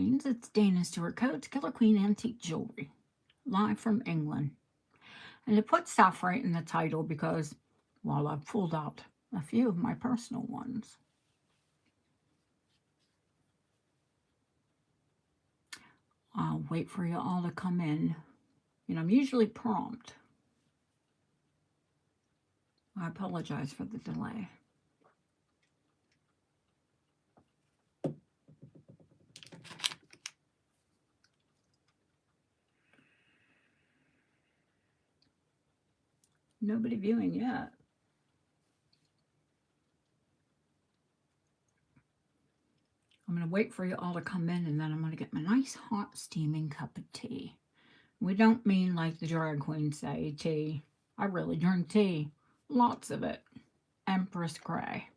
It's Dana Stewart Coates, Killer Queen Antique Jewelry, live from England. And I put Saffrite in the title because, well, I've pulled out a few of my personal ones. I'll wait for you all to come in. I'm usually prompt. I apologize for the delay. Nobody viewing yet. I'm going to wait for you all to come in, and then I'm going to get my nice hot steaming cup of tea. We don't mean like the drag queens say, tea. I really drink tea. Lots of it. Empress Grey.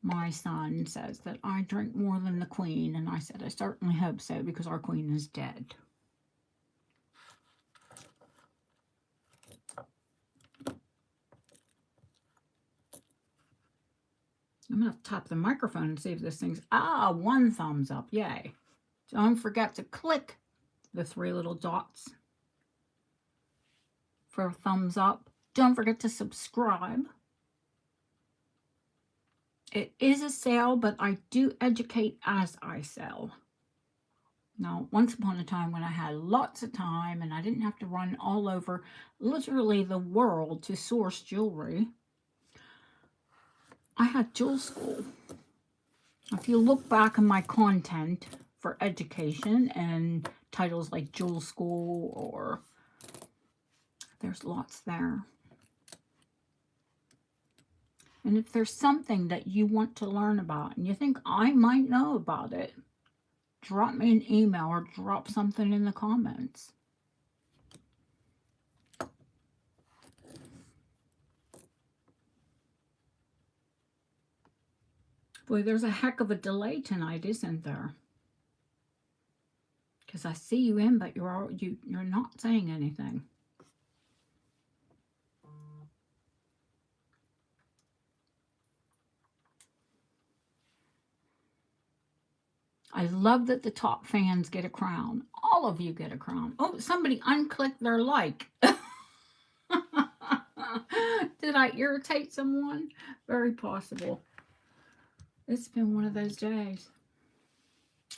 My son says that I drink more than the queen, and I said I certainly hope so because our queen is dead. I'm going to tap the microphone and see if this thing's... one thumbs up. Yay. Don't forget to click the 3 little dots for a thumbs up. Don't forget to subscribe. It is a sale, but I do educate as I sell. Now, once upon a time when I had lots of time and I didn't have to run all over literally the world to source jewelry, I had jewel school. If you look back on my content for education and titles like jewel school, or there's lots there. And if there's something that you want to learn about and you think I might know about it, drop me an email or drop something in the comments. Boy, there's a heck of a delay tonight, isn't there? Because I see you in, but you're not saying anything. I love that the top fans get a crown. All of you get a crown. Oh, somebody unclicked their like. Did I irritate someone? Very possible. It's been one of those days.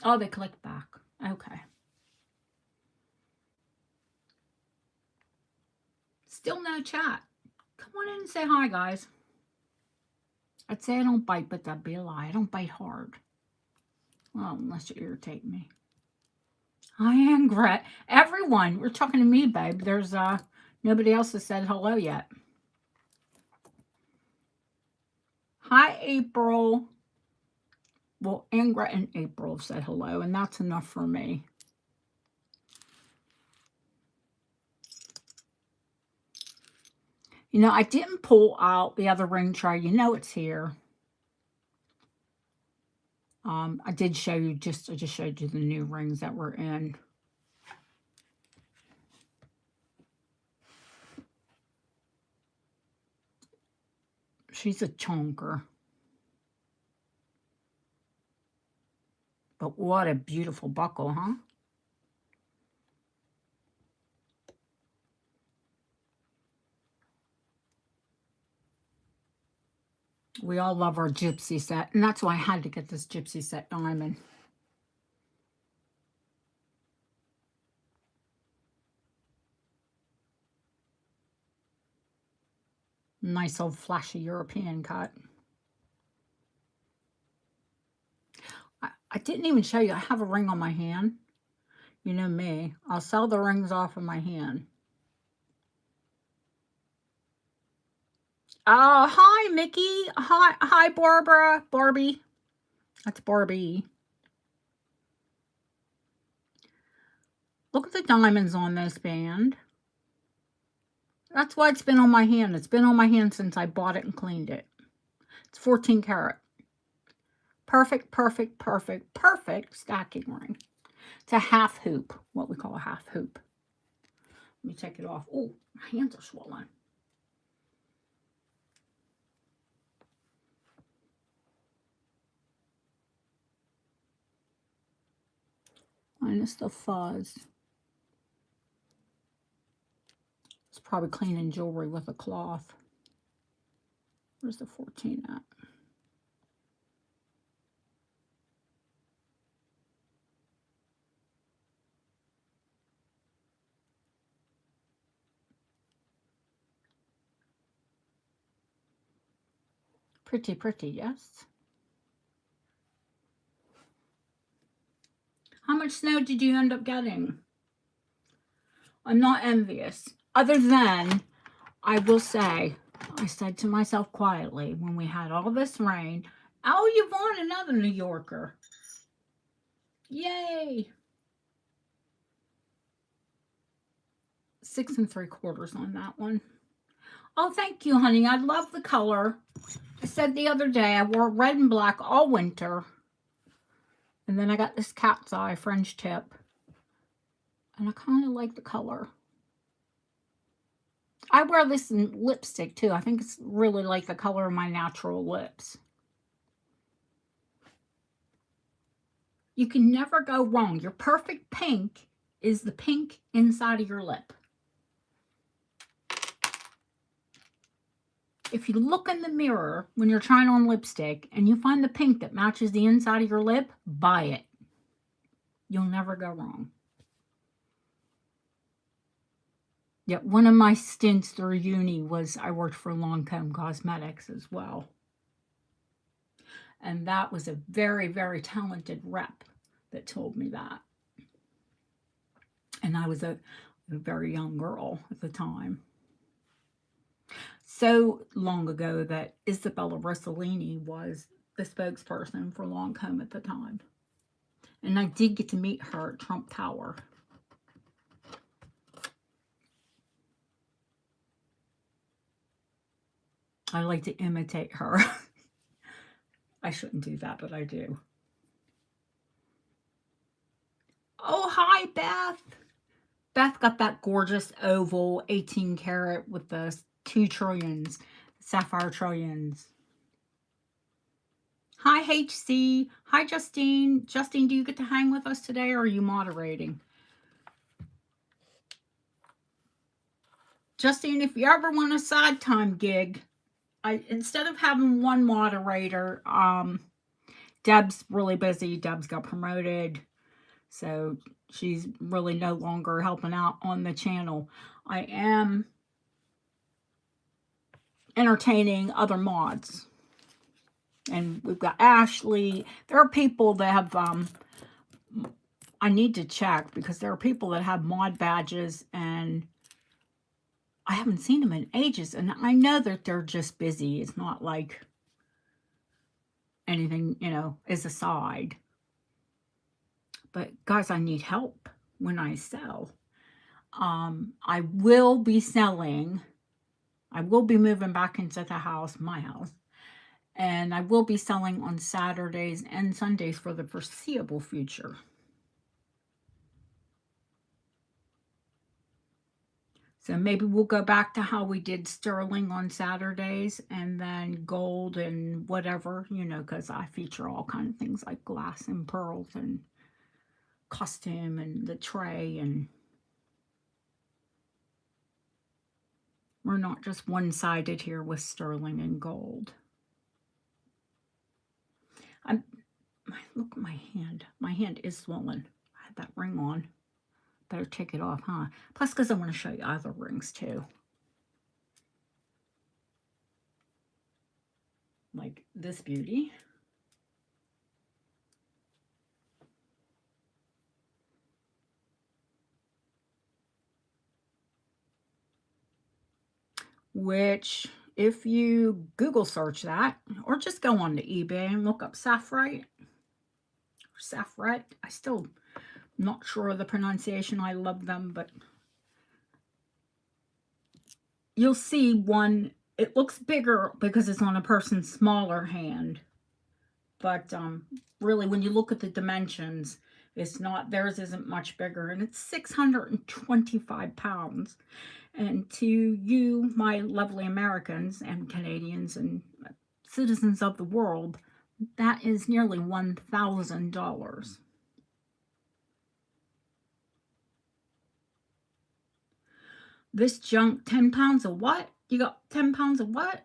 Oh, they clicked back. Okay. Still no chat. Come on in and say hi, guys. I'd say I don't bite, but that'd be a lie. I don't bite hard. Well, unless you irritate me. Hi, Ingrid. Everyone, we're talking to me, babe. There's nobody else has said hello yet. Hi, April. Well, Ingrid and April have said hello, and that's enough for me. I didn't pull out the other ring tray. It's here. I did show you, I just showed you the new rings that were in. She's a chonker. But what a beautiful buckle, huh? We all love our gypsy set, and that's why I had to get this gypsy set diamond. Nice old flashy European cut. I didn't even show you. I have a ring on my hand. You know me. I'll sell the rings off of my hand. Oh, hi, Mickey. Hi, Barbara. Barbie. That's Barbie. Look at the diamonds on this band. That's why it's been on my hand. It's been on my hand since I bought it and cleaned it. It's 14 karat. Perfect, perfect, perfect, perfect stacking ring. It's a half hoop, what we call a half hoop. Let me take it off. Oh, my hands are swollen. minus the fuzz. It's probably cleaning jewelry with a cloth. Where's the 14 at? Pretty, pretty, yes. How much snow did you end up getting? I'm not envious. Other than, I will say, I said to myself quietly when we had all this rain, oh, Yvonne, another New Yorker. Yay. 6 3/4 on that one. Oh, thank you, honey. I love the color. I said the other day I wore red and black all winter. And then I got this cat's eye French tip. And I kind of like the color. I wear this in lipstick too. I think it's really like the color of my natural lips. You can never go wrong. Your perfect pink is the pink inside of your lip. If you look in the mirror when you're trying on lipstick and you find the pink that matches the inside of your lip, buy it. You'll never go wrong. Yeah, one of my stints through uni was I worked for Lancome Cosmetics as well. And that was a very, very talented rep that told me that. And I was a very young girl at the time. So long ago that Isabella Rossellini was the spokesperson for Lancome at the time. And I did get to meet her at Trump Tower. I like to imitate her. I shouldn't do that, but I do. Oh, hi, Beth. Beth got that gorgeous oval 18 karat with the 2 trillions, sapphire trillions. Hi, HC. Hi, Justine. Justine, do you get to hang with us today or are you moderating? Justine, if you ever want a side time gig, instead of having one moderator, Deb's really busy. Deb's got promoted. So she's really no longer helping out on the channel. I am entertaining other mods. And we've got Ashley. There are people that have, I need to check because there are people that have mod badges and I haven't seen them in ages. And I know that they're just busy. It's not like anything, you know, is a side. But guys, I need help when I sell. I will be selling. I will be moving back into the house, my house. And I will be selling on Saturdays and Sundays for the foreseeable future. So maybe we'll go back to how we did sterling on Saturdays and then gold and whatever, you know, because I feature all kinds of things like glass and pearls and costume and the tray. And we're not just one-sided here with sterling and gold. Look at my hand. My hand is swollen. I had that ring on. Better take it off, huh? Plus, because I want to show you other rings, too. Like this beauty. Which, if you Google search that, or just go on to eBay and look up Saffrite, or Saphiret. I still not sure of the pronunciation. I love them, but you'll see one. It looks bigger because it's on a person's smaller hand. But really, when you look at the dimensions, it's not, theirs isn't much bigger. And it's 625 pounds. And to you, my lovely Americans and Canadians and citizens of the world, that is nearly $1,000. This junk, 10 pounds of what? You got 10 pounds of what?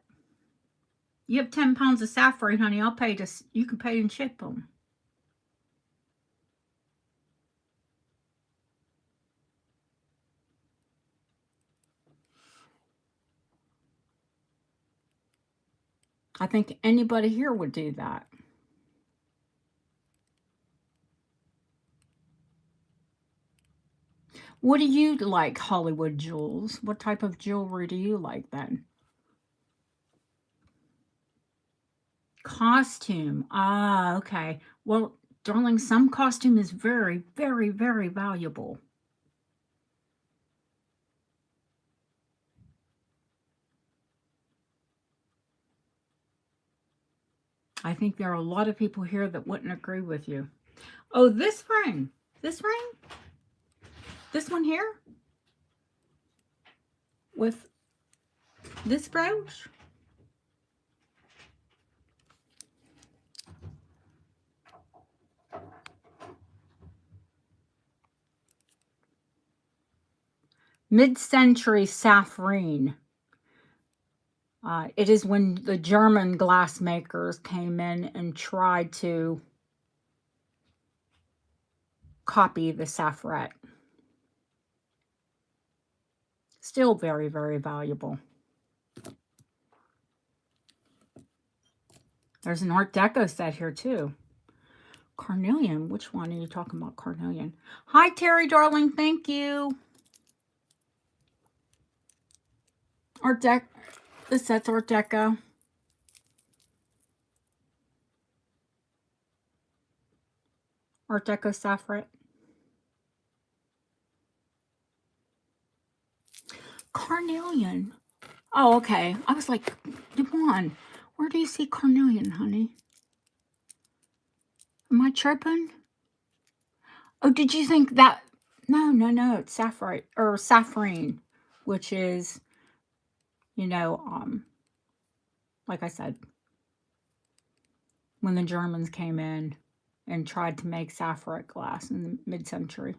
You have 10 pounds of saffron, honey. I'll pay to, you can pay and ship them. I think anybody here would do that. What do you like, Hollywood jewels? What type of jewelry do you like then? Costume. Ah, okay. Well, darling, some costume is very, very, very valuable. I think there are a lot of people here that wouldn't agree with you. Oh, this ring. This ring? This one here? With this brooch? Mid-century Saffrine. It is when the German glassmakers came in and tried to copy the Saphiret. Still very, very valuable. There's an Art Deco set here too. Carnelian. Which one are you talking about, carnelian? Hi, Terry, darling. Thank you. Art Deco. The set's Art Deco. Art Deco Saffrite. Carnelian. Oh, okay. I was like, Devon, where do you see carnelian, honey? Am I tripping? Oh, did you think that? No. It's Saffrite or Saffrine, which is, you know, like I said, when the Germans came in and tried to make Sapphire glass in the mid-century.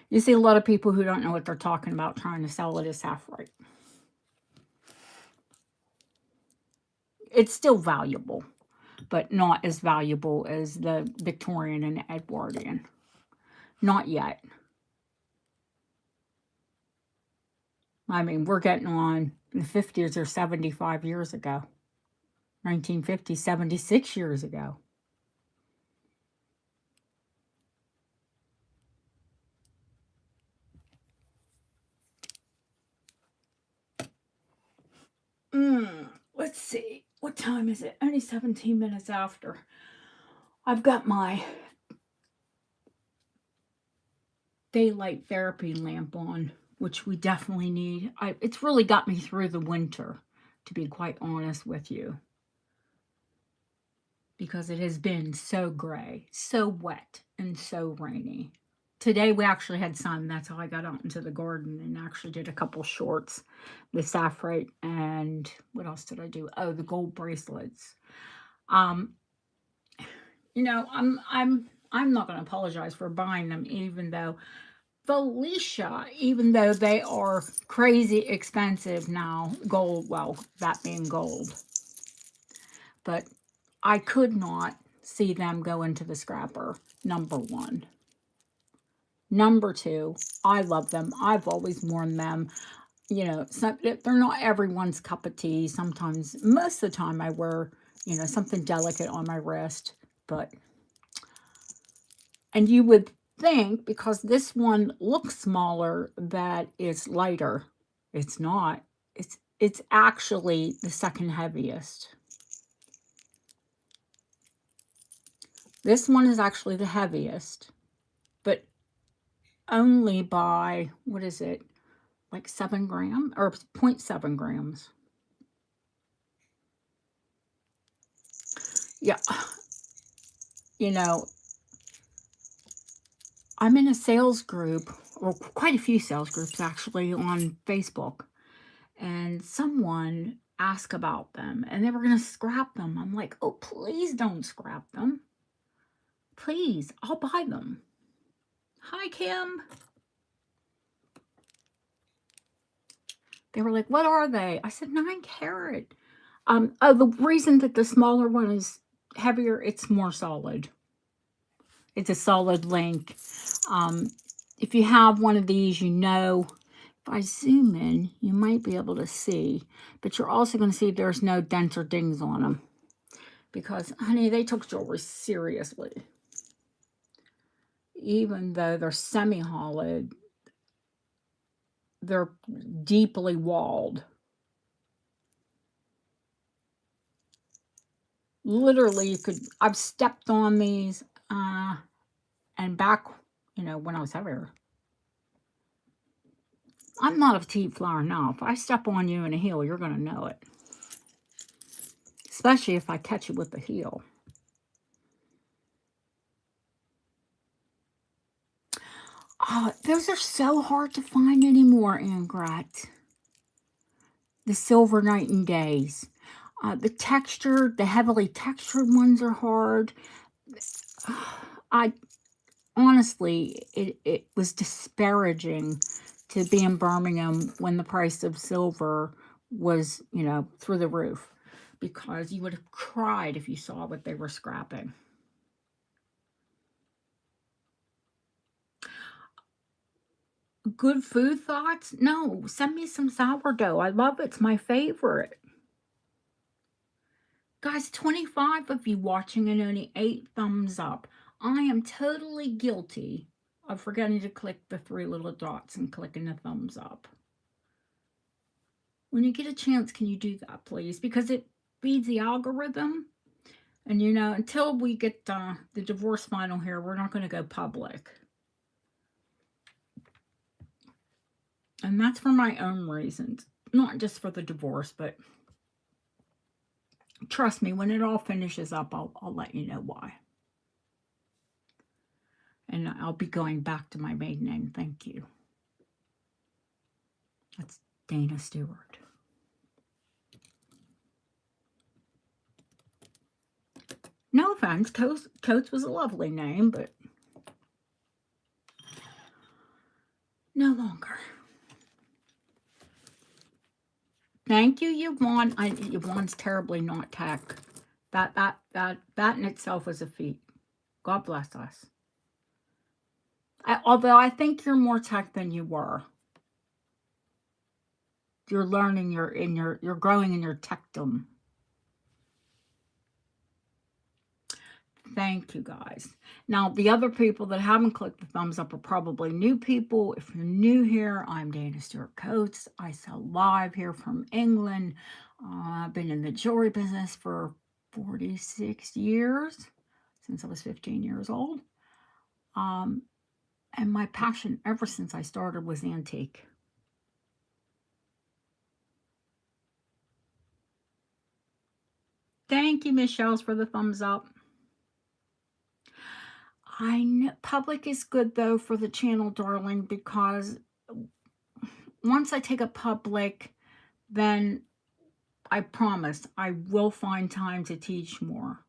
You see a lot of people who don't know what they're talking about trying to sell it as Sapphire. It's still valuable, but not as valuable as the Victorian and Edwardian. Not yet. I mean, we're getting on the 50s or 75 years ago. 1950, 76 years ago. Let's see. What time is it? Only 17 minutes after. I've got my daylight therapy lamp on, which we definitely need. It's really got me through the winter, to be quite honest with you. Because it has been so gray, so wet, and so rainy. Today we actually had sun. That's how I got out into the garden and actually did a couple shorts. The Saffrite and what else did I do? Oh, the gold bracelets. You know, I'm not going to apologize for buying them, even though Felicia, even though they are crazy expensive now, gold, well, that being gold. But I could not see them go into the scrapper, number one. Number two, I love them. I've always worn them. You know, they're not everyone's cup of tea. Sometimes, most of the time I wear, you know, something delicate on my wrist. But, and you would think, because this one looks smaller, that it's lighter. It's not. It's actually the second heaviest. This one is actually the heaviest, but only by, what is it, like 7 grams or 0.7 grams. Yeah. You know, I'm in a sales group, or quite a few sales groups actually, on Facebook, and someone asked about them and they were going to scrap them. I'm like, oh, please don't scrap them. Please, I'll buy them. Hi, Kim. They were like, what are they? I said, 9 carat. Oh, the reason that the smaller one is heavier, it's more solid. It's a solid link. If you have one of these, you know, if I zoom in, you might be able to see, but you're also going to see there's no dents or dings on them because, honey, they took jewelry seriously. Even though they're semi-hollowed, they're deeply walled. Literally, you could, I've stepped on these, and back, you know, when I was heavier. I'm not a petite flower now. If I step on you in a heel, you're going to know it. Especially if I catch it with the heel. Oh, those are so hard to find anymore, Ingrat. The silver night and days. The texture, the heavily textured ones are hard. I honestly, it was disparaging to be in Birmingham when the price of silver was, you know, through the roof, because you would have cried if you saw what they were scrapping. Good food thoughts? No, send me some sourdough. I love it. It's my favorite. Guys, 25 of you watching and only 8 thumbs up. I am totally guilty of forgetting to click the 3 little dots and clicking the thumbs up. When you get a chance, can you do that, please? Because it feeds the algorithm. And, you know, until we get the divorce final here, we're not going to go public. And that's for my own reasons. Not just for the divorce, but trust me, when it all finishes up, I'll let you know why. And I'll be going back to my maiden name. Thank you. That's Dana Stewart. No offense, Coates was a lovely name, but no longer. Thank you, Yvonne. Yvonne's terribly not tech. That in itself is a feat. God bless us. Although I think you're more tech than you were. You're learning. You're growing in your techdom. Thank you, guys. Now, the other people that haven't clicked the thumbs up are probably new people. If you're new here, I'm Dana Stewart Coates. I sell live here from England. I've been in the jewelry business for 46 years, since I was 15 years old. And my passion ever since I started was antique. Thank you, Miss Shells, for the thumbs up. I know public is good though for the channel, darling, because once I take a public, then I promise I will find time to teach more.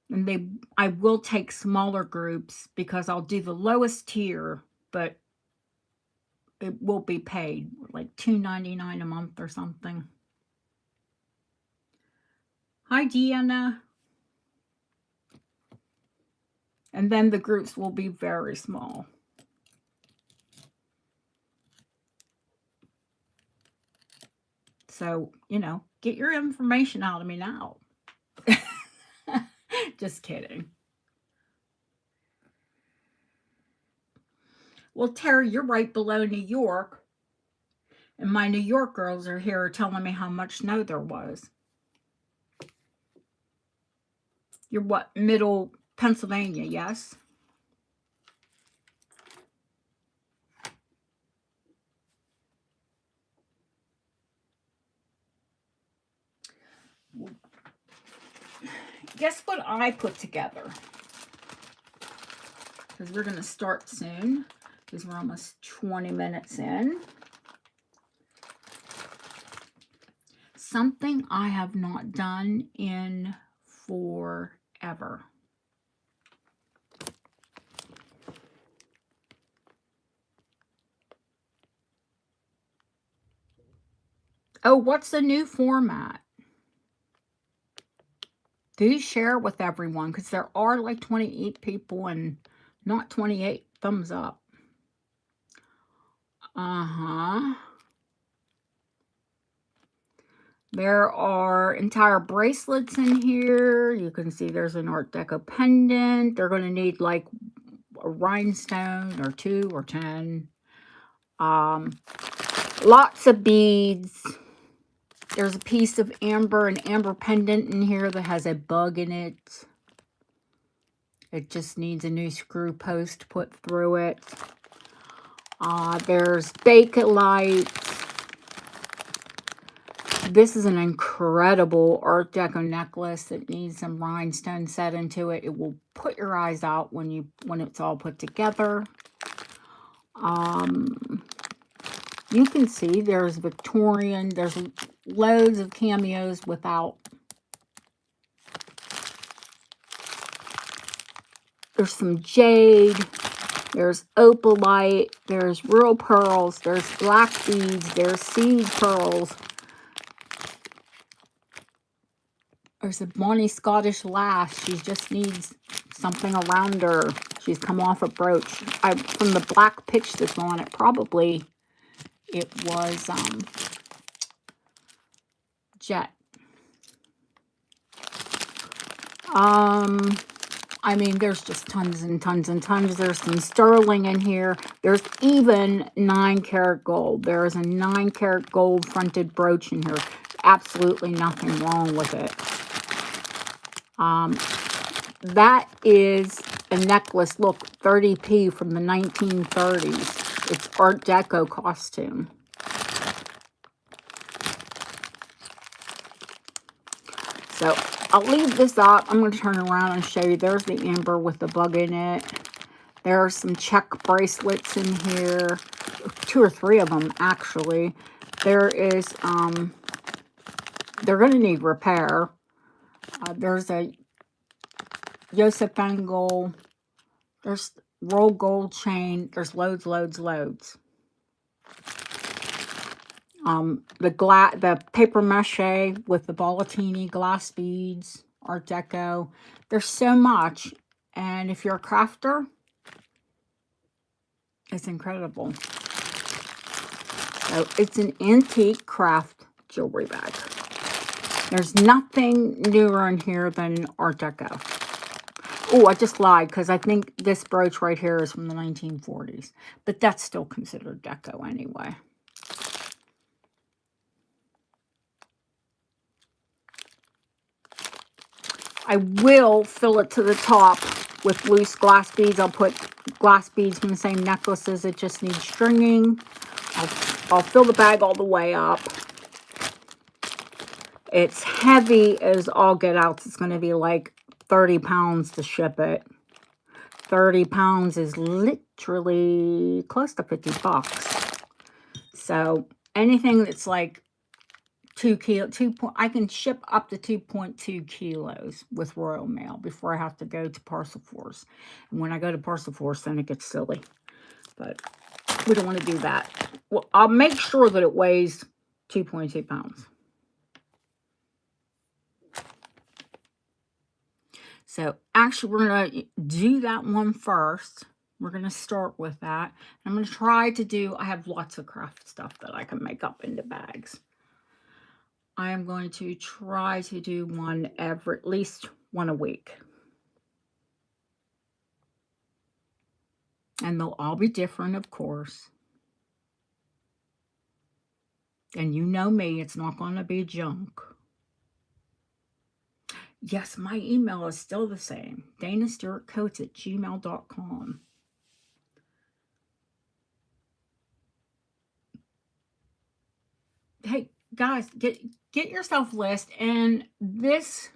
And I will take smaller groups because I'll do the lowest tier, but it will be paid like $2.99 a month or something. Hi, Deanna. And then the groups will be very small. So, you know, get your information out of me now. Just kidding. Well, Terry, you're right below New York. And my New York girls are here telling me how much snow there was. You're what, middle Pennsylvania, yes? Guess what I put together? Because we're going to start soon, because we're almost 20 minutes in. Something I have not done in forever. Oh, what's the new format? Do share with everyone, because there are like 28 people and not 28 thumbs up. There are entire bracelets in here. You can see there's an Art Deco pendant. They're going to need like a rhinestone or 2 or 10. Lots of beads. There's a piece of amber, an amber pendant in here that has a bug in it. It just needs a new screw post put through it. There's Bakelite. This is an incredible Art Deco necklace that needs some rhinestone set into it. It will put your eyes out when it's all put together. You can see there's Victorian. There's loads of cameos without. There's some Jade. There's opalite. There's real pearls. There's black beads. There's seed pearls. There's a Bonnie Scottish lass. She just needs something around her. She's come off a brooch. From the black pitch that's on it, probably it was jet. I mean, there's just tons and tons and tons. There's some sterling in here. There's even 9-karat gold. There is a 9-karat gold fronted brooch in here. Absolutely nothing wrong with it. That is a necklace, look, 30p from the 1930s. It's Art Deco costume. So I'll leave this up. I'm going to turn around and show you. There's the amber with the bug in it. There are some check bracelets in here. 2 or 3 of them, actually. There is, they're going to need repair. There's a Joseph bangle. There's roll gold chain. There's loads. The paper mache with the Bollatini glass beads, Art Deco. There's so much, and if you're a crafter, it's incredible. So it's an antique craft jewelry bag. There's nothing newer in here than Art Deco. Oh, I just lied, because I think this brooch right here is from the 1940s. But that's still considered deco anyway. I will fill it to the top with loose glass beads. I'll put glass beads from the same necklaces. It just needs stringing. I'll fill the bag all the way up. It's heavy as all get out. It's going to be like 30 pounds to ship it. 30 pounds is literally close to 50 bucks. So anything that's like 2 kilo, I can ship up to 2.2 kilos with Royal Mail before I have to go to Parcel Force. And when I go to Parcel Force, then it gets silly. But we don't want to do that. Well, I'll make sure that it weighs 2.2 pounds. So actually, we're going to do that one first. We're going to start with that. I'm going to try to do, I have lots of craft stuff that I can make up into bags. I am going to try to do one at least one a week. And they'll all be different, of course. And you know me, it's not going to be junk. Yes, my email is still the same. DanaStewartCoats@gmail.com. Hey, guys, get yourself a list. And this,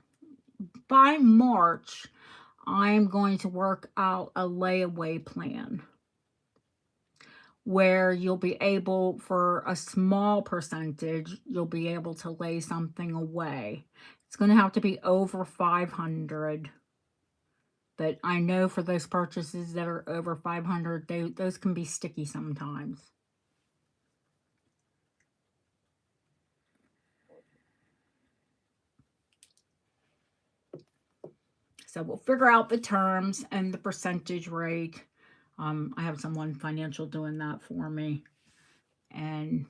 by March, I'm going to work out a layaway plan where you'll be able, for a small percentage, you'll be able to lay something away. It's going to have to be over 500. But I know for those purchases that are over 500, those can be sticky sometimes. So we'll figure out the terms and the percentage rate. I have someone financial doing that for me. And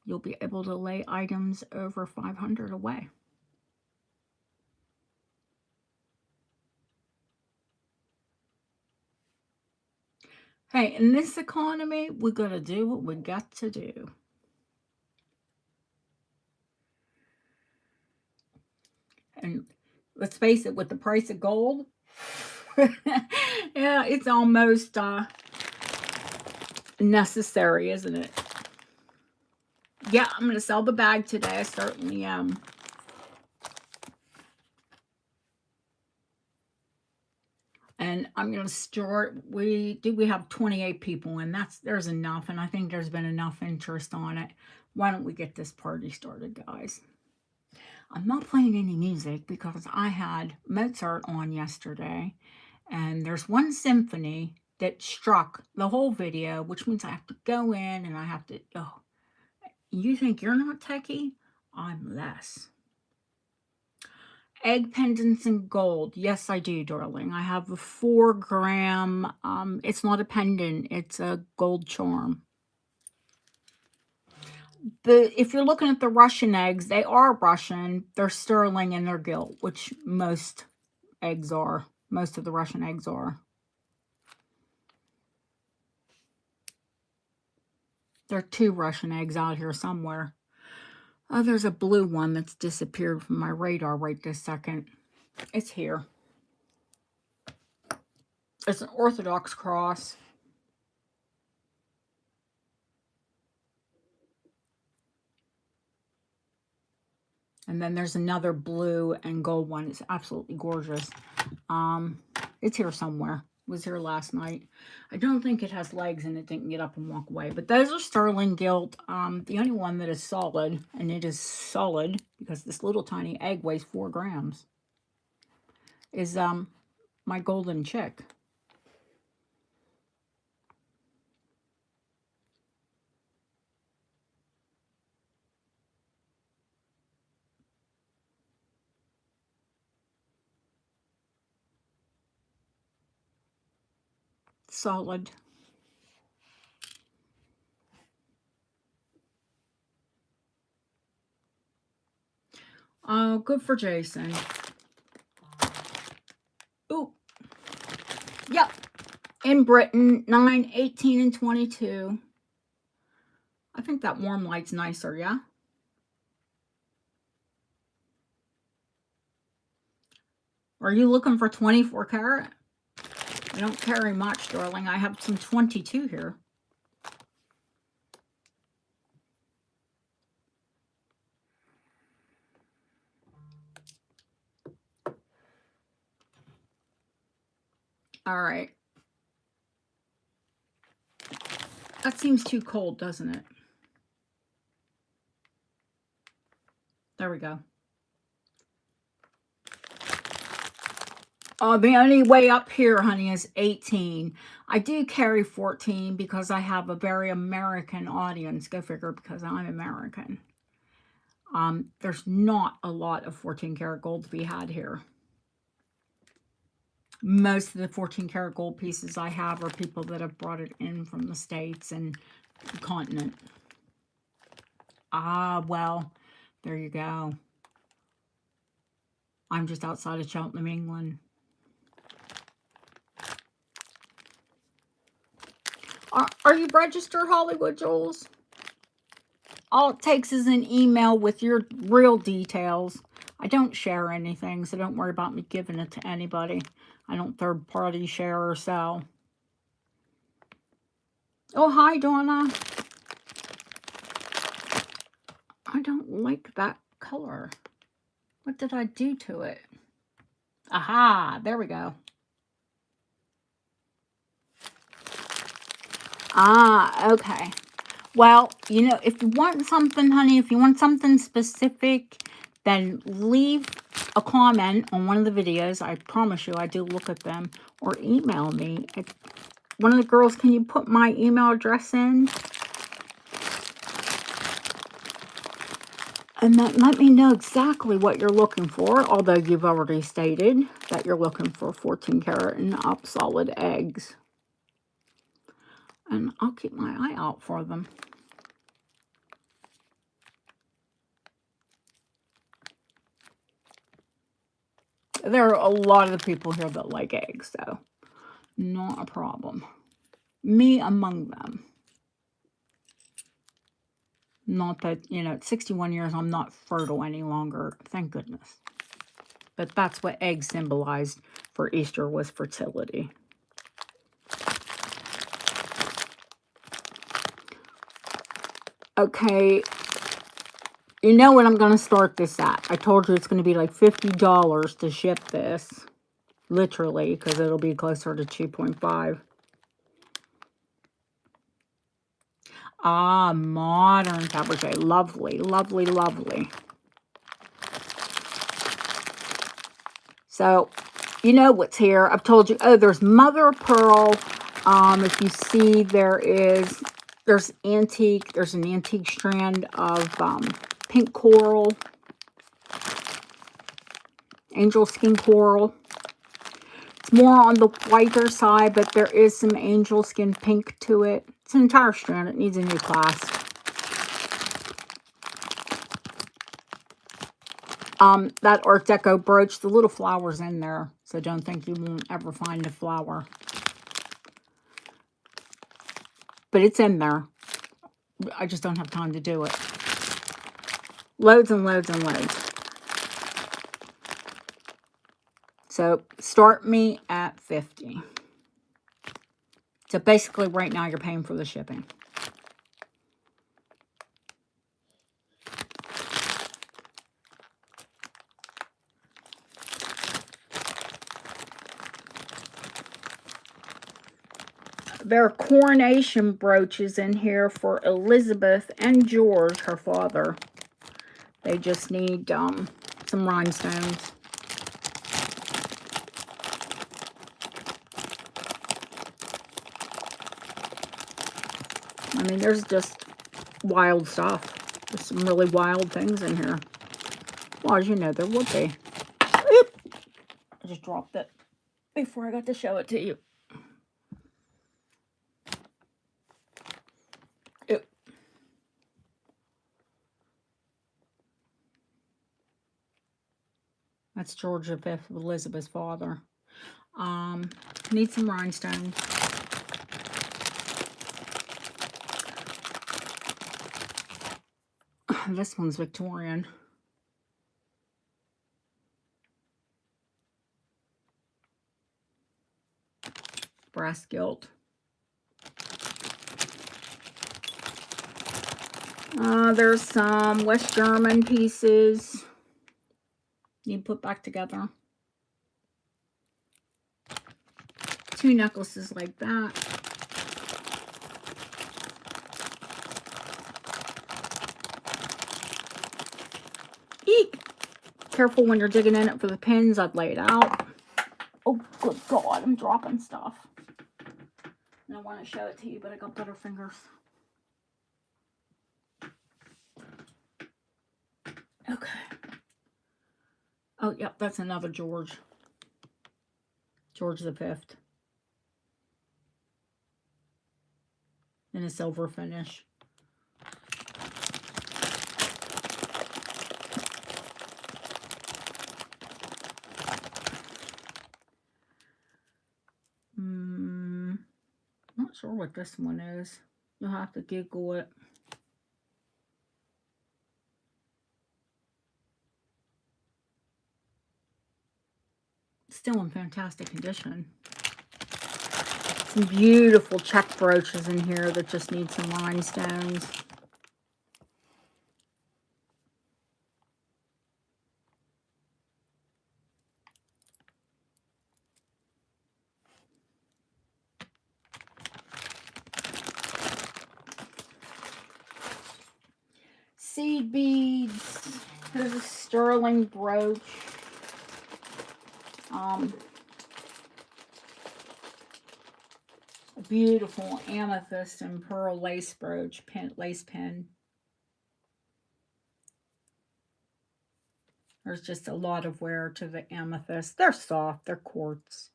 you'll be able to lay items over 500 away. Hey, in this economy, we got to do what we got to do. And let's face it, with the price of gold, yeah, it's almost necessary, isn't it? Yeah, I'm going to sell the bag today. I certainly am. And I'm going to start, we have 28 people, and there's enough, and I think there's been enough interest on it. Why don't we get this party started, guys? I'm not playing any music because I had Mozart on yesterday, and there's one symphony that struck the whole video, which means I have to go in and I have to, oh, you think you're not techie? I'm less. Egg pendants in gold. Yes, I do, darling. I have a 4 gram, it's not a pendant, it's a gold charm. If you're looking at the Russian eggs, they are Russian. They're sterling and they're gilt, which most eggs are. Most of the Russian eggs are. There are 2 Russian eggs out here somewhere. Oh, there's a blue one that's disappeared from my radar right this second. It's here. It's an Orthodox cross. And then there's another blue and gold one. It's absolutely gorgeous. It's here somewhere. It was here last night. I don't think it has legs and it didn't get up and walk away. But those are sterling gilt. The only one that is solid, and it is solid because this little tiny egg weighs 4 grams, is my golden chick. Solid. Oh, good for Jason. Ooh. Yep. In Britain, 9, 18, and 22. I think that warm light's nicer, yeah? Are you looking for 24 karat? I don't carry much, darling. I have some 22 here. All right. That seems too cold, doesn't it? There we go. Oh, the only way up here, honey, is 18. I do carry 14 because I have a very American audience. Go figure, because I'm American. There's not a lot of 14 karat gold to be had here. Most of the 14 karat gold pieces I have are people that have brought it in from the States and the continent. Ah, well, there you go. I'm just outside of Cheltenham, England. Are you registered, Hollywood Jules? All it takes is an email with your real details. I don't share anything, so don't worry about me giving it to anybody. I don't third-party share or sell. Oh, hi, Donna. I don't like that color. What did I do to it? Aha, there we go. Ah, okay. Well, you know, if you want something, honey, if you want something specific, then leave a comment on one of the videos. I promise you, I do look at them. Or email me. One of the girls, can you put my email address in? And then let me know exactly what you're looking for, although you've already stated that you're looking for 14 karat and up solid eggs. And I'll keep my eye out for them. There are a lot of people here that like eggs, so not a problem. Me among them. Not that, you know, at 61 years, I'm not fertile any longer. Thank goodness. But that's what eggs symbolized for Easter, was fertility. Okay. You know what I'm going to start this at. I told you it's going to be like $50 to ship this. Literally, because it'll be closer to 2.5. Ah, modern Fabergé. Lovely, lovely, lovely. So, you know what's here. I've told you. Oh, there's mother of pearl. If you see, there's antique. There's an antique strand of pink coral, angel skin coral. It's more on the whiter side, but there is some angel skin pink to it. It's an entire strand. It needs a new clasp. That Art Deco brooch, the little flower's in there, so don't think you won't ever find a flower. But it's in there. I just don't have time to do it. Loads and loads and loads. So start me at 50. So basically right now you're paying for the shipping. There are coronation brooches in here for Elizabeth and George, her father. They just need some rhinestones. I mean, there's just wild stuff. There's some really wild things in here. Well, as you know, there would be. Oop! I just dropped it before I got to show it to you. Oop. That's George V, Elizabeth's father. Need some rhinestones. This one's Victorian. Brass gilt. There's some West German pieces you put back together. 2 necklaces like that. Eek! Careful when you're digging in it for the pins. I'd lay it out. Oh, good God, I'm dropping stuff. And I want to show it to you, but I got better fingers. Okay. Oh, yep, that's another George. George V. In a silver finish. Not sure what this one is. You'll have to Google it. Still in fantastic condition. Some beautiful check brooches in here that just need some rhinestones. Seed beads. There's a sterling brooch. A beautiful amethyst and pearl lace brooch, lace pin. There's just a lot of wear to the amethyst. They're soft. They're quartz.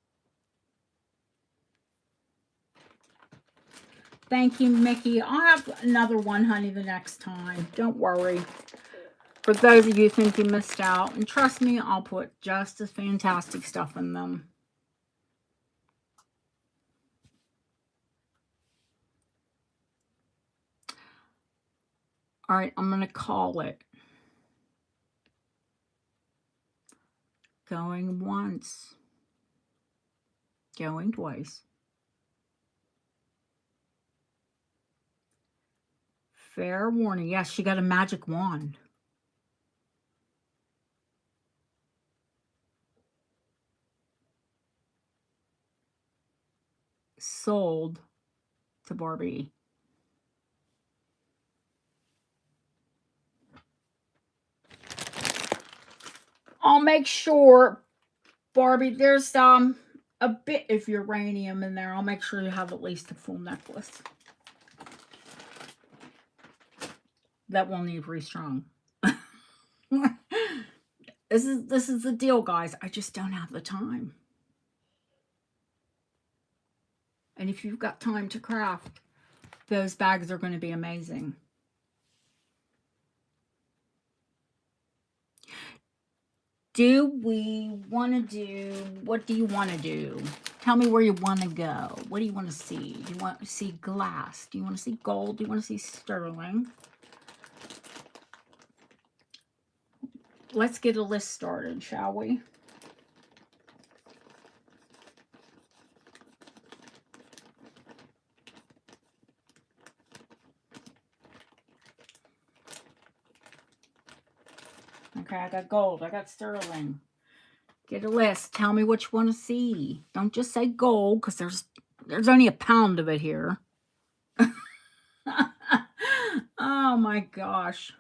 Thank you, Mickey. I'll have another one, honey, the next time. Don't worry. For those of you who think you missed out, and trust me, I'll put just as fantastic stuff in them. All right, I'm going to call it. Going once. Going twice. Fair warning. Yes, she got a magic wand. Sold to Barbie. I'll make sure, Barbie, there's a bit of uranium in there. I'll make sure you have at least a full necklace. That will need restrung. This is the deal, guys. I just don't have the time. And if you've got time to craft, those bags are going to be amazing. Do we want to do, what do you want to do? Tell me where you want to go. What do you want to see? Do you want to see glass? Do you want to see gold? Do you want to see sterling? Let's get a list started, shall we? Okay, I got gold. I got sterling. Get a list. Tell me what you want to see. Don't just say gold, because there's only a pound of it here. Oh my gosh.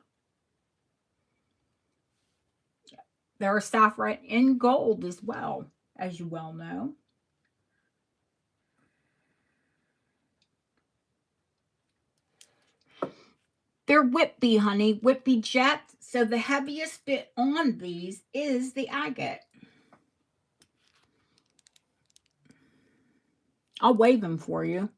There are Saffrite in gold as well, as you well know. They're Whitby, honey. Whitby jet. So the heaviest bit on these is the agate. I'll weigh them for you.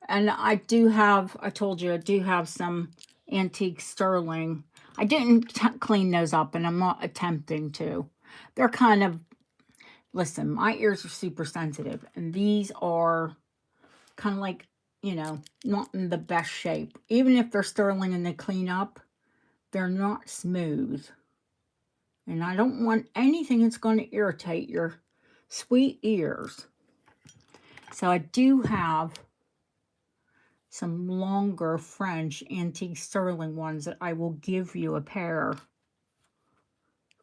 And I told you, I do have some antique sterling. I didn't clean those up, and I'm not attempting to. They're kind of, listen, my ears are super sensitive, and these are kind of like, you know, not in the best shape. Even if they're sterling and they clean up, they're not smooth. And I don't want anything that's going to irritate your sweet ears. So I do have some longer French antique sterling ones that I will give you a pair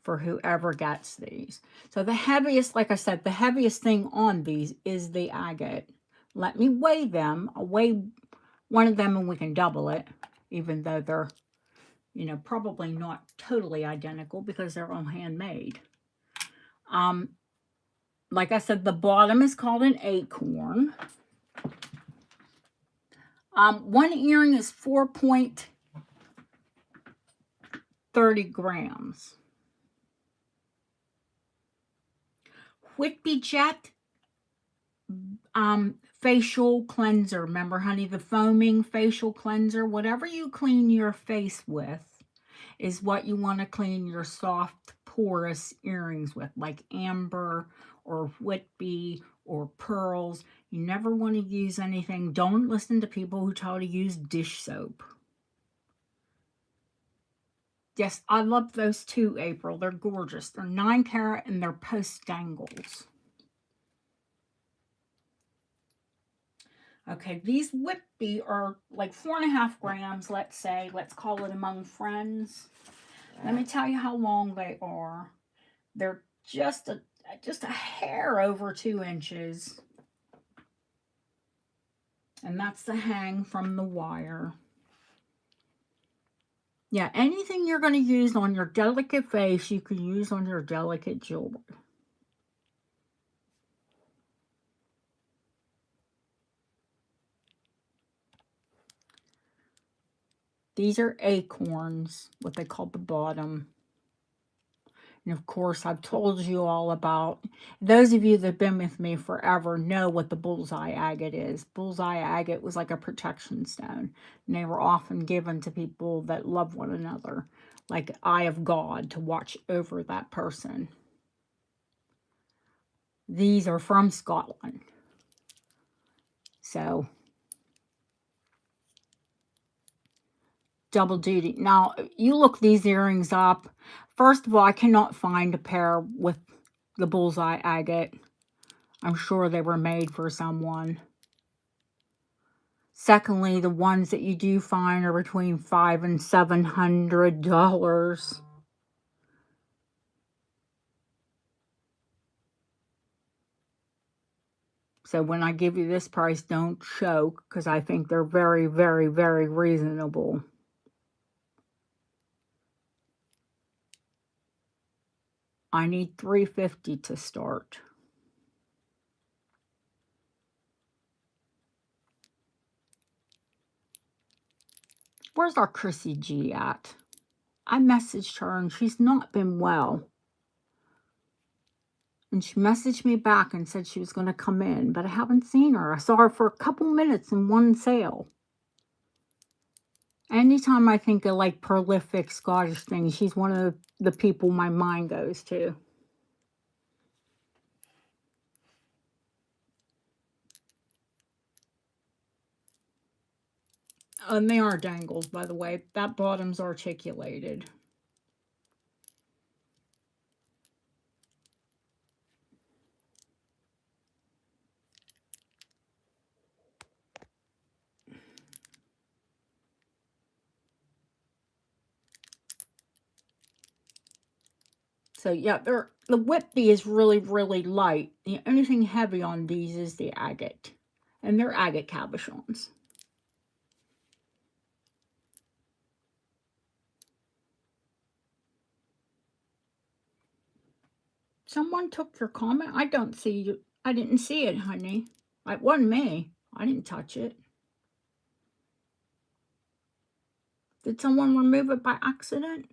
for whoever gets these. So the heaviest, like I said, the heaviest thing on these is the agate. Let me weigh them. I'll weigh one of them and we can double it, even though they're, you know, probably not totally identical because they're all handmade. Like I said, the bottom is called an acorn. One earring is 4.30 grams. Whitby Jet facial cleanser. Remember, honey, the foaming facial cleanser. Whatever you clean your face with is what you want to clean your soft, porous earrings with, like amber or Whitby or pearls. You never want to use anything. Don't listen to people who tell you to use dish soap. Yes, I love those too, April. They're gorgeous. They're 9 carat and they're post dangles. Okay, these Whitby are like 4.5 grams, let's say. Let's call it among friends. Let me tell you how long they are. They're just a hair over 2 inches. And that's the hang from the wire. Yeah, anything you're going to use on your delicate face, you can use on your delicate jewelry. These are acorns, what they call the bottom. And of course, I've told you all about, those of you that have been with me forever know what the bullseye agate is. Bullseye agate was like a protection stone. And they were often given to people that love one another, like eye of God, to watch over that person. These are from Scotland. So, double duty. Now, you look these earrings up. First of all, I cannot find a pair with the bullseye agate. I'm sure they were made for someone. Secondly, the ones that you do find are between $500 and $700. So when I give you this price, don't choke, because I think they're very, very, very reasonable. I need $350 to start. Where's our Chrissy G at? I messaged her and she's not been well. And she messaged me back and said she was going to come in, but I haven't seen her. I saw her for a couple minutes in one sale. Anytime I think of like prolific Scottish things, she's one of the people my mind goes to. And they are dangles, by the way. That bottom's articulated. So yeah, the Whitby is really, really light. The only thing heavy on these is the agate. And they're agate cabochons. Someone took your comment? I don't see you. I didn't see it, honey. It wasn't me. I didn't touch it. Did someone remove it by accident?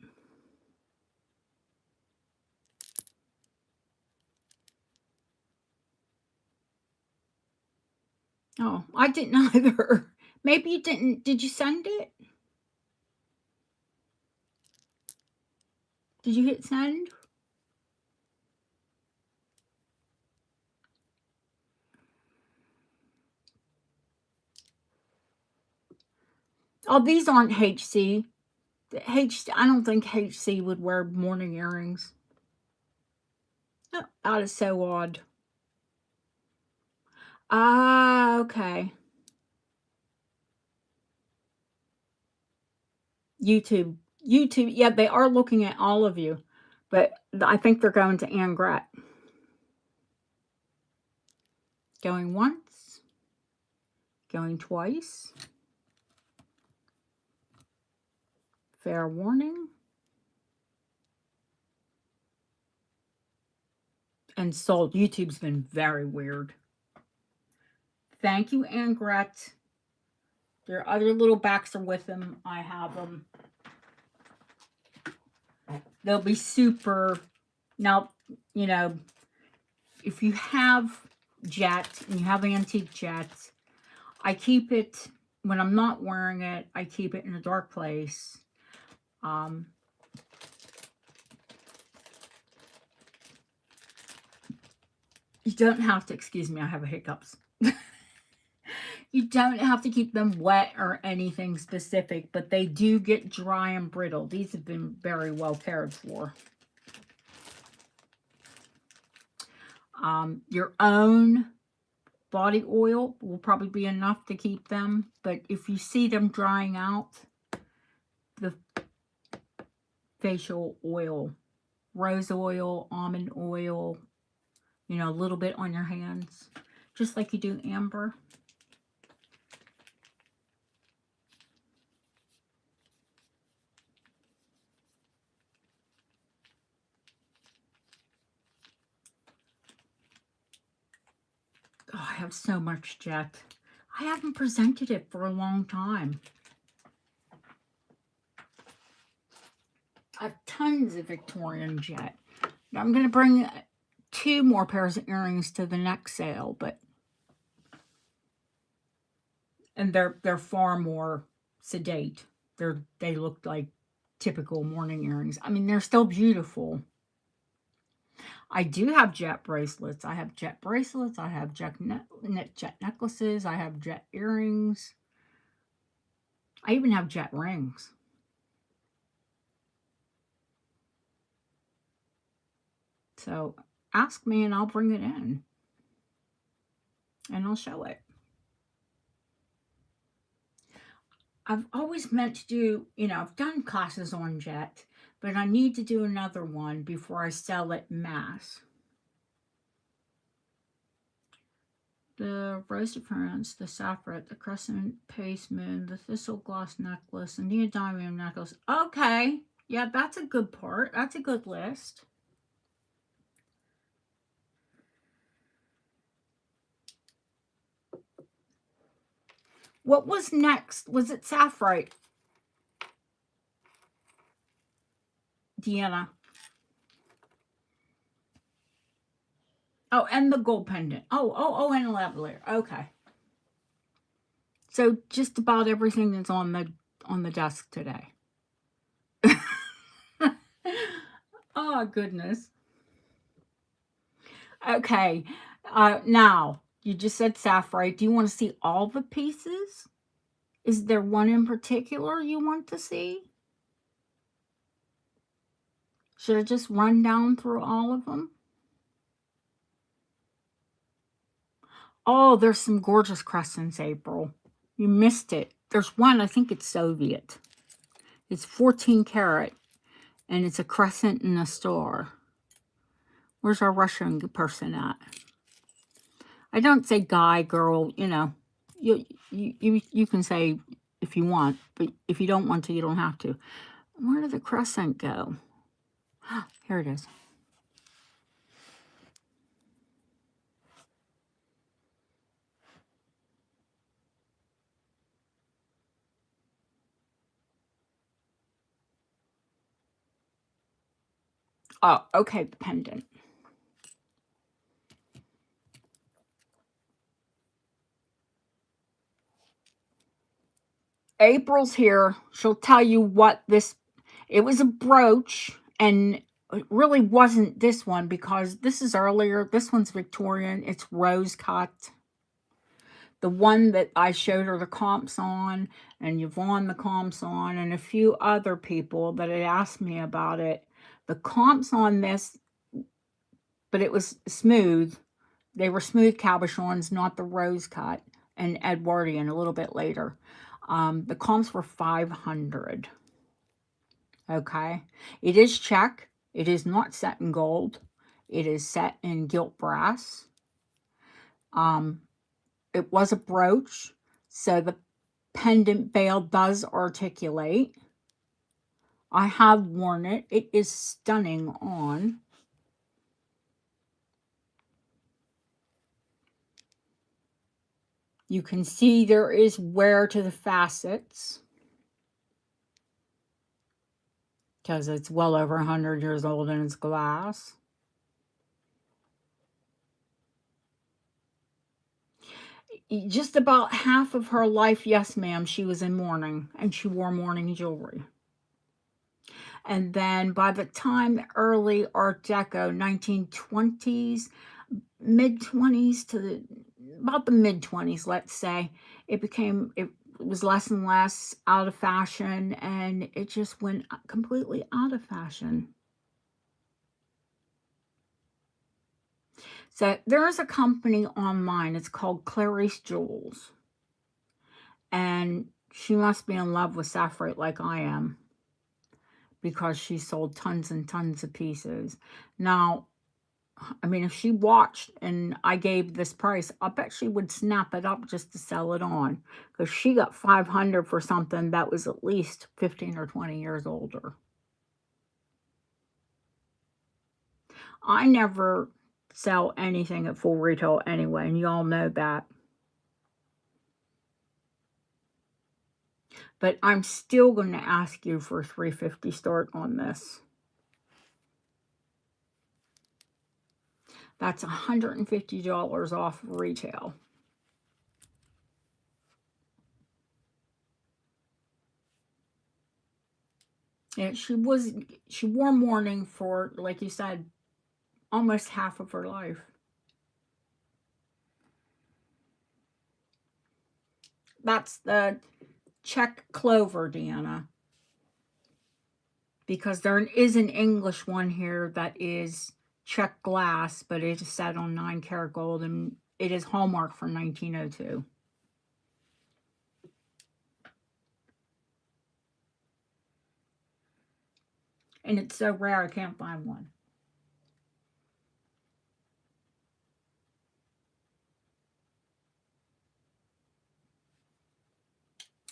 Oh, I didn't either. Maybe you didn't. Did you send it? Did you hit send? Oh, these aren't HC. I don't think HC would wear morning earrings. Oh, that is so odd. Ah, okay. YouTube. Yeah, they are looking at all of you. But I think they're going to Anne Gret. Going once. Going twice. Fair warning. And sold. YouTube's been very weird. Thank you, Anne Gret. Their other little backs are with them. I have them. They'll be super. Now, you know, if you have jet and you have antique jets, I keep it, when I'm not wearing it, I keep it in a dark place. You don't have to, excuse me, I have hiccups. You don't have to keep them wet or anything specific, but they do get dry and brittle. These have been very well cared for. Your own body oil will probably be enough to keep them, but if you see them drying out, the facial oil, rose oil, almond oil, you know, a little bit on your hands, just like you do amber. Oh, I have so much jet. I haven't presented it for a long time. I have tons of Victorian jet. I'm going to bring 2 more pairs of earrings to the next sale, and they're far more sedate. They look like typical morning earrings. I mean, they're still beautiful. I do have jet bracelets. I have jet bracelets. I have jet necklaces. I have jet earrings. I even have jet rings. So ask me and I'll bring it in. And I'll show it. I've always meant to do, I've done classes on jet, but I need to do another one before I sell it mass. The Rose of France, the Saffrite, the Crescent Paste Moon, the Thistle Gloss Necklace, the Neodymium Necklace. Okay, yeah, that's a good part. That's a good list. What was next? Was it Saffrite? Deanna. Oh, and the gold pendant. Oh, and a lavalier. Okay. So just about everything that's on the desk today. Oh, goodness. Okay. Now, you just said Saffrite. Do you want to see all the pieces? Is there one in particular you want to see? Should I just run down through all of them? Oh, there's some gorgeous crescents, April. You missed it. There's one, I think it's Soviet. It's 14 karat, and it's a crescent and a star. Where's our Russian person at? I don't say guy, girl, you can say if you want, but if you don't want to, you don't have to. Where did the crescent go? Here it is. Oh, okay, the pendant. April's here. She'll tell you what it was a brooch, and it really wasn't this one because this is earlier. This one's Victorian. It's rose cut. The one that I showed her the comps on, and Yvonne the comps on, and a few other people that had asked me about it. The comps on this, but it was smooth. They were smooth cabochons, not the rose cut, and Edwardian a little bit later. The comps were $500. Okay. It is check. It is not set in gold. It is set in gilt brass. It was a brooch, so the pendant bail does articulate. I have worn it. It is stunning on. You can see there is wear to the facets because it's well over 100 years old and it's glass. Just about half of her life, yes, ma'am, she was in mourning, and she wore mourning jewelry. And then by the time early Art Deco, 1920s, mid-20s to about the mid-20s, let's say, it was less and less out of fashion, and it just went completely out of fashion. So there's a company online. It's called Clarice Jewels. And she must be in love with Saffrite like I am, because she sold tons and tons of pieces. Now, I mean, if she watched and I gave this price, I bet she would snap it up just to sell it on, because she got $500 for something that was at least 15 or 20 years older. I never sell anything at full retail anyway, and y'all know that. But I'm still going to ask you for $350 start on this. That's $150 off retail. And she wore mourning for, like you said, almost half of her life. That's the Czech clover, Deanna. Because there is an English one here that is Czech glass, but it is set on 9-karat gold, and it is hallmark from 1902. And it's so rare I can't find one.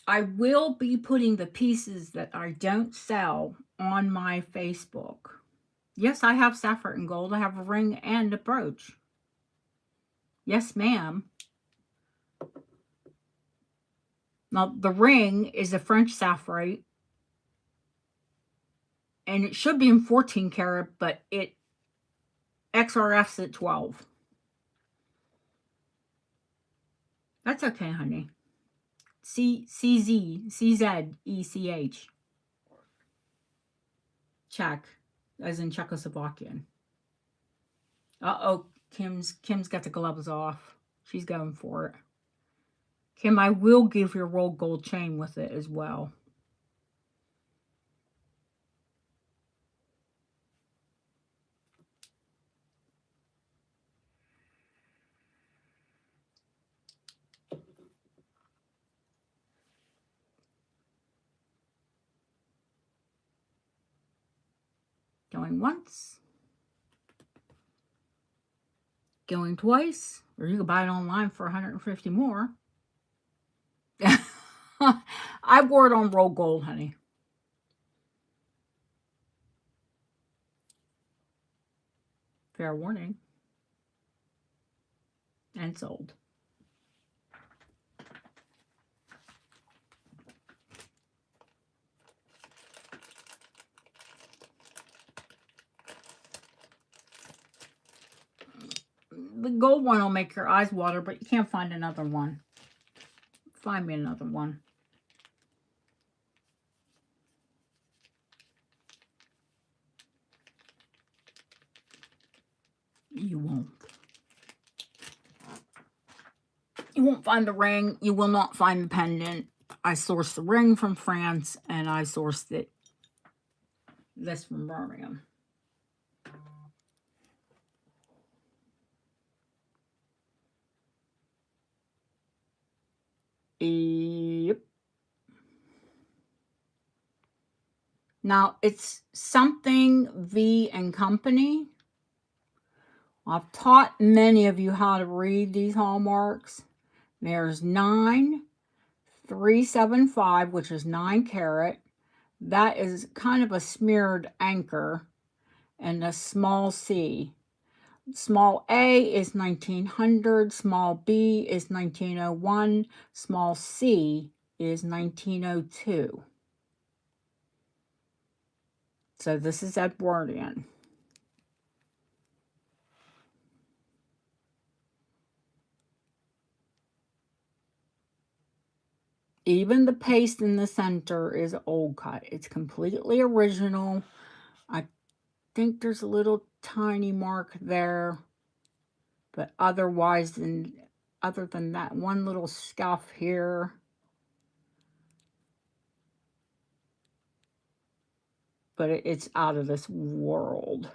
I will be putting the pieces that I don't sell on my Facebook. Yes, I have Saffrite and gold. I have a ring and a brooch. Yes, ma'am. Now, the ring is a French Saffrite, and it should be in 14 karat, but it XRF's at 12. That's okay, honey. CZECH. Czech, as in Czechoslovakian. Uh-oh, Kim's got the gloves off. She's going for it. Kim, I will give you a rolled gold chain with it as well. Going once. Going twice. Or you can buy it online for 150 more. I wore it on rolled gold, honey. Fair warning. And sold. The gold one will make your eyes water, but you can't find another one. Find me another one. You won't. You won't find the ring. You will not find the pendant. I sourced the ring from France, and I sourced this from Birmingham. Yep. Now, it's something V and Company. I've taught many of you how to read these hallmarks. There's 9375, which is 9 karat. That is kind of a smeared anchor, and a small C. Small A is 1900, small B is 1901, small C is 1902. So this is Edwardian. Even the paste in the center is old cut. It's completely original. I think there's a little tiny mark there, but otherwise, other than that one little scuff here, but it's out of this world.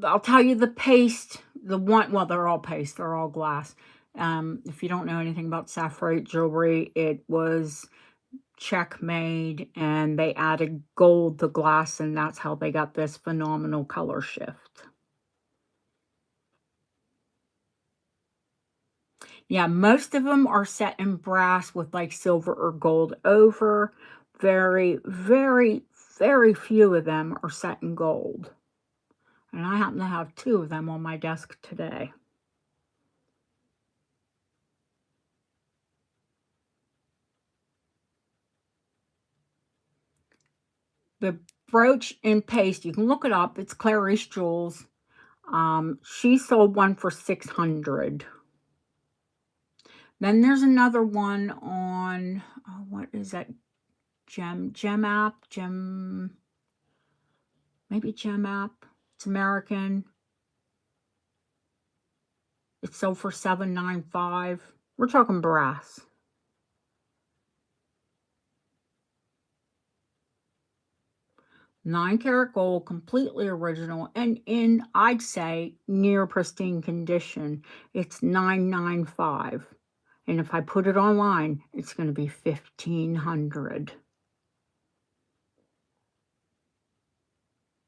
I'll tell you the paste, well, they're all paste, they're all glass. If you don't know anything about Sapphire jewelry, it was Czech made, and they added gold to glass, and that's how they got this phenomenal color shift. Yeah, most of them are set in brass with like silver or gold over. Very, very, very few of them are set in gold. And I happen to have 2 of them on my desk today. The brooch in paste, you can look it up. It's Clarice Jewels. She sold one for $600. Then there's another one on, oh, what is that? Gem app? Maybe Gem app. It's American. It sold for $795. We're talking brass. $9-karat gold, completely original, and in, I'd say, near pristine condition. It's $995. And if I put it online, it's going to be $1,500.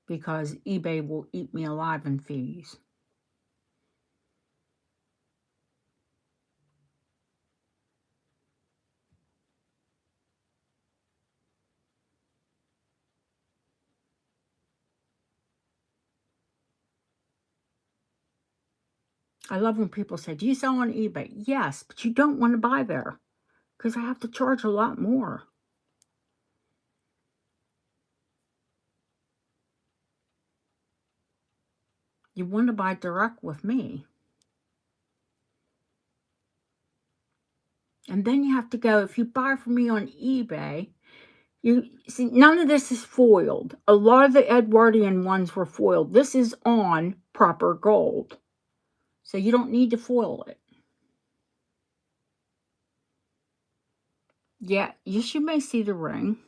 Because eBay will eat me alive in fees. I love when people say, do you sell on eBay? Yes, but you don't want to buy there because I have to charge a lot more. You want to buy direct with me. And then you have to go, if you buy from me on eBay, you see, none of this is foiled. A lot of the Edwardian ones were foiled. This is on proper gold. So you don't need to foil it. Yeah, yes, you may see the ring.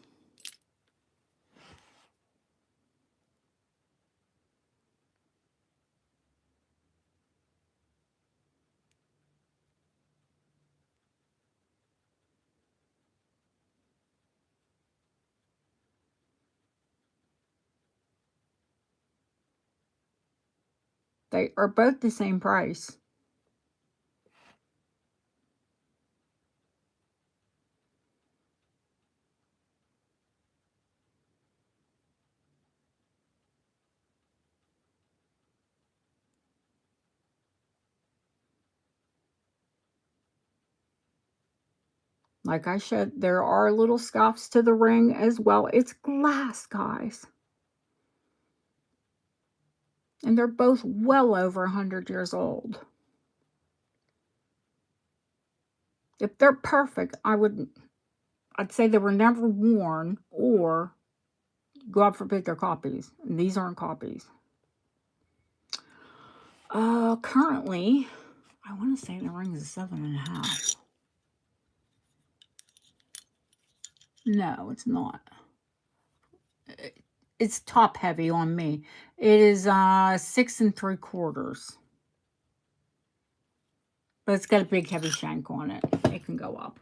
They are both the same price. Like I said, there are little scuffs to the ring as well. It's glass, guys. And they're both well over 100 years old. If they're perfect, I'd say they were never worn, or God forbid they're copies. And these aren't copies. Currently, I want to say the ring is 7.5. No, it's not. It's top heavy on me. It is 6 3/4. But it's got a big heavy shank on it. It can go up.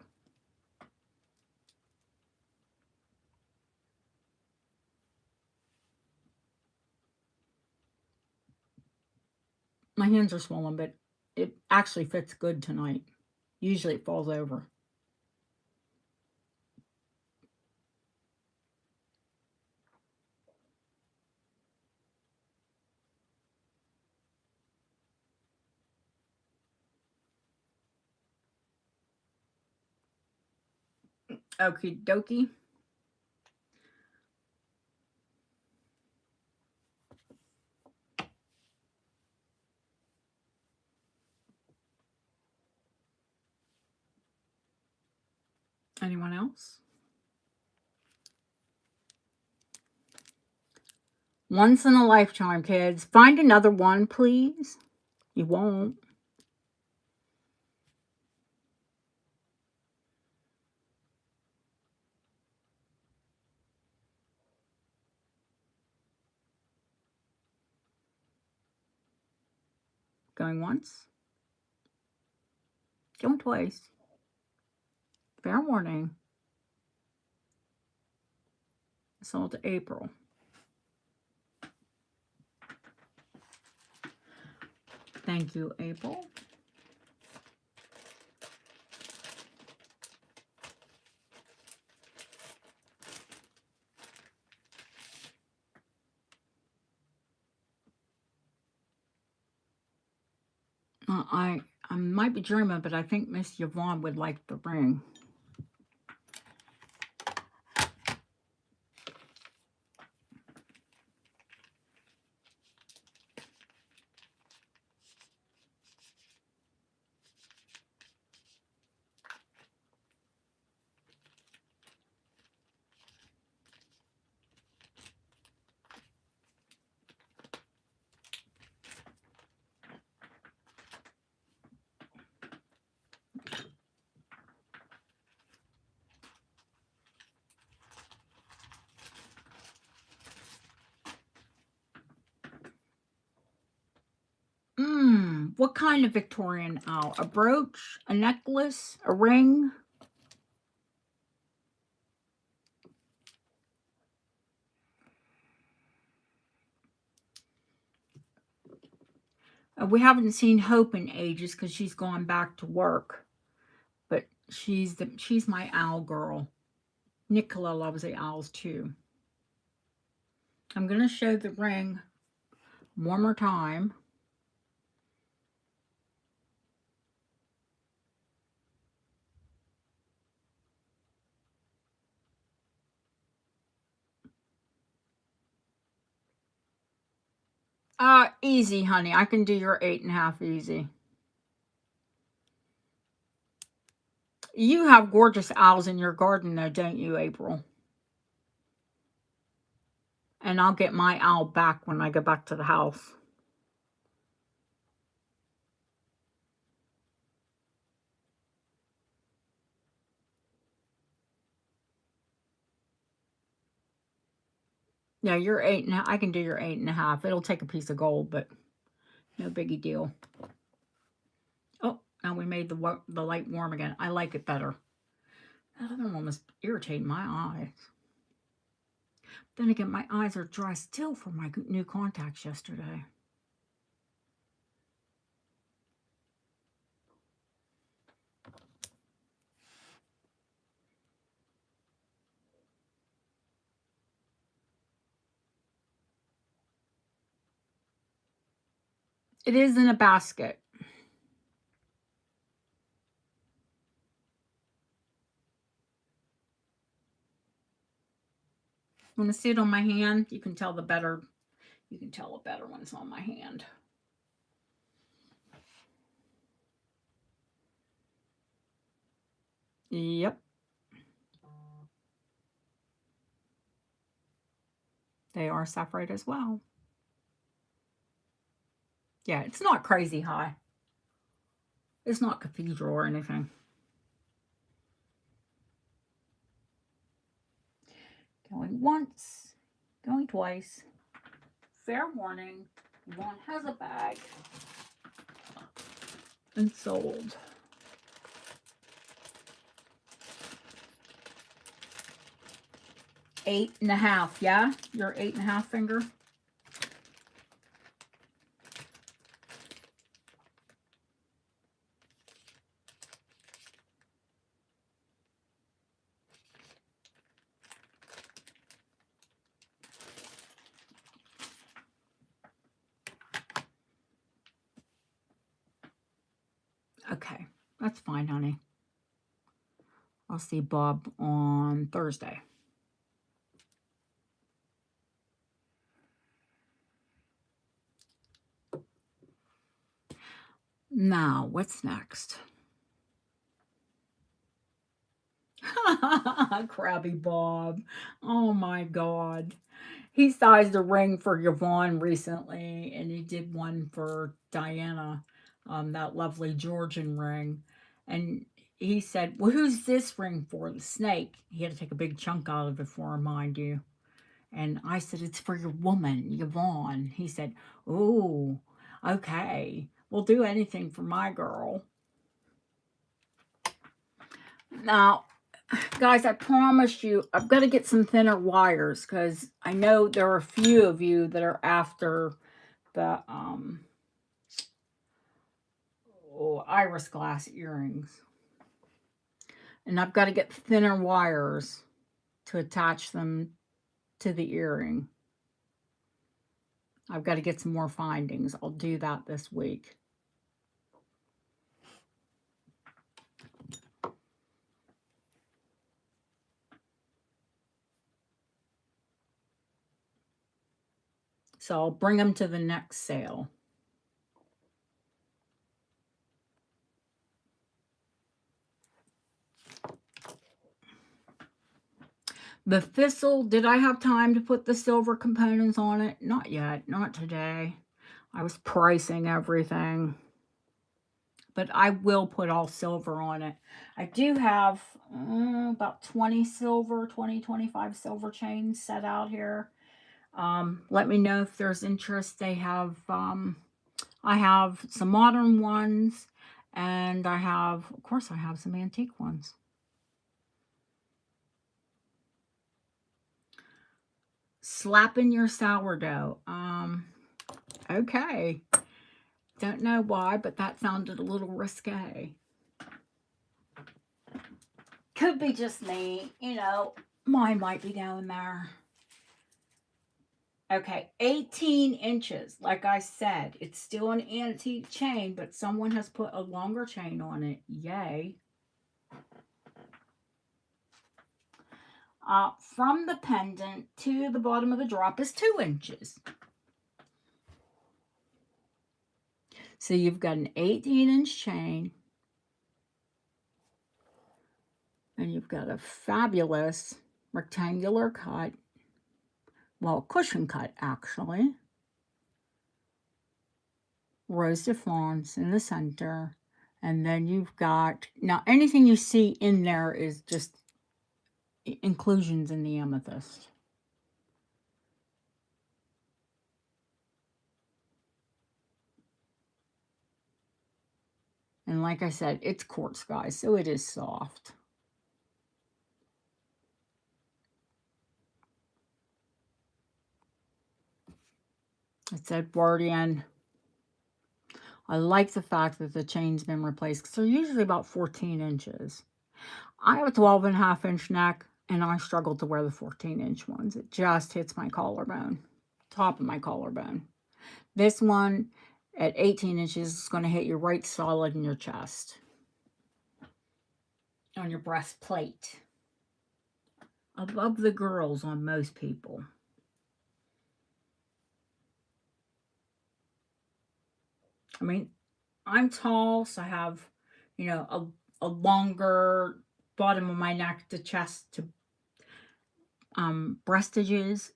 My hands are swollen, but it actually fits good tonight. Usually it falls over. Okie dokie. Anyone else? Once in a lifetime, kids. Find another one, please. You won't. Going once. Going twice. Fair warning. Sold to April. Thank you, April. I might be dreaming, but I think Miss Yvonne would like the ring. What kind of Victorian owl? A brooch? A necklace? A ring? We haven't seen Hope in ages because she's gone back to work. But she's my owl girl. Nicola loves the owls too. I'm going to show the ring one more time. Easy, honey. I can do your 8.5 easy. You have gorgeous owls in your garden, though, don't you, April? And I'll get my owl back when I go back to the house. Yeah, you're 8.5. I can do your 8.5. It'll take a piece of gold, but no biggie deal. Oh, now we made the light warm again. I like it better. That other one was irritating my eyes. Then again, my eyes are dry still from my new contacts yesterday. It is in a basket. Want to see it on my hand? You can tell the better. You can tell it better when it's on my hand. Yep. They are Saffrite as well. Yeah, it's not crazy high. It's not cathedral or anything. Going once, going twice. Fair warning, Yvonne has a bag and sold. Eight and a half, yeah? Your 8.5 finger? Okay, that's fine, honey. I'll see Bob on Thursday. Now, what's next? Crabby Bob. Oh my God. He sized a ring for Yvonne recently, and he did one for Diana, that lovely Georgian ring. And he said, well, who's this ring for? The snake. He had to take a big chunk out of it for her, mind you. And I said, it's for your woman, Yvonne. He said, oh, okay. We'll do anything for my girl. Now, guys, I promised you, I've got to get some thinner wires because I know there are a few of you that are after the iris glass earrings. And I've got to get thinner wires to attach them to the earring. I've got to get some more findings. I'll do that this week. So I'll bring them to the next sale. The thistle, did I have time to put the silver components on it? Not yet, not today. I was pricing everything. But I will put all silver on it. I do have about 20 silver, 25 silver chains set out here. Let me know if there's interest. They have I have some modern ones, and I have, of course, I have some antique ones. Slapping your sourdough. Okay. Don't know why, but that sounded a little risque. Could be just me, you know, mine might be down there. Okay, 18 inches. Like I said, it's still an antique chain, but someone has put a longer chain on it. Yay. From the pendant to the bottom of the drop is 2 inches. So you've got an 18-inch chain. And you've got a fabulous rectangular cut. Well, cushion cut, actually. Rose de France in the center. And then you've got, now anything you see in there is just inclusions in the amethyst. And like I said, it's quartz, guys, so it is soft. It's Edwardian. I like the fact that the chain's been replaced because they're usually about 14 inches. I have a 12.5-inch neck, and I struggle to wear the 14-inch ones. It just hits my collarbone, top of my collarbone. This one at 18 inches is going to hit you right solid in your chest, on your breastplate, above the girls on most people. I mean, I'm tall, so I have, you know, a longer bottom of my neck to chest to breastages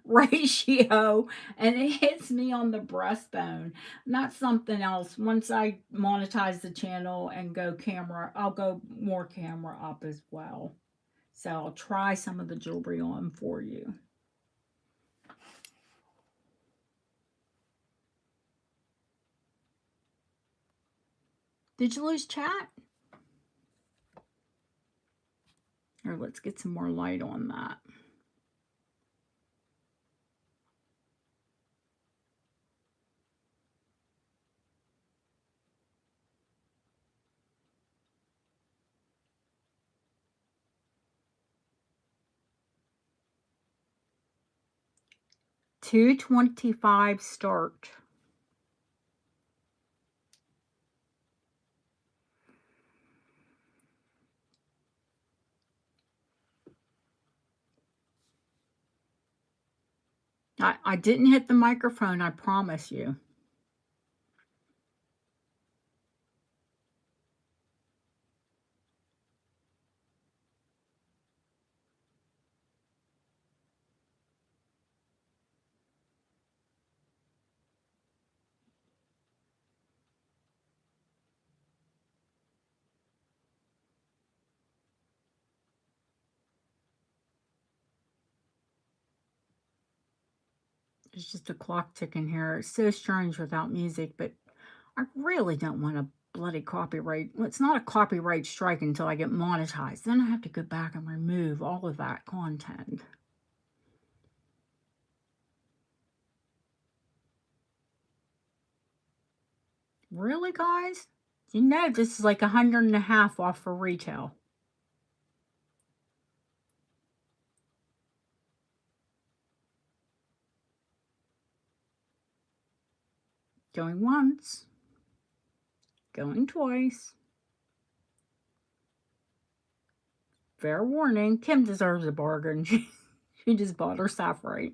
ratio, and it hits me on the breastbone. Not something else. Once I monetize the channel and go camera, I'll go more camera up as well. So I'll try some of the jewelry on for you. Did you lose chat? Or let's get some more light on that. $225 start. I didn't hit the microphone, I promise you. There's just a clock ticking here. It's so strange without music, but I really don't want a bloody copyright. Well, it's not a copyright strike until I get monetized. Then I have to go back and remove all of that content. Really, guys? You know this is like $150 off for retail. Going once. Going twice. Fair warning, Kim deserves a bargain. She just bought her Saffrite.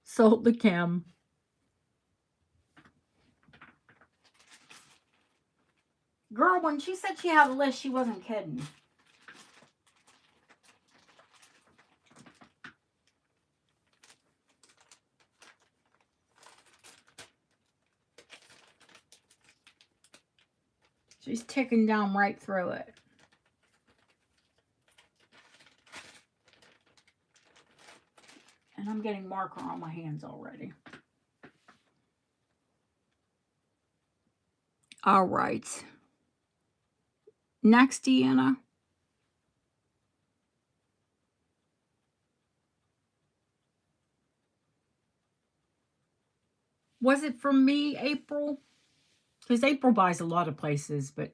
Sold to Kim. Girl, when she said she had a list, she wasn't kidding. She's ticking down right through it. And I'm getting marker on my hands already. All right. Next, Deanna. Was it from me, April? Because April buys a lot of places, but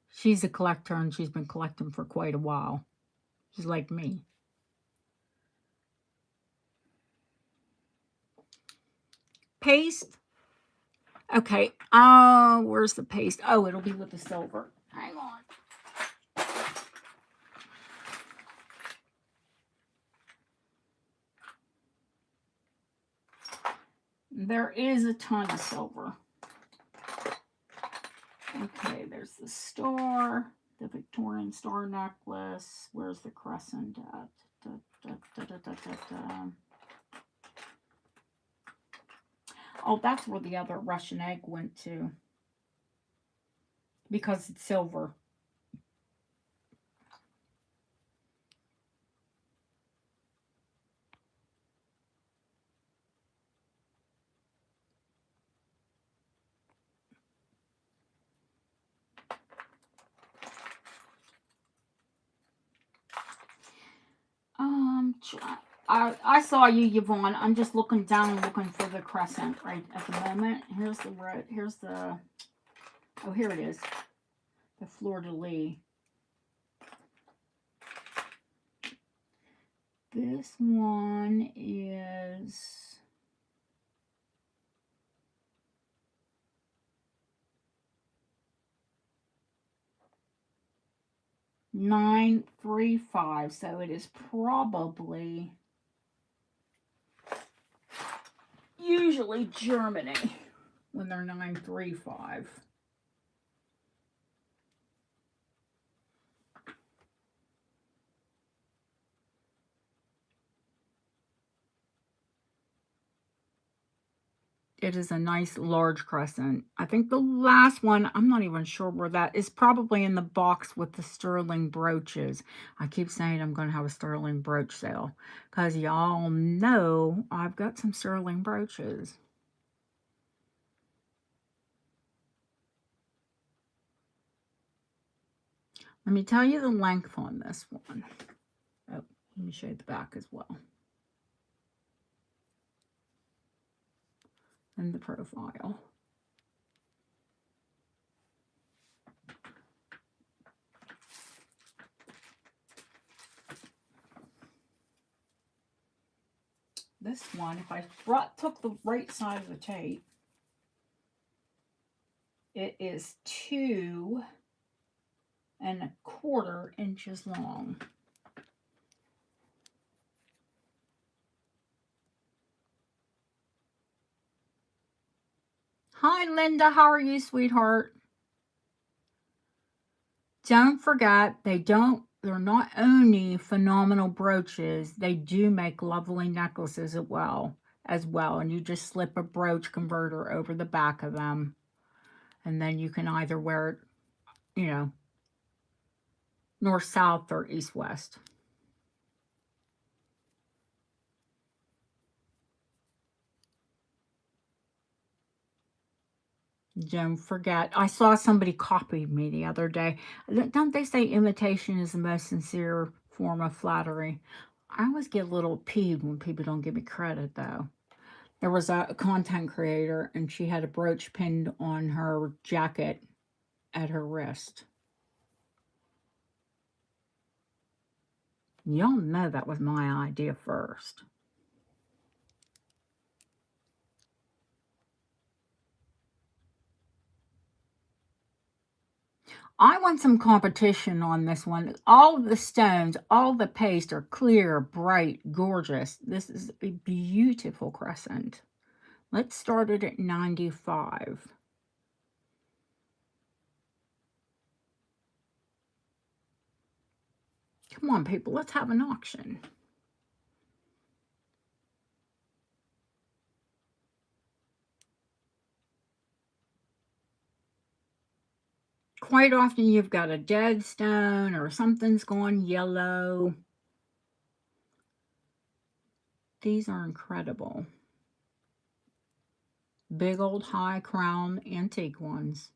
she's a collector and she's been collecting for quite a while. She's like me. Paste. Okay. Where's the paste? Oh, it'll be with the silver. Hang on. There is a ton of silver. Okay, there's the star, the Victorian star necklace. Where's the crescent at? Oh, that's where the other Russian egg went to. Because it's silver. I saw you, Yvonne. I'm just looking down, looking for the crescent right at the moment. Here's the red. Here's the. Oh, here it is. The fleur de lis. This one is 935, so it is probably usually Germany when they're 935. It is a nice large crescent. I think the last one, I'm not even sure where that is, probably in the box with the sterling brooches. I keep saying I'm going to have a sterling brooch sale because y'all know I've got some sterling brooches. Let me tell you the length on this one. Oh, let me show you the back as well. And the profile. This one, if I took the right side of the tape, it is 2¼ inches long. Hi, Linda. How are you, sweetheart? Don't forget, they're not only phenomenal brooches, they do make lovely necklaces as well. And you just slip a brooch converter over the back of them. And then you can either wear it, you know, north, south, or east, west. Don't forget, I saw somebody copied me the other day. Don't they say imitation is the most sincere form of flattery? I always get a little peeved when people don't give me credit, though. There was a content creator, and she had a brooch pinned on her jacket at her wrist. Y'all know that was my idea first. I want some competition on this one. All the stones, all the paste are clear, bright, gorgeous. This is a beautiful crescent. Let's start it at 95. Come on, people, let's have an auction. Quite often you've got a dead stone or something's gone yellow. These are incredible. Big old high crown antique ones.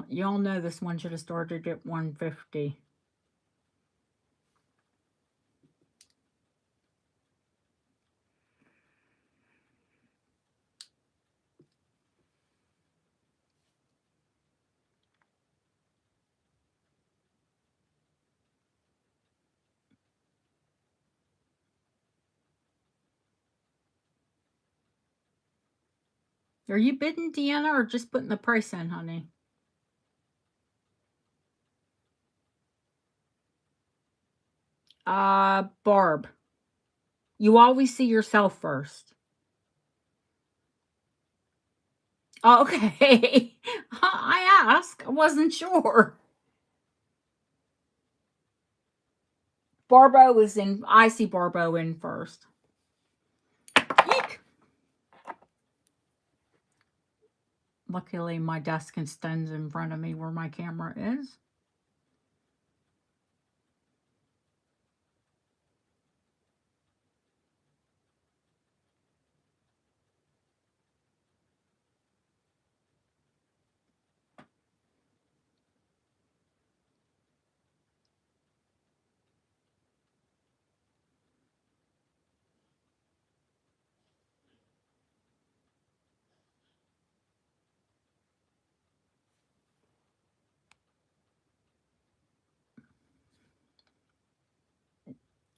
Y'all know this one should have started at $150. Are you bidding, Deanna, or just putting the price in, honey? Barb. You always see yourself first. Okay. I asked. I wasn't sure. Barbo is in. I see Barbo in first. Eek. Luckily, my desk extends in front of me where my camera is.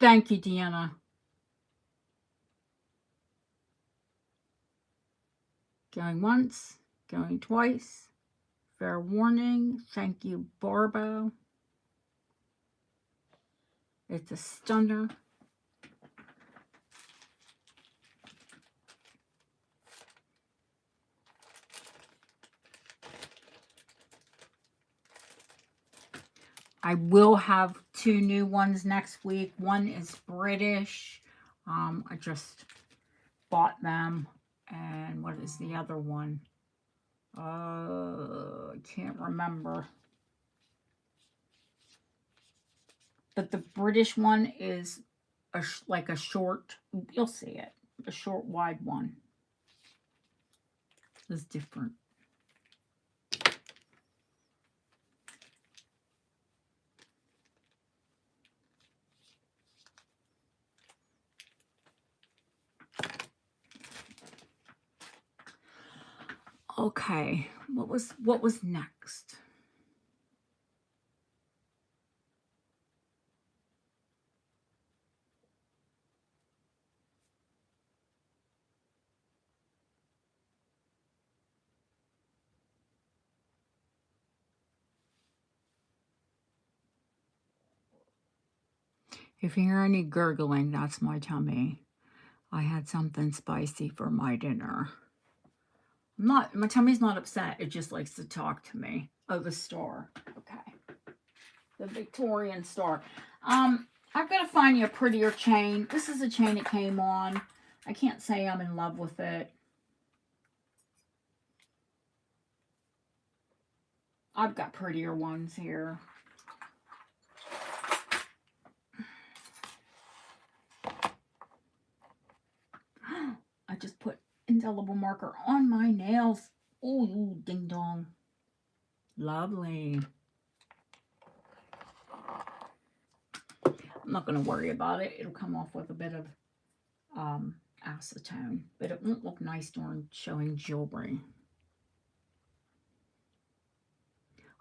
Thank you, Deanna. Going once, going twice. Fair warning. Thank you, Barbo. It's a stunner. I will have 2 new ones next week. One is British. I just bought them. And what is the other one? I can't remember. But the British one is like a short, you'll see it, a short wide one. It's different. Okay, what was next? If you hear any gurgling, that's my tummy. I had something spicy for my dinner. My tummy's not upset. It just likes to talk to me. Oh, the star. Okay. The Victorian star. I've got to find you a prettier chain. This is a chain it came on. I can't say I'm in love with it. I've got prettier ones here. I just put indelible marker on my nails. Oh, ding dong. Lovely. I'm not going to worry about it. It'll come off with a bit of acetone, but it won't look nice during showing jewelry.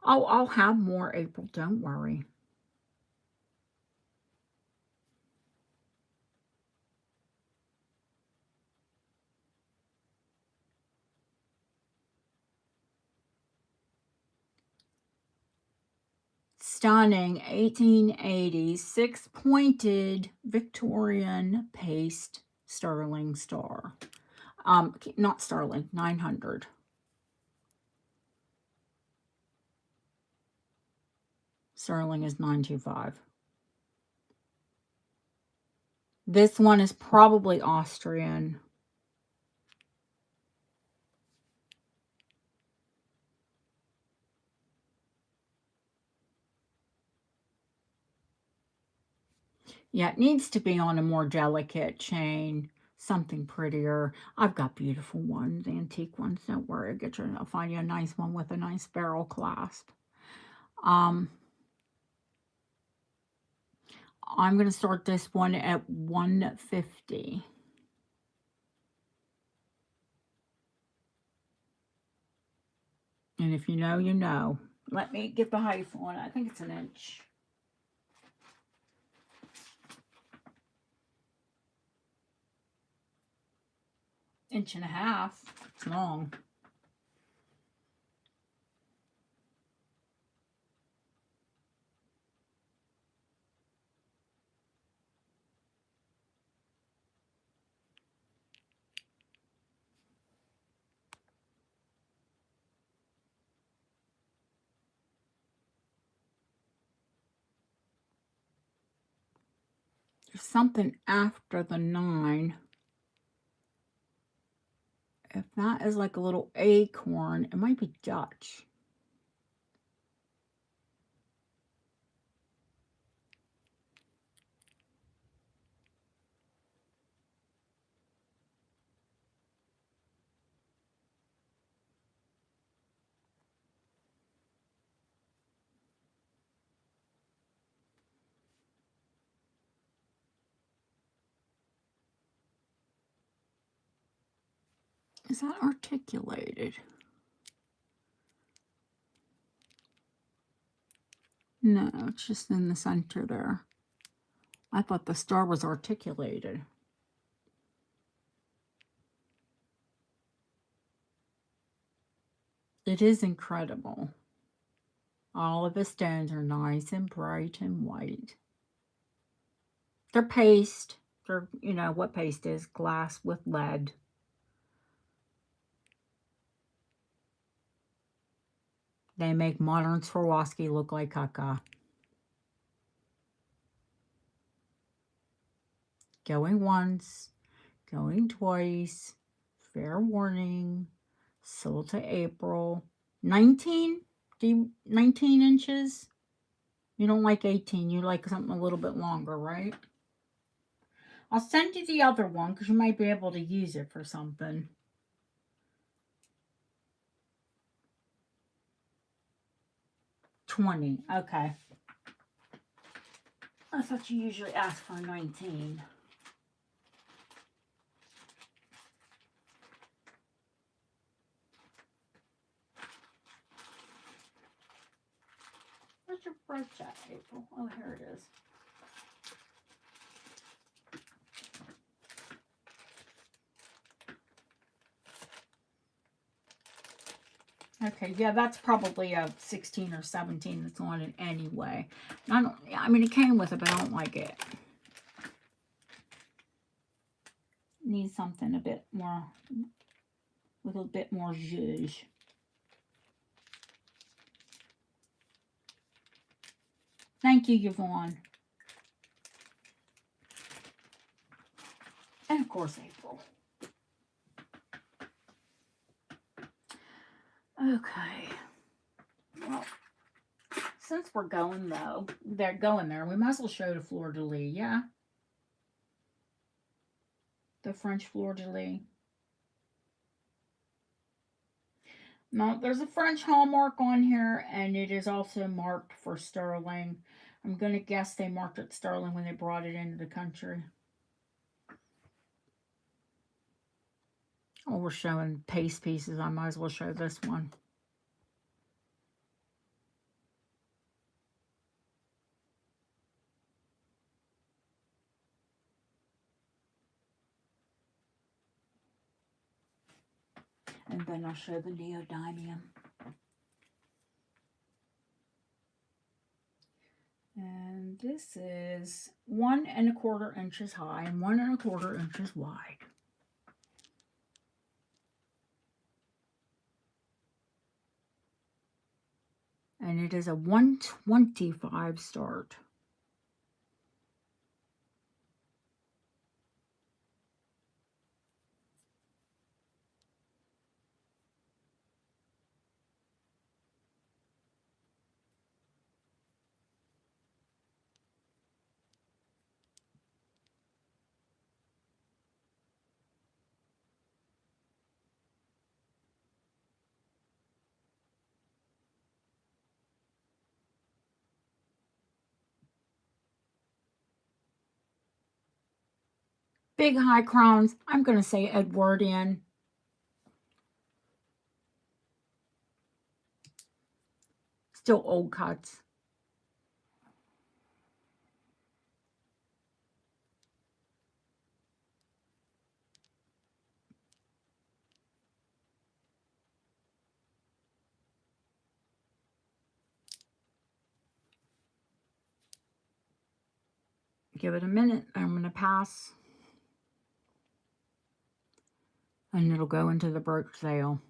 Oh, I'll have more, April. Don't worry. Stunning 1880 6-pointed Victorian paste sterling star. Not sterling, 900. Sterling is 925. This one is probably Austrian. Yeah, it needs to be on a more delicate chain, something prettier. I've got beautiful ones, antique ones. Don't worry, I'll find you a nice one with a nice barrel clasp. I'm going to start this one at 150. And if you know, you know. Let me get the height on it. I think it's an inch. Inch and a half. It's long. There's something after the 9. If that is like a little acorn, it might be Dutch. Is that articulated? No, it's just in the center there. I thought the star was articulated. It is incredible. All of the stones are nice and bright and white. They're paste. They're, you know what paste is, glass with lead. They make modern Swarovski look like caca. Going once, going twice. Fair warning. Sold to April. 19? 19 inches? You don't like 18. You like something a little bit longer, right? I'll send you the other one because you might be able to use it for something. $20. Okay. I thought you usually ask for 19. Where's your brooch at, April? Oh, here it is. Okay, yeah, that's probably a 16 or 17 that's on it anyway. I mean, it came with it, but I don't like it. Need something a bit more, with a bit more zhuzh. Thank you, Yvonne. And of course, April. Okay. Well, since we're going though, they're going there, we might as well show the fleur-de-lis, yeah? The French fleur-de-lis. No, there's a French hallmark on here, and it is also marked for sterling. I'm going to guess they marked it sterling when they brought it into the country. Oh, we're showing paste pieces. I might as well show this one. And then I'll show the Neodymium. And this is 1 1/4 inches high and 1 1/4 inches wide. And it is a 125 start. Big high crowns. I'm going to say Edwardian. Still old cuts. Give it a minute. I'm going to pass. And it'll go into the brooch sale.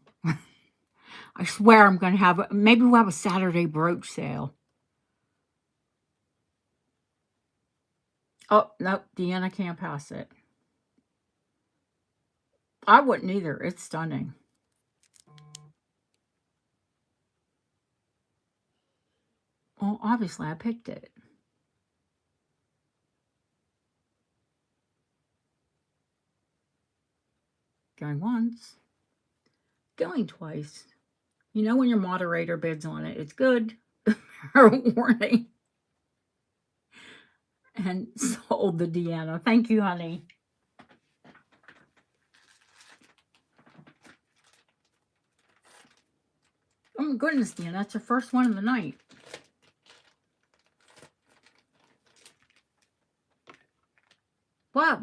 I swear I'm going to have, maybe we'll have a Saturday brooch sale. Oh, nope, Deanna can't pass it. I wouldn't either. It's stunning. Well, obviously I picked it. Going once. Going twice. You know when your moderator bids on it, it's good. Warning. And sold the Deanna. Thank you, honey. Oh my goodness, Deanna, that's your first one of the night. What?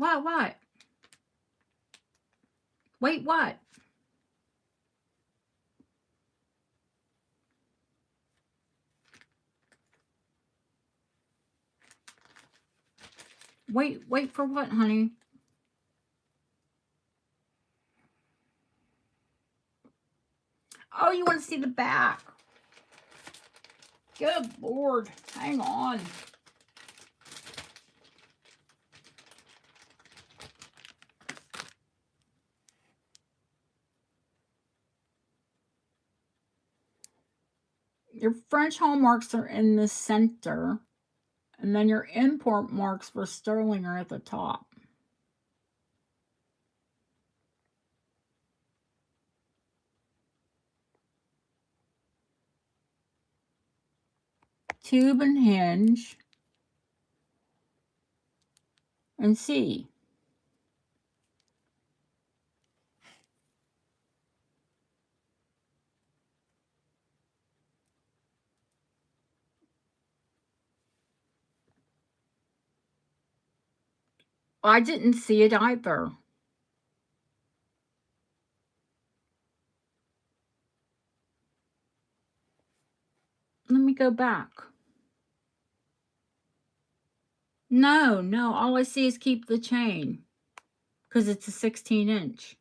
Wait, what? Wait for what, honey? Oh, you want to see the back? Good Lord. Hang on. Your French hallmarks are in the center. And then your import marks for sterling are at the top. Tube and hinge. And C. I didn't see it either. Let me go back. No, all I see is keep the chain. Because it's a 16-inch.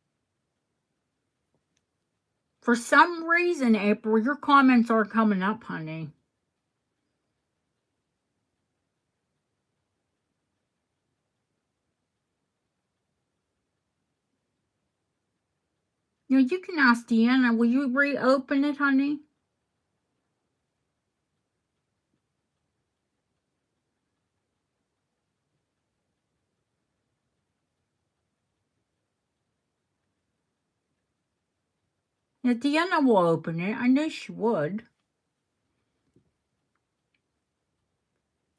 For some reason, April, your comments aren't coming up, honey. You know, you can ask Deanna, will you reopen it, honey? Yeah, Deanna will open it. I know she would.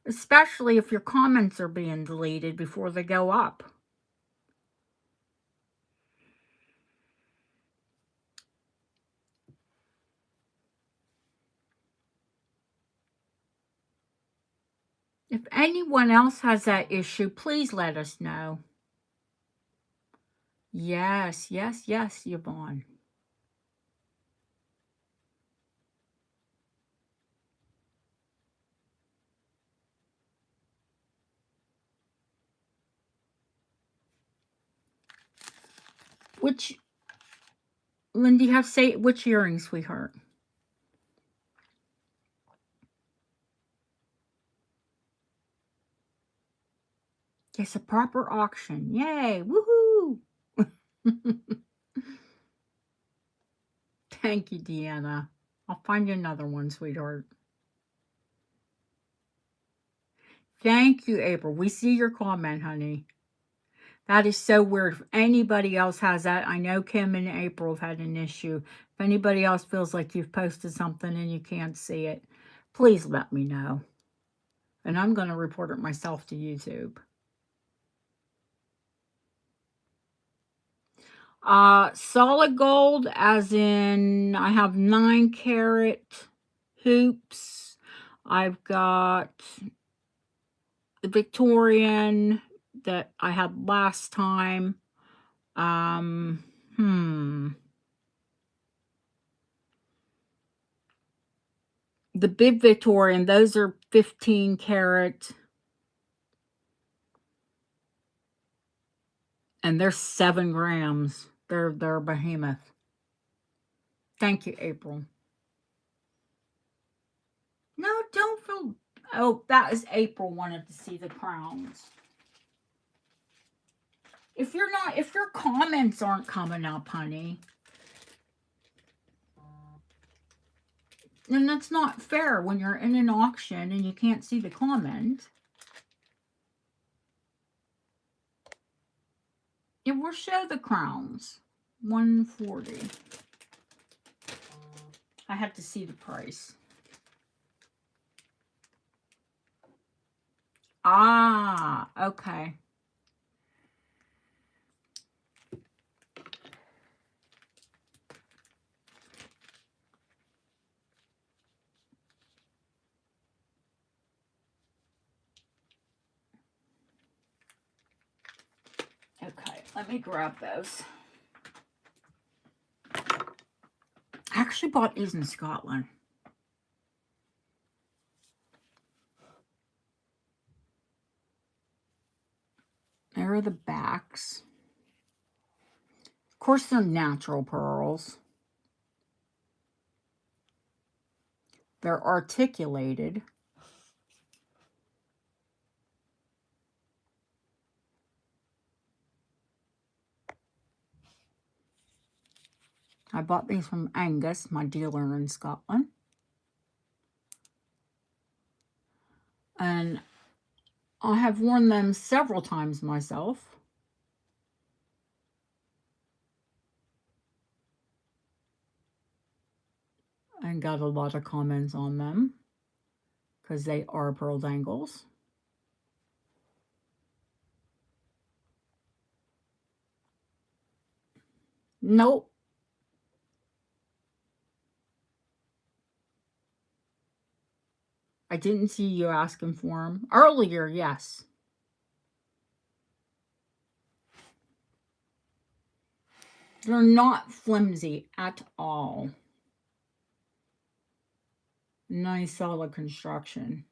Especially if your comments are being deleted before they go up. If anyone else has that issue, please let us know. Yes, Yvonne. Which, Lindy, have say which earrings, sweetheart? Yes, a proper auction. Yay! Woohoo! Thank you, Deanna. I'll find you another one, sweetheart. Thank you, April. We see your comment, honey. That is so weird. If anybody else has that, I know Kim and April have had an issue. If anybody else feels like you've posted something and you can't see it, please let me know. And I'm going to report it myself to YouTube. Solid gold, as in I have 9 carat hoops. I've got the Victorian that I had last time. Um, hmm. The big Victorian, those are 15 carat, and they're 7 grams. They're behemoth. Thank you, April. No, don't feel. Oh, that is April wanted to see the crowns. If your comments aren't coming up, honey, then that's not fair when you're in an auction and you can't see the comment. It will show the crowns. 140. I have to see the price. Ah, okay. Okay, let me grab those. I actually bought these in Scotland. There are the backs. Of course, they're natural pearls. They're articulated. I bought these from Angus, my dealer in Scotland. And I have worn them several times myself. And got a lot of comments on them because they are pearl dangles. Nope. I didn't see you asking for them. Earlier, yes. They're not flimsy at all. Nice solid construction.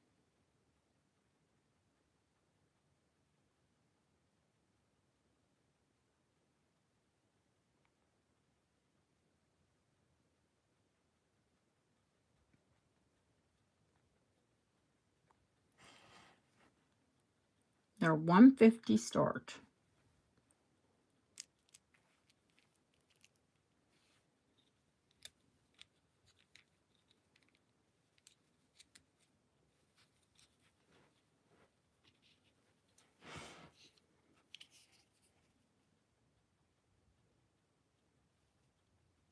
They're 150 start.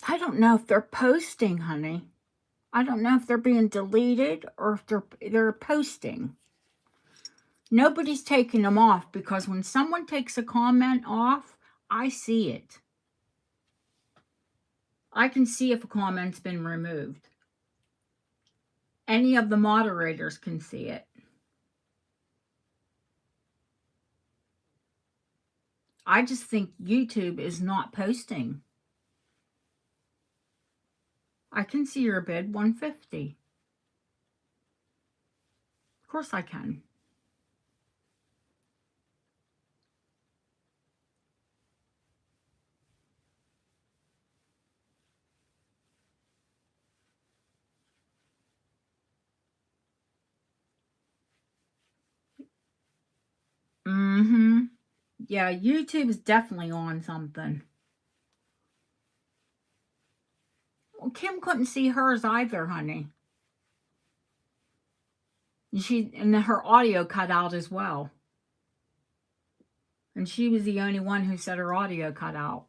I don't know if they're posting, honey. I don't know if they're being deleted or if they're posting. Nobody's taking them off because when someone takes a comment off, I see it. I can see if a comment's been removed. Any of the moderators can see it. I just think YouTube is not posting. I can see your bid, 150. Of course I can. Mm-hmm. Yeah, YouTube is definitely on something. Well, Kim couldn't see hers either, honey. And her audio cut out as well. And she was the only one who said her audio cut out.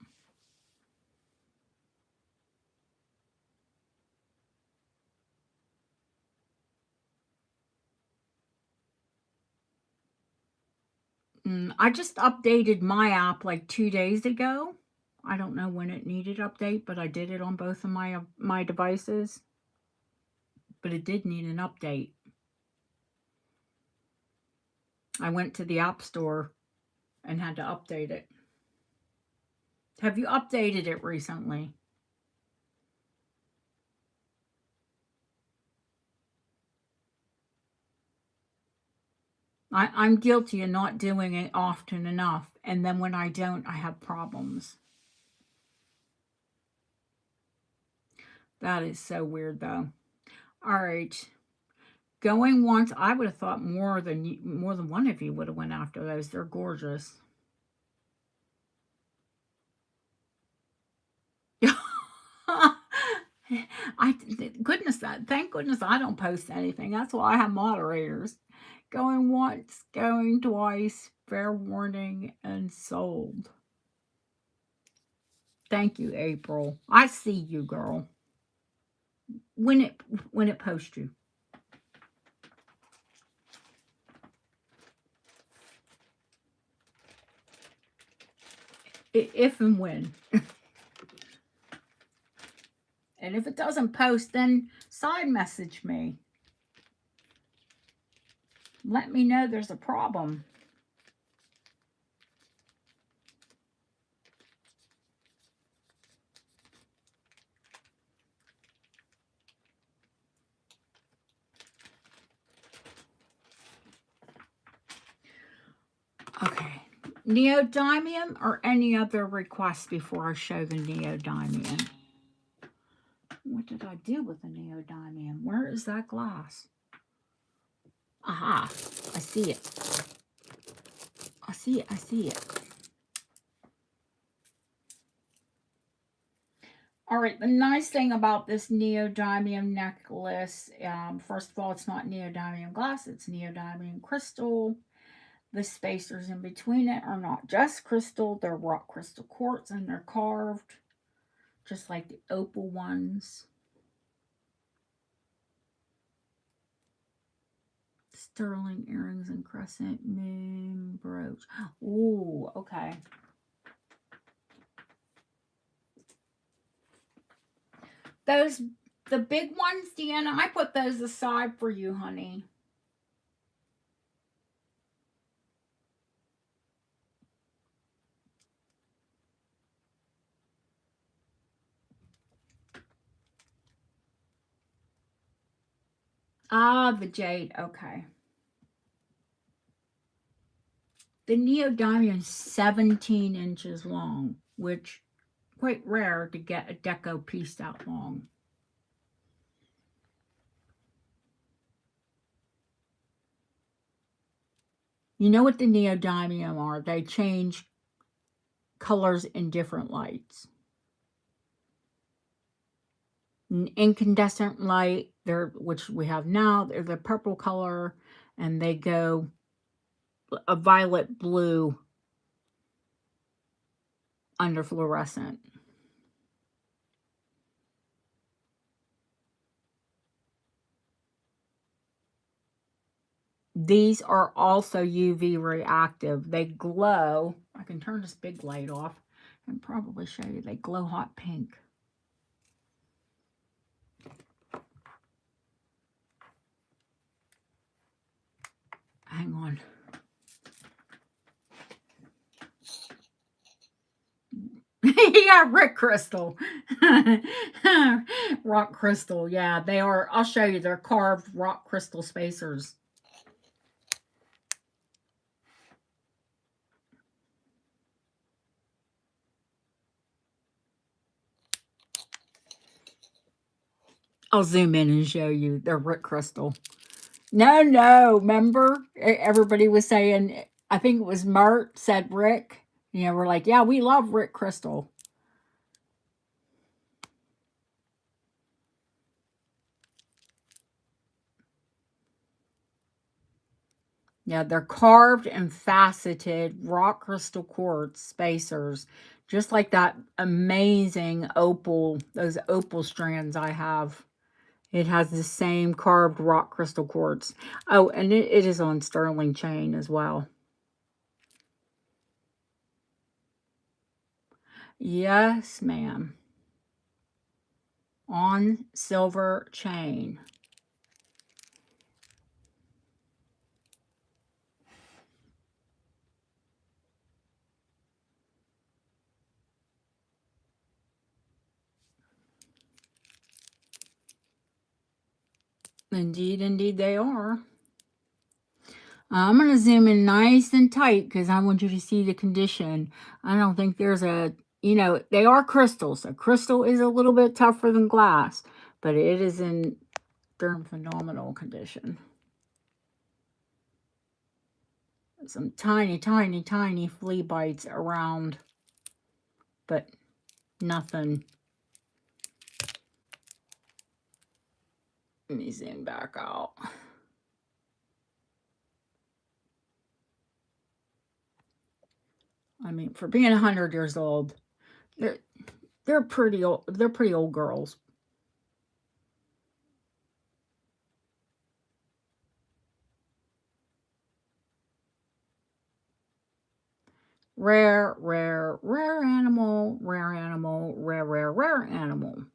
I just updated my app like 2 days ago. I don't know when it needed update, but I did it on both of my devices. But it did need an update. I went to the App Store and had to update it. Have you updated it recently? I'm guilty of not doing it often enough, and then when I don't, I have problems. That is so weird, though. All right, going once. I would have thought more than one of you would have went after those. They're gorgeous. Thank goodness I don't post anything. That's why I have moderators. Going once, going twice, fair warning, and sold. Thank you, April. I see you, girl. When it posts you. If and when. And if it doesn't post, then side message me. Let me know there's a problem. Okay. Neodymium or any other requests before I show the neodymium? What did I do with the neodymium? Where is that glass? Aha, I see it. I see it, I see it. All right, the nice thing about this neodymium necklace, first of all, it's not neodymium glass, it's neodymium crystal. The spacers in between it are not just crystal, they're rock crystal quartz, and they're carved just like the opal ones. Sterling earrings and crescent moon brooch. Ooh, okay. The big ones, Deanna, I put those aside for you, honey. Ah, the jade, okay. The neodymium is 17 inches long, which quite rare to get a deco piece that long. You know what the neodymium are? They change colors in different lights. An incandescent light, which we have now, they're the purple color, and they go a violet blue under fluorescent. These are also UV reactive. They glow. I can turn this big light off and probably show you. They glow hot pink. Hang on. Yeah, Rick crystal. Rock crystal. Yeah, they are. I'll show you. They're carved rock crystal spacers. I'll zoom in and show you. They're Rick crystal. No. Remember, everybody was saying, I think it was Mert said Rick. You know, we're like, yeah, we love Rick crystal. Yeah, they're carved and faceted rock crystal quartz spacers, just like that amazing opal, those opal strands I have. It has the same carved rock crystal quartz. Oh, and it is on sterling chain as well. Yes, ma'am. On silver chain. Indeed, indeed they are. I'm going to zoom in nice and tight because I want you to see the condition. I don't think there's a, you know, they are crystals. A crystal is a little bit tougher than glass, but it is in phenomenal condition. Some tiny, tiny, tiny flea bites around, but nothing. Let me zoom back out. I mean, for being 100 years old, they're pretty old. They're pretty old girls. Rare, rare, rare animal, rare animal, rare, rare, rare animal.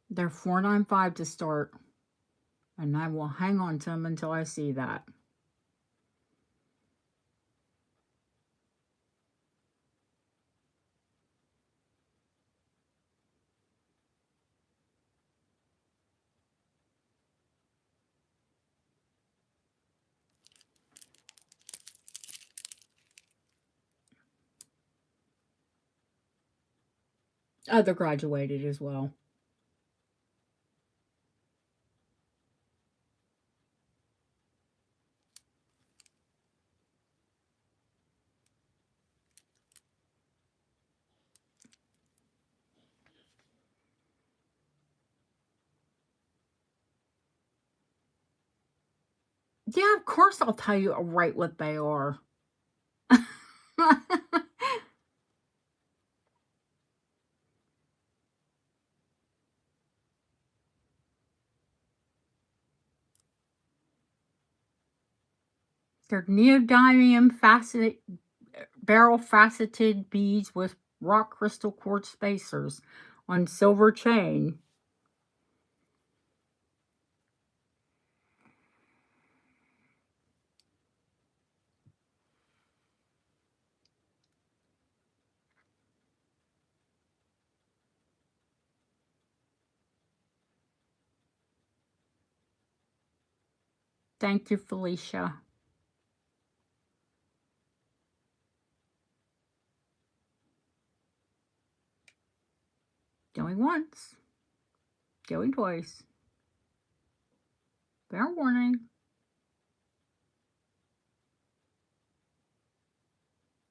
They're $4.95 to start, and I will hang on to them until I see that. Oh, they're graduated as well. Yeah, of course I'll tell you right what they are. They're neodymium faceted, barrel faceted beads with rock crystal quartz spacers on silver chain. Thank you, Felicia. Going once, going twice. Fair warning.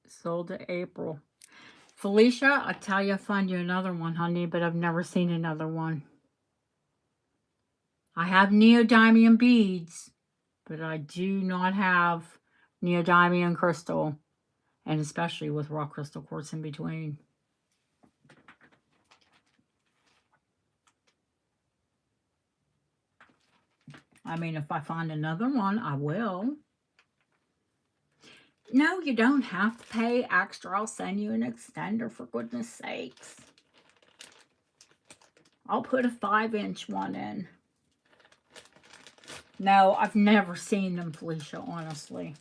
Sold to April. Felicia, I tell you, I'll find you another one, honey, but I've never seen another one. I have neodymium beads, but I do not have neodymium crystal, and especially with rock crystal quartz in between. I mean, if I find another one, I will. No, you don't have to pay extra. I'll send you an extender, for goodness sakes. I'll put a 5-inch one in. No, I've never seen them, Felicia, honestly.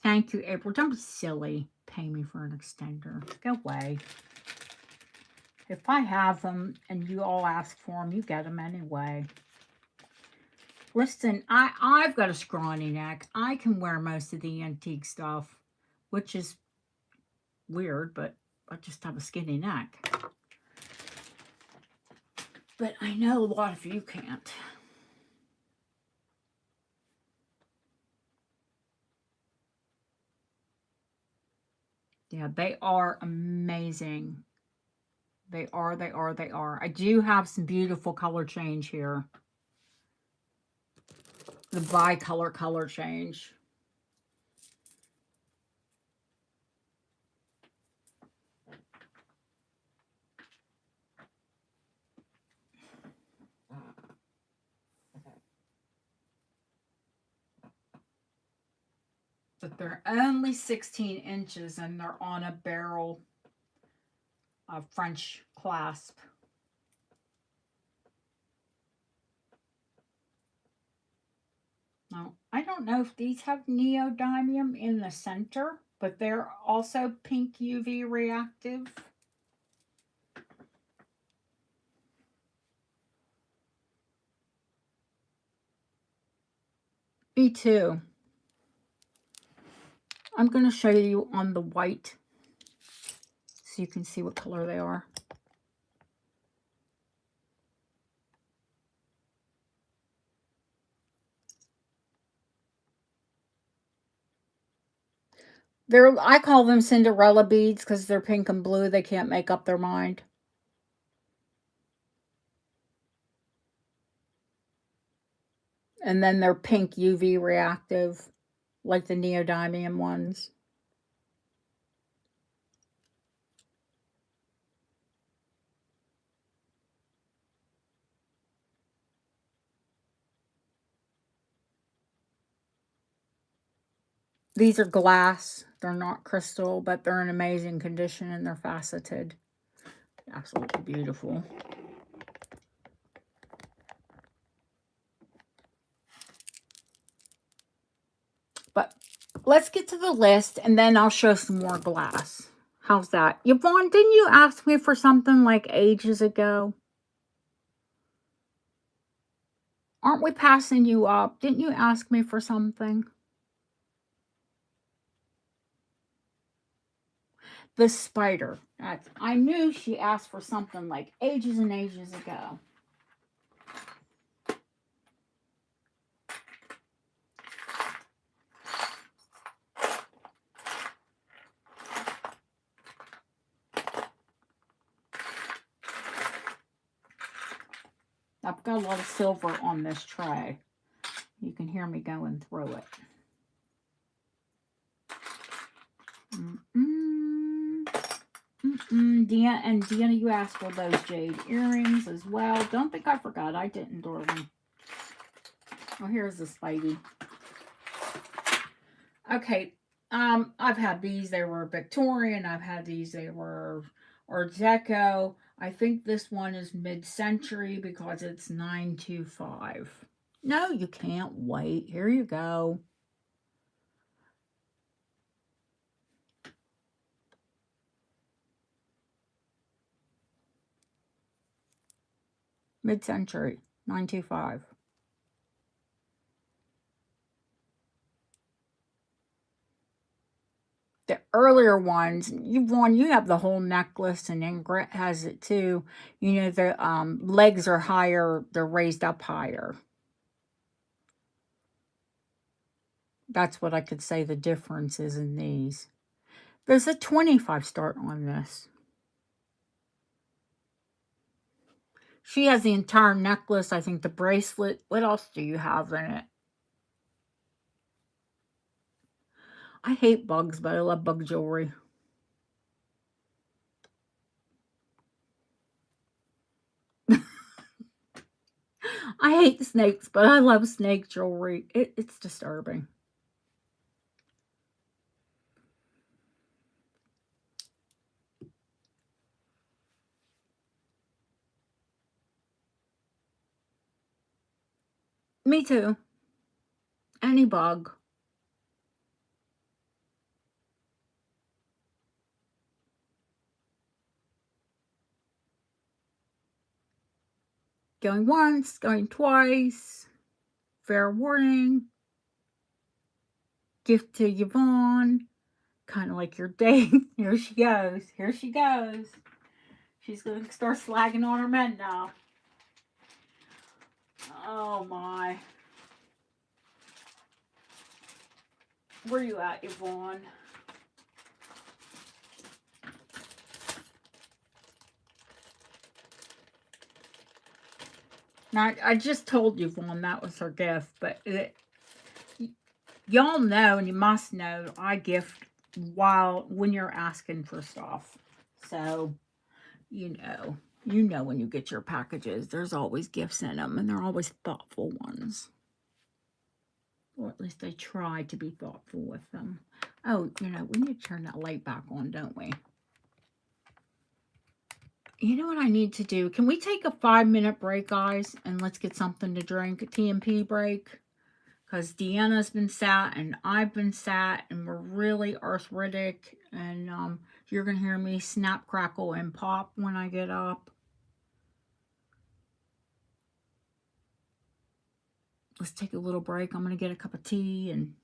Thank you, April. Don't be silly. Pay me for an extender. Go away. If I have them and you all ask for them, you get them anyway. Listen, I've got a scrawny neck. I can wear most of the antique stuff, which is weird, but I just have a skinny neck. But I know a lot of you can't. Yeah, they are amazing. They are, they are, they are. I do have some beautiful color change here. The bi-color color change. But they're only 16 inches and they're on a barrel French clasp. Now, I don't know if these have neodymium in the center, but they're also pink UV reactive. Me too. I'm going to show you on the white so you can see what color they are. I call them Cinderella beads because they're pink and blue. They can't make up their mind. And then they're pink UV reactive, like the neodymium ones. These are glass. They're not crystal, but they're in amazing condition and they're faceted. Absolutely beautiful. But let's get to the list and then I'll show some more glass. How's that? Yvonne, didn't you ask me for something like ages ago? Aren't we passing you up? Didn't you ask me for something? The spider. I knew she asked for something like ages and ages ago. I've got a lot of silver on this tray. You can hear me going through it. Deanna, you asked for those jade earrings as well. Don't think I forgot. I didn't, darling. Oh, here's the Spidey. Okay, I've had these. They were Victorian. I've had these. They were Art Deco. I think this one is mid-century because it's 925. No, you can't wait. Here you go. Mid-century, 925. The earlier ones, you have the whole necklace, and Ingrid has it too. You know, the legs are higher, they're raised up higher. That's what I could say the difference is in these. There's a 25 start on this. She has the entire necklace, I think the bracelet. What else do you have in it? I hate bugs, but I love bug jewelry. I hate snakes, but I love snake jewelry. It's disturbing. Me too. Any bug. Going once, going twice. Fair warning. Gift to Yvonne. Kind of like your date. Here she goes. Here she goes. She's going to start slagging on her men now. Oh my. Where you at, Yvonne? Now, I just told you, Vaughn, that was her gift, but y'all know, and you must know, I gift when you're asking for stuff. So, you know when you get your packages, there's always gifts in them, and they're always thoughtful ones. Or at least I try to be thoughtful with them. Oh, we need to turn that light back on, don't we? You know what I need to do? Can we take a 5-minute break, guys? And let's get something to drink, a TMP break? Because Deanna's been sat and I've been sat and we're really arthritic. And you're going to hear me snap, crackle, and pop when I get up. Let's take a little break. I'm going to get a cup of tea and...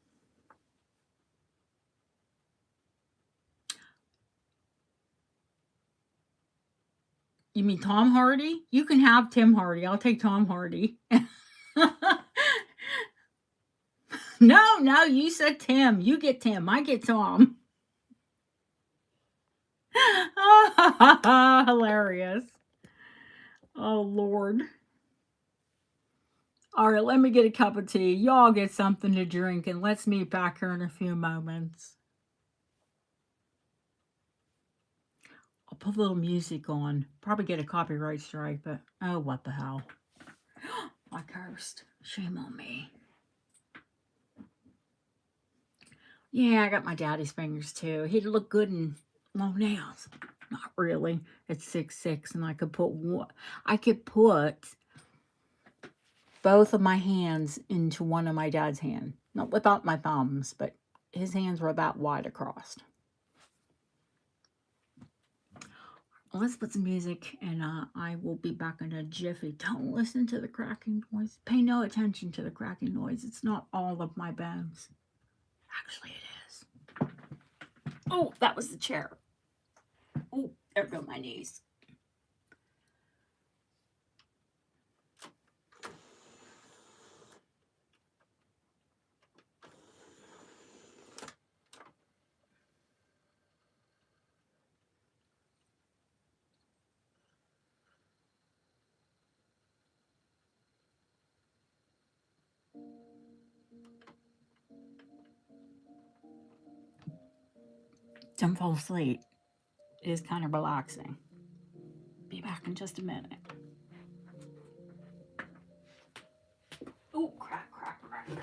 You mean Tom Hardy? You can have Tim Hardy. I'll take Tom Hardy. No, you said Tim. You get Tim. I get Tom. Hilarious. Oh, Lord. All right, let me get a cup of tea. Y'all get something to drink, and let's meet back here in a few moments. I'll put a little music on. Probably get a copyright strike, but oh, what the hell. I cursed. Shame on me. Yeah, I got my daddy's fingers, too. He'd look good in long nails. Not really. It's 6'6", and I could put both of my hands into one of my dad's hand. Not without my thumbs, but his hands were that wide across. Let's put some music, and I will be back in a jiffy. Don't listen to the cracking noise. Pay no attention to the cracking noise. It's not all of my bones. Actually, it is. Oh, that was the chair. Oh, there go my knees. Don't fall asleep. It is kind of relaxing. Be back in just a minute. Oh, crack, crack, crack.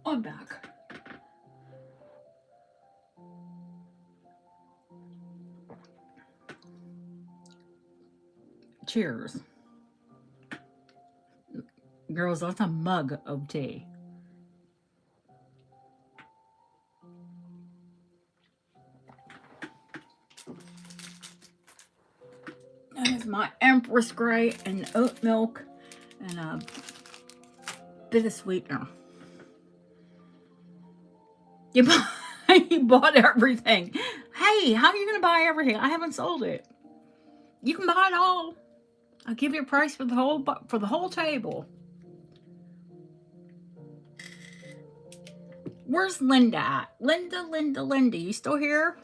I'm back. Cheers. Girls, that's a mug of tea. That is my Empress Grey and oat milk and a bit of sweetener. You bought everything. Hey, how are you going to buy everything? I haven't sold it. You can buy it all. I'll give you a price for the whole table. Where's Linda at? Linda, you still here?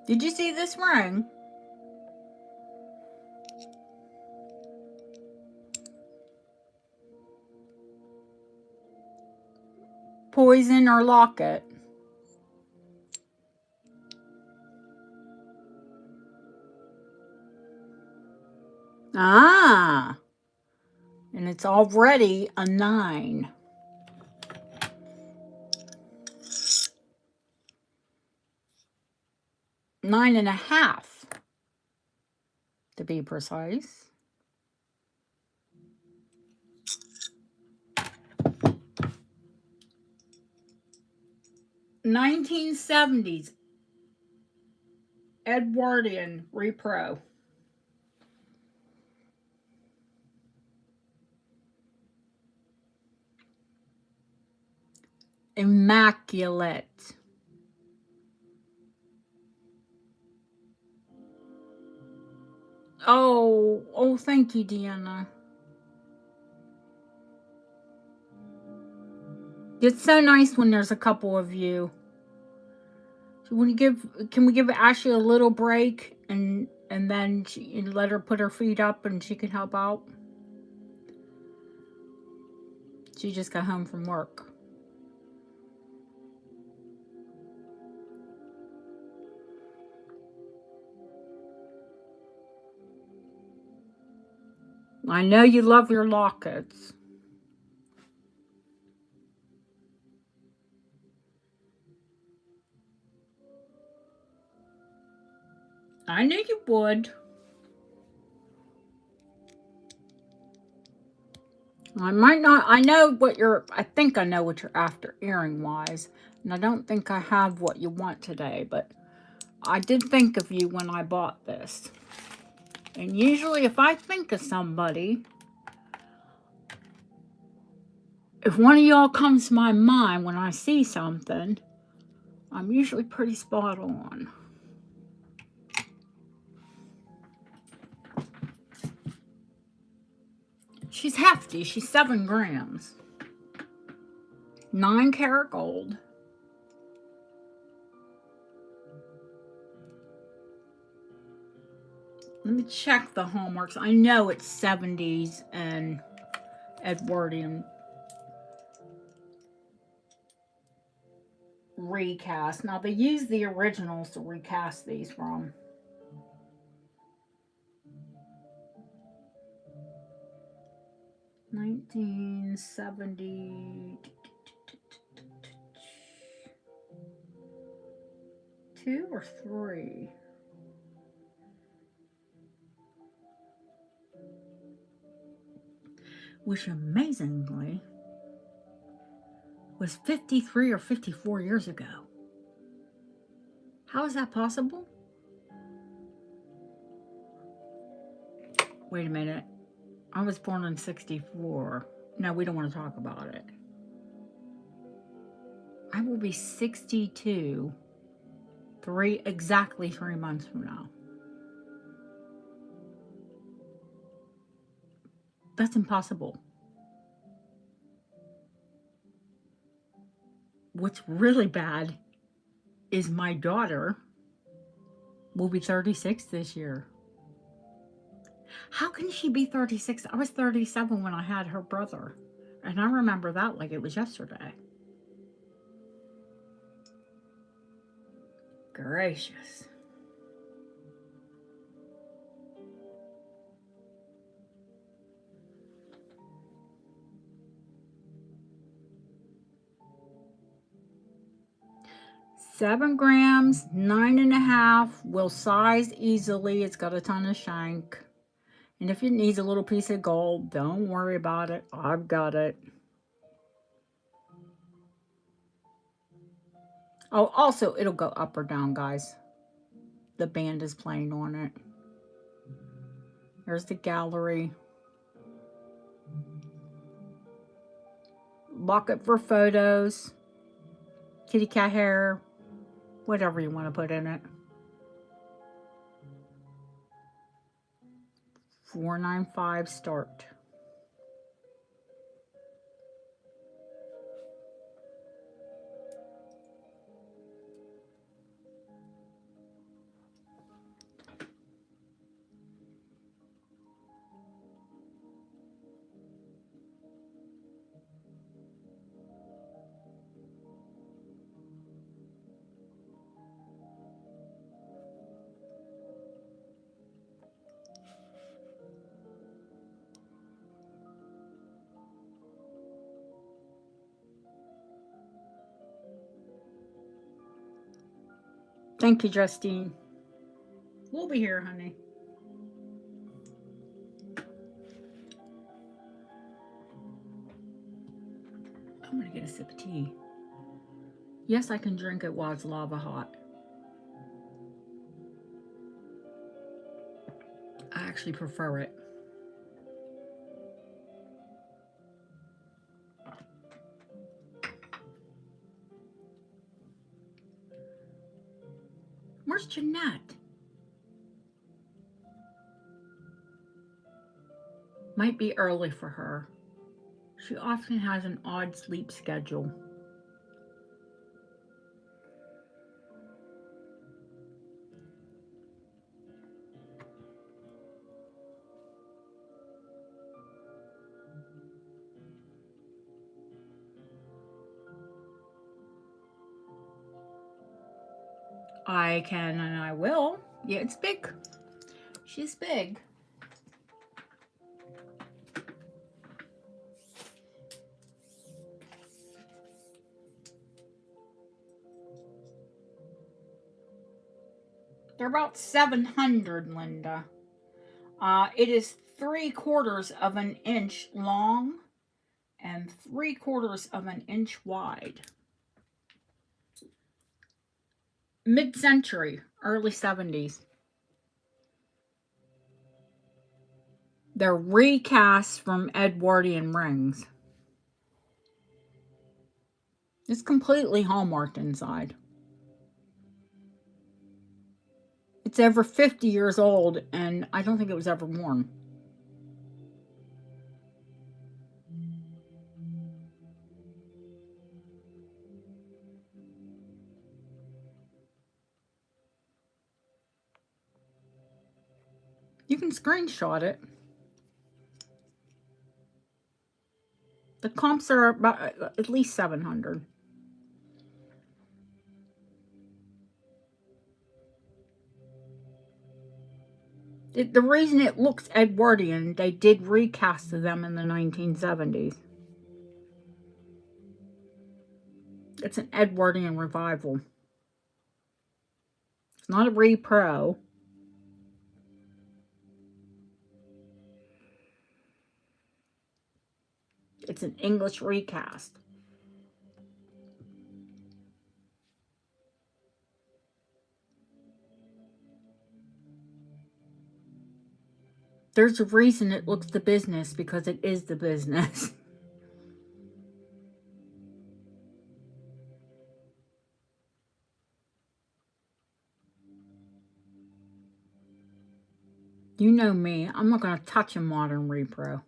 Did you see this ring? Poison or locket? Ah, and it's already a 9. Nine and a half, to be precise. $1970s Edwardian Repro. Immaculate. Oh, thank you, Deanna. It's so nice when there's a couple of you. Can we give Ashley a little break and then let her put her feet up and she can help out? She just got home from work. I know you love your lockets. I knew you would. I think I know what you're after earring wise. And I don't think I have what you want today, but I did think of you when I bought this. And usually if I think of somebody, if one of y'all comes to my mind when I see something, I'm usually pretty spot on. She's hefty. She's 7 grams. 9 karat gold. Let me check the hallmarks. I know it's 70s and Edwardian recast. Now they use the originals to recast these from. $1972 or 3. Which amazingly was 53 or 54 years ago. How is that possible? Wait a minute. I was born in 64. No, we don't want to talk about it. I will be 62 exactly 3 months from now. That's impossible. What's really bad is my daughter will be 36 this year. How can she be 36? I was 37 when I had her brother. And I remember that like it was yesterday. gracious. $7 grams, 9.5, will size easily. It's got a ton of shank. And if it needs a little piece of gold, don't worry about it. I've got it. Oh, also, it'll go up or down, guys. The band is playing on it. There's the gallery. Locket for photos. Kitty cat hair. Whatever you want to put in it. $4.95 start. Thank you, Justine. We'll be here, honey. I'm gonna get a sip of tea. Yes, I can drink it while it's lava hot. I actually prefer it. Where's Jeanette? Might be early for her. She often has an odd sleep schedule. I can and I will. Yeah, it's big. She's big. They're about 700, Linda. It is 3/4 of an inch long and 3/4 of an inch wide. Mid-century, early 70s. They're recasts from Edwardian rings. It's completely hallmarked inside. It's over 50 years old, and I don't think it was ever worn. You can screenshot it. The comps are about at least 700. The reason it looks Edwardian, they did recast them in the 1970s. It's an Edwardian revival. It's not a repro. It's an English recast. There's a reason it looks the business, because it is the business. You know me, I'm not going to touch a modern repro.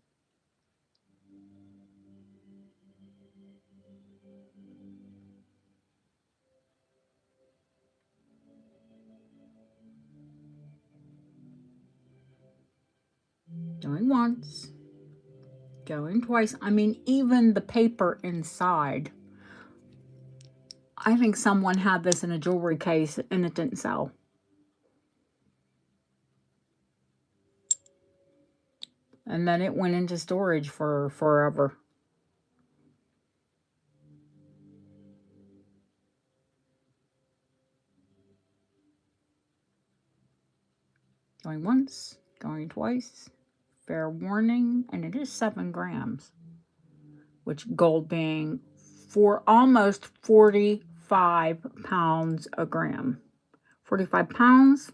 Going once, going twice. I mean, even the paper inside I think someone had this in a jewelry case and it didn't sell. And then it went into storage for forever. Going once, going twice. Fair warning, and it is 7 grams. Which gold being for almost 45 pounds a gram. 45 pounds?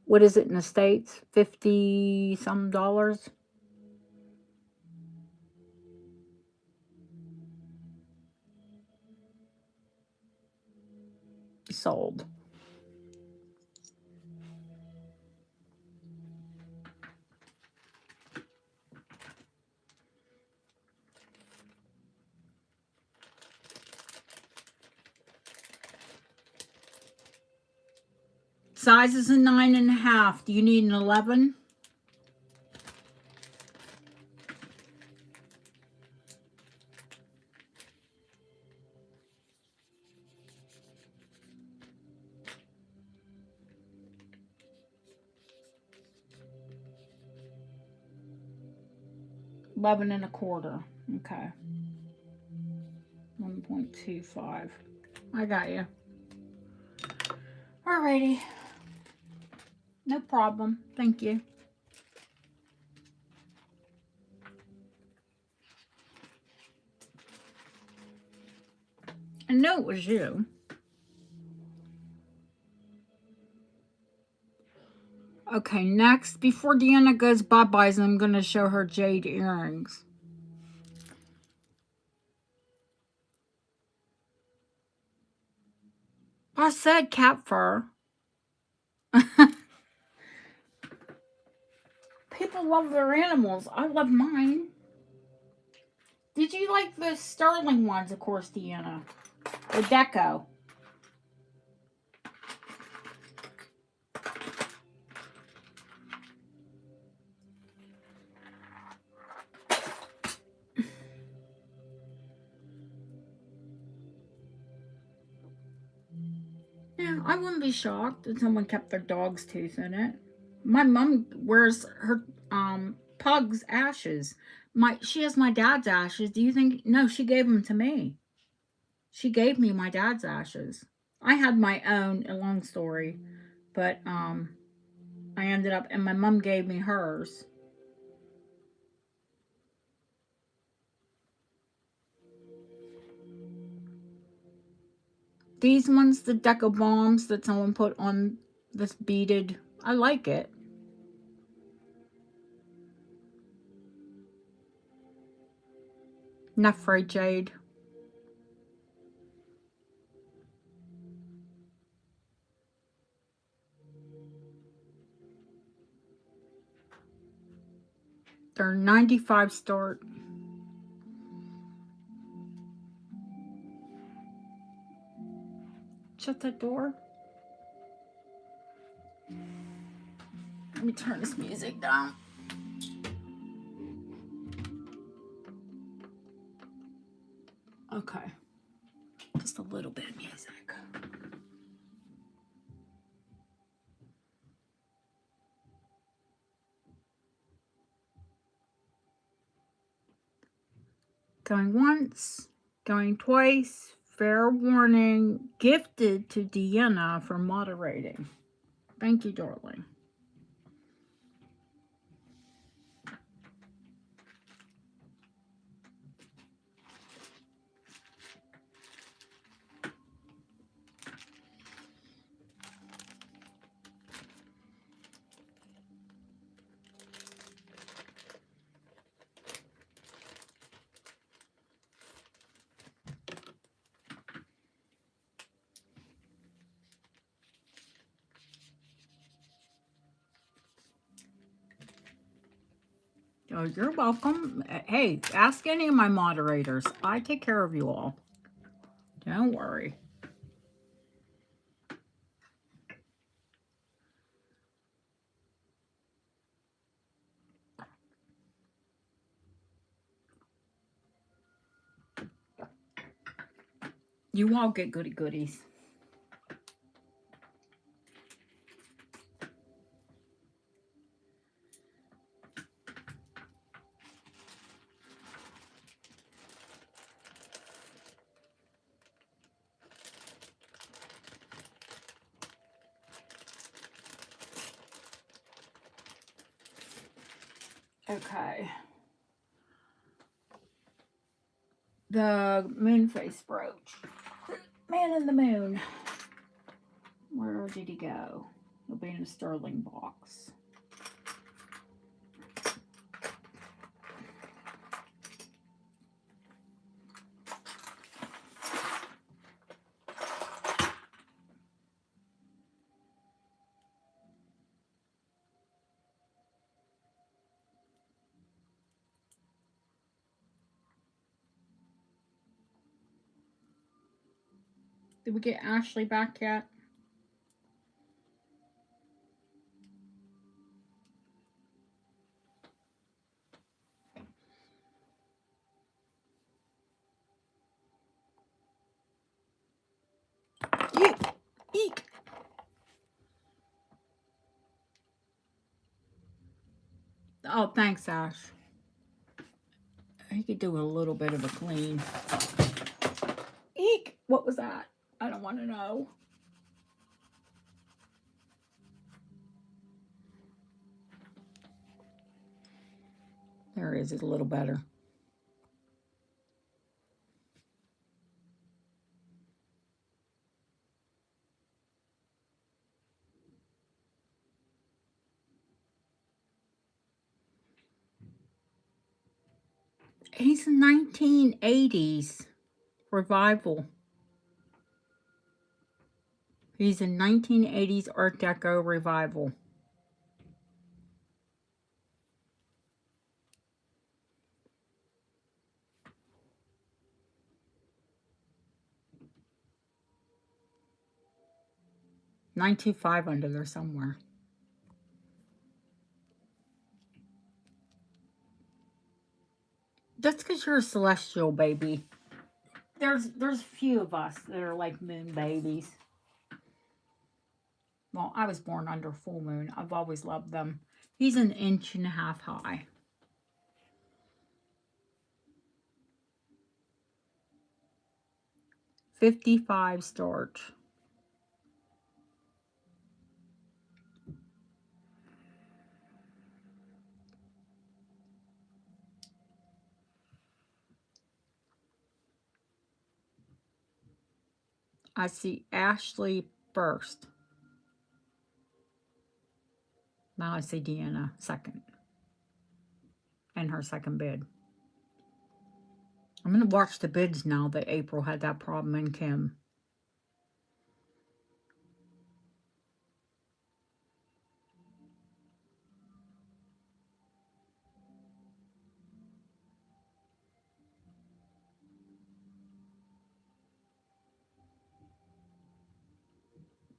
What is it in the States? 50 some dollars? Sold. Size is a 9.5. Do you need an 11? $11.25. Okay. 1.25. I got you. Alrighty. No problem. Thank you. I know it was you. Okay, next, before Deanna goes bye-byes, I'm going to show her jade earrings. I said cat fur. People love their animals. I love mine. Did you like the sterling ones, of course, Deanna? The deco. Yeah, I wouldn't be shocked if someone kept their dog's tooth in it. My mom wears her pug's ashes. She has my dad's ashes. Do you think? No, she gave them to me. She gave me my dad's ashes. I had my own, a long story, but I ended up, and my mom gave me hers. These ones, the deco bombs that someone put on this beaded, I like it. Saffrite jade. They're 95 start. Shut that door. Let me turn this music down. Okay. Just a little bit of music. Going once, going twice. Fair warning. Gifted to Deanna for moderating. Thank you, darling. Oh, you're welcome. Hey, ask any of my moderators. I take care of you all. Don't worry. You all get goody goodies. Okay. The moon face brooch. Man in the moon. Where did he go? He'll be in a sterling box. Did we get Ashley back yet? Eek! Oh, thanks, Ash. He could do a little bit of a clean. Eek! What was that? I don't want to know. There is a little better. He's 1980s revival. He's a 1980s Art Deco revival. $925 under there somewhere. That's because you're a celestial baby. There's a few of us that are like moon babies. Well, I was born under full moon. I've always loved them. He's 1.5 inches high. $55 starch. I see Ashley first. Now I see Deanna second. And her second bid. I'm going to watch the bids now that April had that problem and Kim.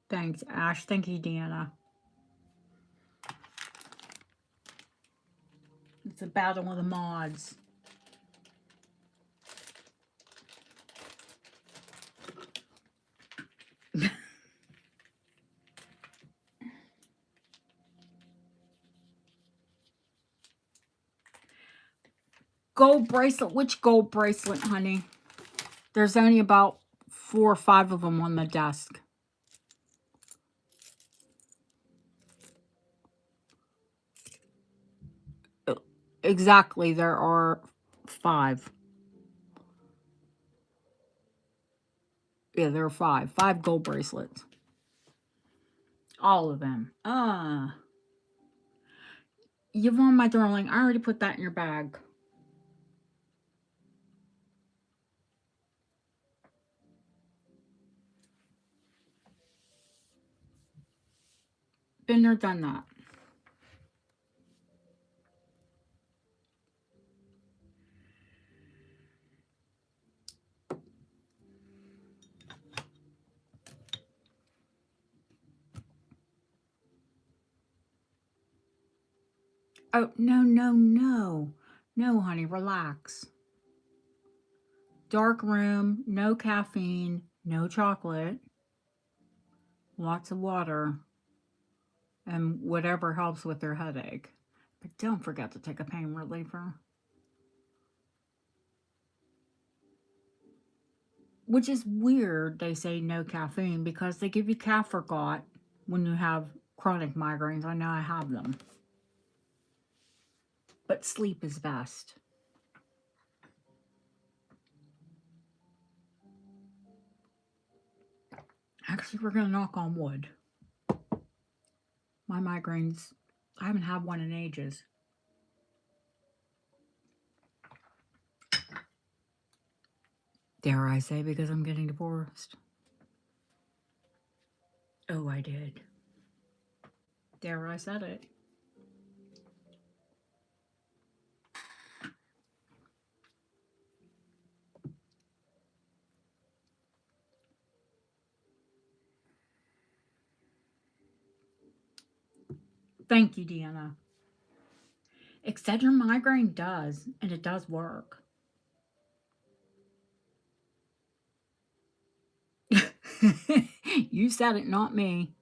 Thanks, Ash. Thank you, Deanna. It's a battle of the mods. Gold bracelet. Which gold bracelet, honey? There's only about 4 or 5 of them on the desk. Exactly, there are 5. Yeah, there are 5. 5 gold bracelets. All of them. Yvonne, my darling, I already put that in your bag. Been there, done that. Oh, no. No, honey, relax. Dark room, no caffeine, no chocolate, lots of water, and whatever helps with their headache. But don't forget to take a pain reliever. Which is weird, they say no caffeine, because they give you Caffergot when you have chronic migraines. I know I have them. But sleep is best. Actually, we're going to knock on wood. My migraines, I haven't had one in ages. Dare I say, because I'm getting divorced. Oh, I did. Dare I said it. Thank you, Deanna. Excedrin migraine does, and it does work. You said it, not me.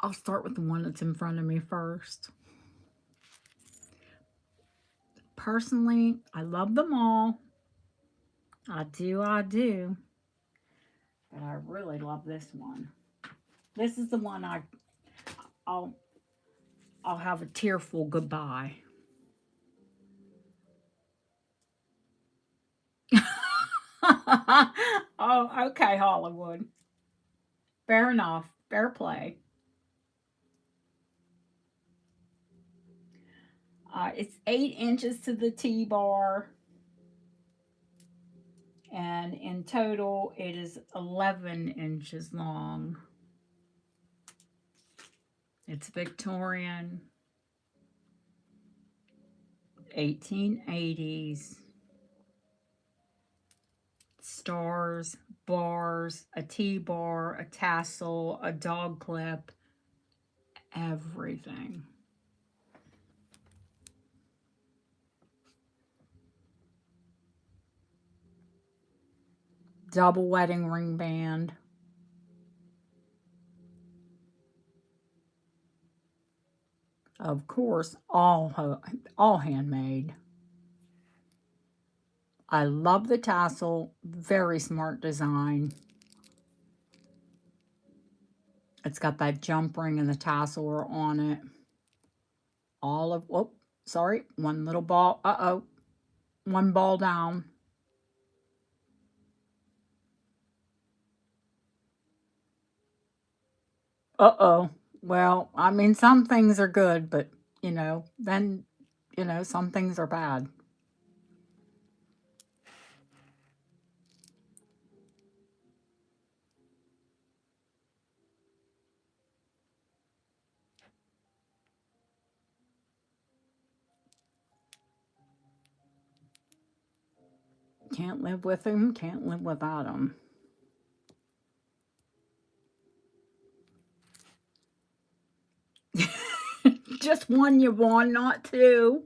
I'll start with the one that's in front of me first. Personally, I love them all. I do. But I really love this one. This is the one I'll have a tearful goodbye. Oh, okay, Hollywood. Fair enough. Fair play. It's 8 inches to the T-bar. And in total, it is 11 inches long. It's Victorian, 1880s. Stars, bars, a T-bar, a tassel, a dog clip, everything. Double wedding ring band. Of course, all handmade. I love the tassel. Very smart design. It's got that jump ring and the tassel are on it. Oh, sorry, one little ball. Uh-oh, one ball down. Uh-oh. Well, I mean, some things are good, but, then, some things are bad. Can't live with him, can't live without him. Just one, Yvonne, not two.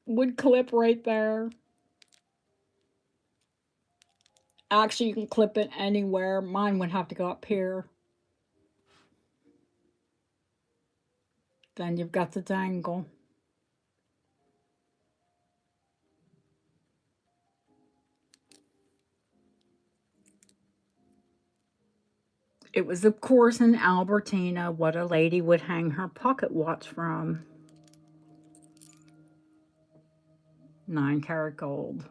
Would clip right there. Actually, you can clip it anywhere. Mine would have to go up here. Then you've got the dangle. It was, of course, in Albertina, what a lady would hang her pocket watch from. 9-karat gold.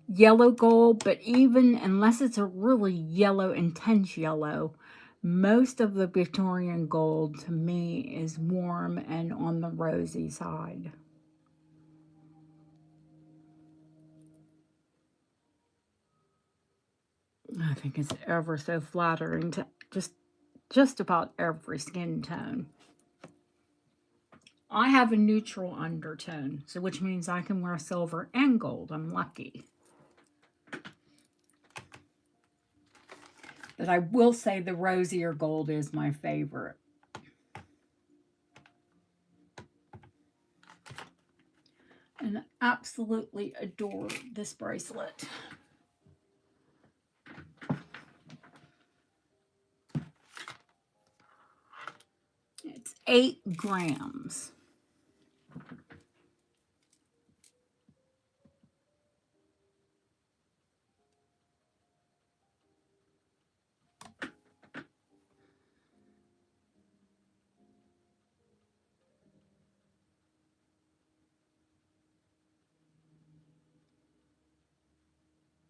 Yellow gold, but even unless it's a really yellow, intense yellow, most of the Victorian gold to me is warm and on the rosy side. I think it's ever so flattering to just about every skin tone. I have a neutral undertone, so which means I can wear silver and gold. I'm lucky. But I will say the rosier gold is my favorite. And I absolutely adore this bracelet. It's 8 grams.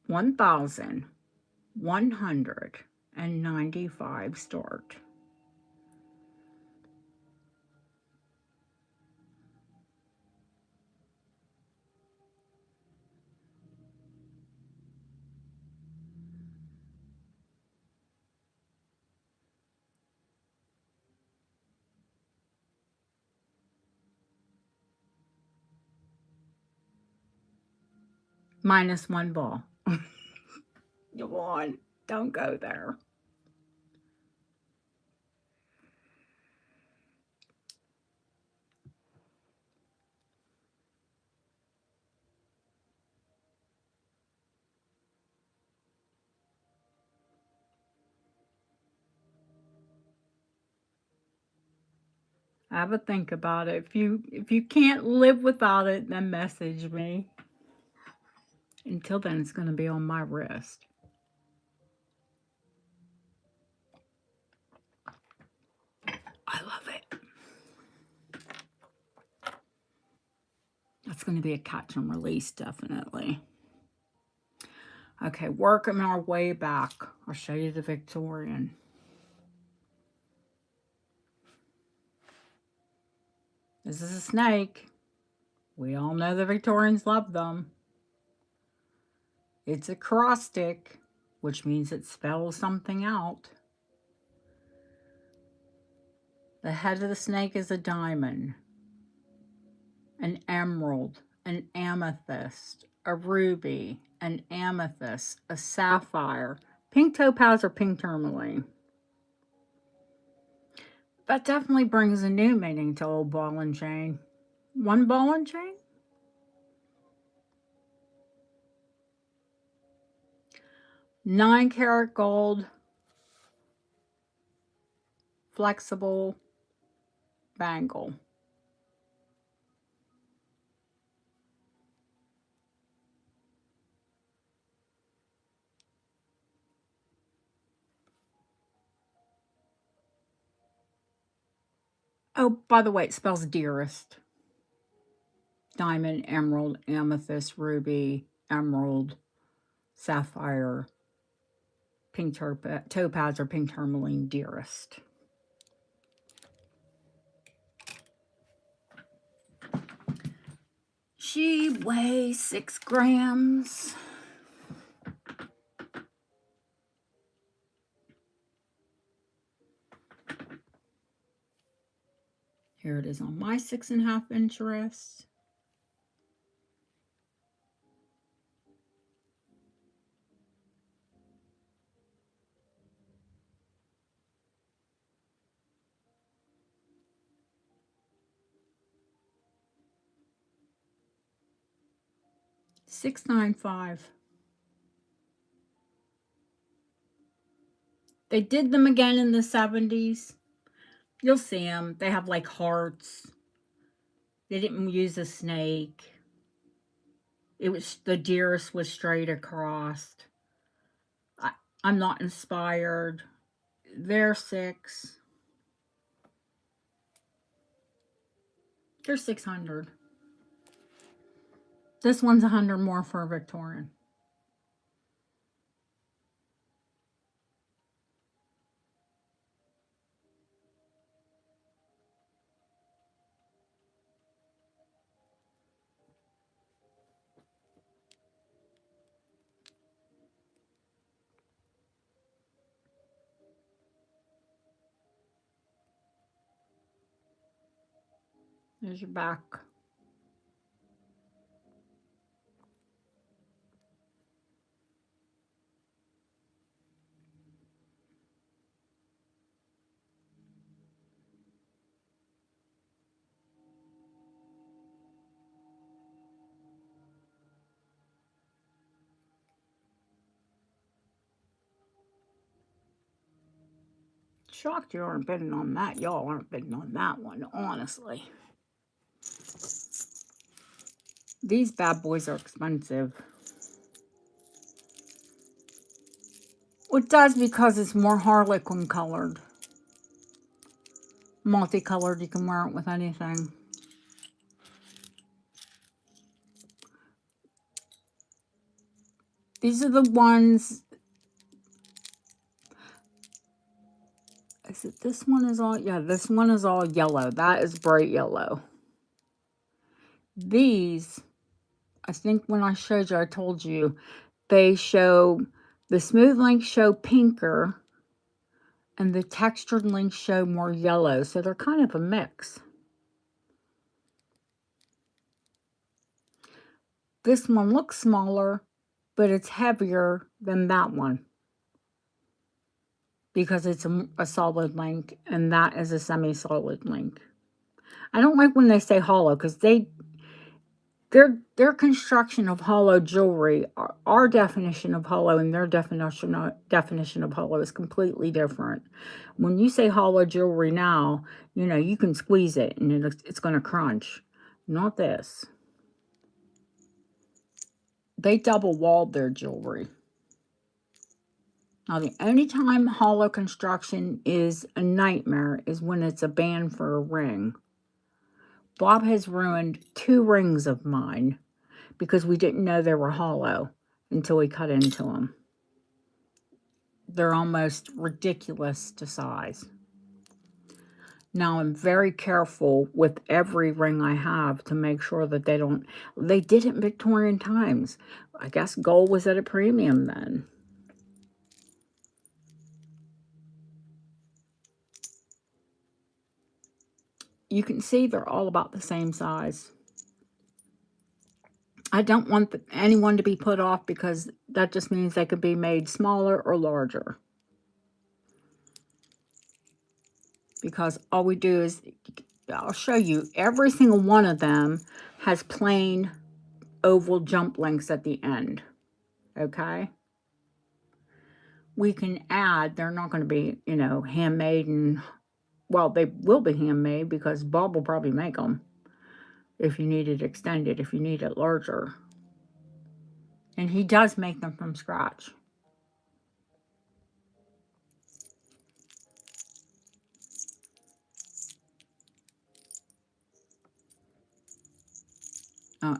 $1,195 start. Minus 1 ball. Come on, don't go there. Have a think about it. If you can't live without it, then message me. Until then, it's going to be on my wrist. I love it. That's going to be a catch and release, definitely. Okay, working our way back. I'll show you the Victorian. This is a snake. We all know the Victorians love them. It's a acrostic, which means it spells something out. The head of the snake is a diamond, an emerald, an amethyst, a ruby, an amethyst, a sapphire, pink topaz, or pink tourmaline. That definitely brings a new meaning to old ball and chain. 1 ball and chain? $9-karat gold, flexible bangle. Oh, by the way, it spells dearest. Diamond, emerald, amethyst, ruby, emerald, sapphire, pink topaz, or pink tourmaline, dearest. She weighs 6 grams. Here it is on my 6.5-inch wrist. $695. They did them again in the 70s. You'll see them. They have like hearts. They didn't use a snake. It was the dearest was straight across. I'm not inspired. They're 6. They're 600. This one's 100 more for a Victorian. There's your back. Shocked you aren't bidding on that. Y'all aren't bidding on that one, honestly. These bad boys are expensive. It does because it's more harlequin colored. Multicolored, you can wear it with anything. These are the ones. Is it this one is all? Yeah, this one is all yellow. That is bright yellow. These, I think when I showed you, I told you, they show, the smooth links show pinker, and the textured links show more yellow. So they're kind of a mix. This one looks smaller, but it's heavier than that one because it's a solid link, and that is a semi-solid link. I don't like when they say hollow because their construction of hollow jewelry, our definition of hollow and their definition of hollow is completely different. When you say hollow jewelry now, you know, you can squeeze it and it's going to crunch. Not this. They double walled their jewelry. Now, the only time hollow construction is a nightmare is when it's a band for a ring. Bob has ruined 2 rings of mine because we didn't know they were hollow until we cut into them. They're almost ridiculous to size. Now, I'm very careful with every ring I have to make sure that they did it in Victorian times. I guess gold was at a premium then. You can see they're all about the same size. I don't want anyone to be put off because that just means they could be made smaller or larger. Because all we do is, I'll show you, every single one of them has plain oval jump links at the end. Okay? We can add, they're not going to be, you know, handmade and, well, they will be handmade because Bob will probably make them if you need it extended, if you need it larger. And he does make them from scratch.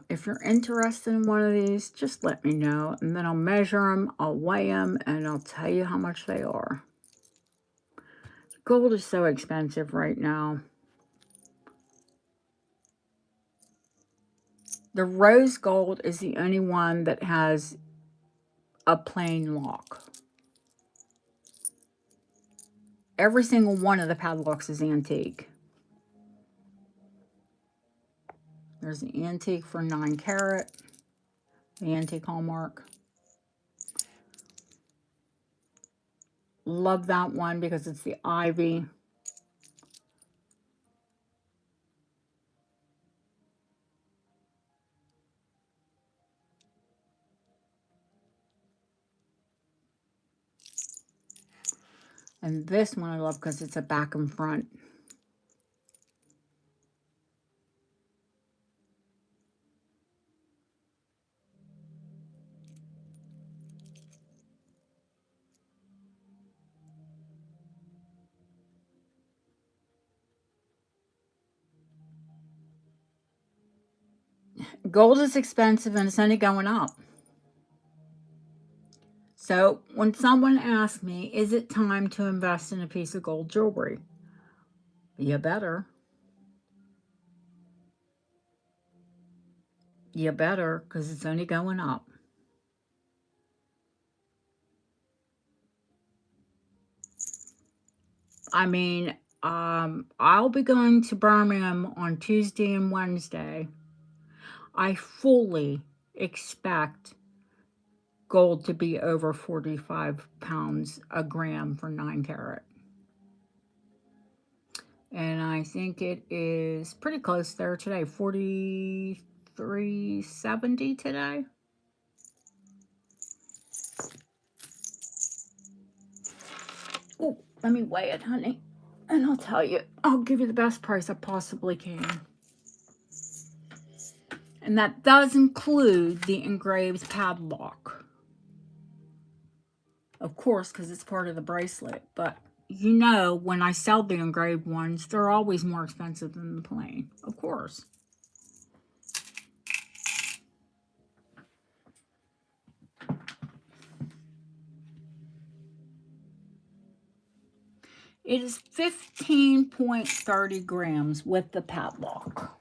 If you're interested in one of these, just let me know, and then I'll measure them, I'll weigh them, and I'll tell you how much they are. Gold is so expensive right now. The rose gold is the only one that has a plain lock. Every single one of the padlocks is antique. There's the antique for 9 carat, the antique hallmark. Love that one because it's the ivy. And this one I love because it's a back and front. Gold is expensive and it's only going up. So when someone asks me, is it time to invest in a piece of gold jewelry? You better. You better, because it's only going up. I mean, I'll be going to Birmingham on Tuesday and Wednesday. I fully expect gold to be over 45 pounds a gram for 9 carat. And I think it is pretty close there today, 43.70 today. Ooh, Let me weigh it, honey, and I'll tell you. I'll give you the best price I possibly can. And that does include the engraved padlock. Of course, because it's part of the bracelet. But you know, when I sell the engraved ones, they're always more expensive than the plain. Of course. It is 15.30 grams with the padlock.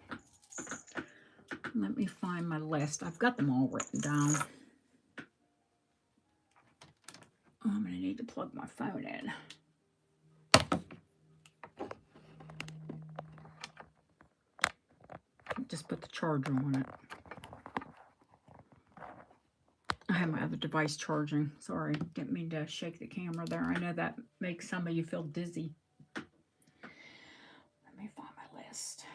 Let me find my list. I've got them all written down. Oh, I'm going to need to plug my phone in. Just put the charger on it. I have my other device charging. Sorry, didn't mean to shake the camera there. I know that makes some of you feel dizzy. Let me find my list.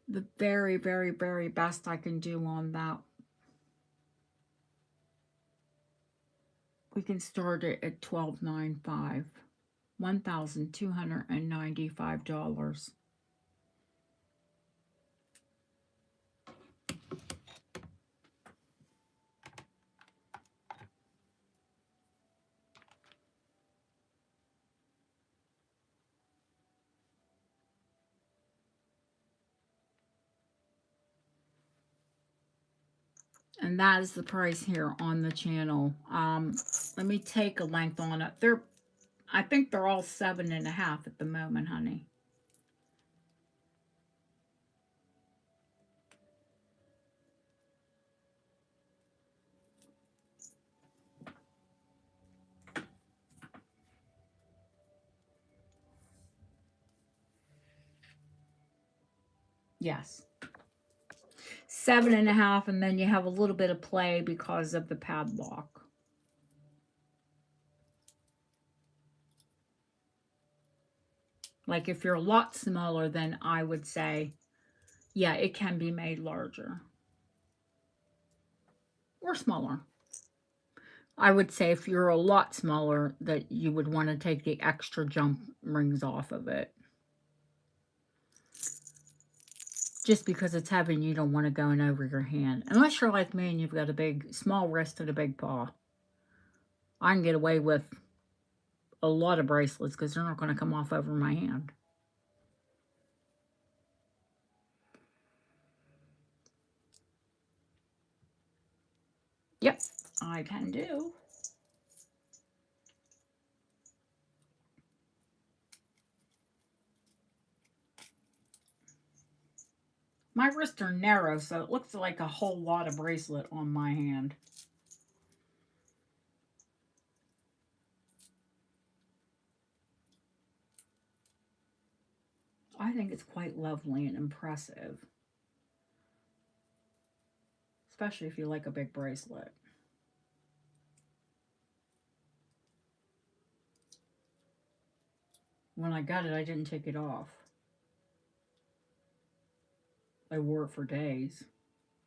The very, very, very best I can do on that. We can start it at $12.95, $1,295. And that is the price here on the channel. Let me take a length on it. I think they're all 7.5 at the moment, honey. Yes. 7.5, and then you have a little bit of play because of the padlock. Like if you're a lot smaller, then I would say, yeah, it can be made larger. Or smaller. I would say if you're a lot smaller, that you would want to take the extra jump rings off of it. Just because it's heavy and you don't want it going over your hand. Unless you're like me and you've got a big, small wrist and a big paw. I can get away with a lot of bracelets because they're not going to come off over my hand. Yep, I can do. My wrists are narrow, so it looks like a whole lot of bracelet on my hand. I think it's quite lovely and impressive. Especially if you like a big bracelet. When I got it, I didn't take it off. I wore it for days.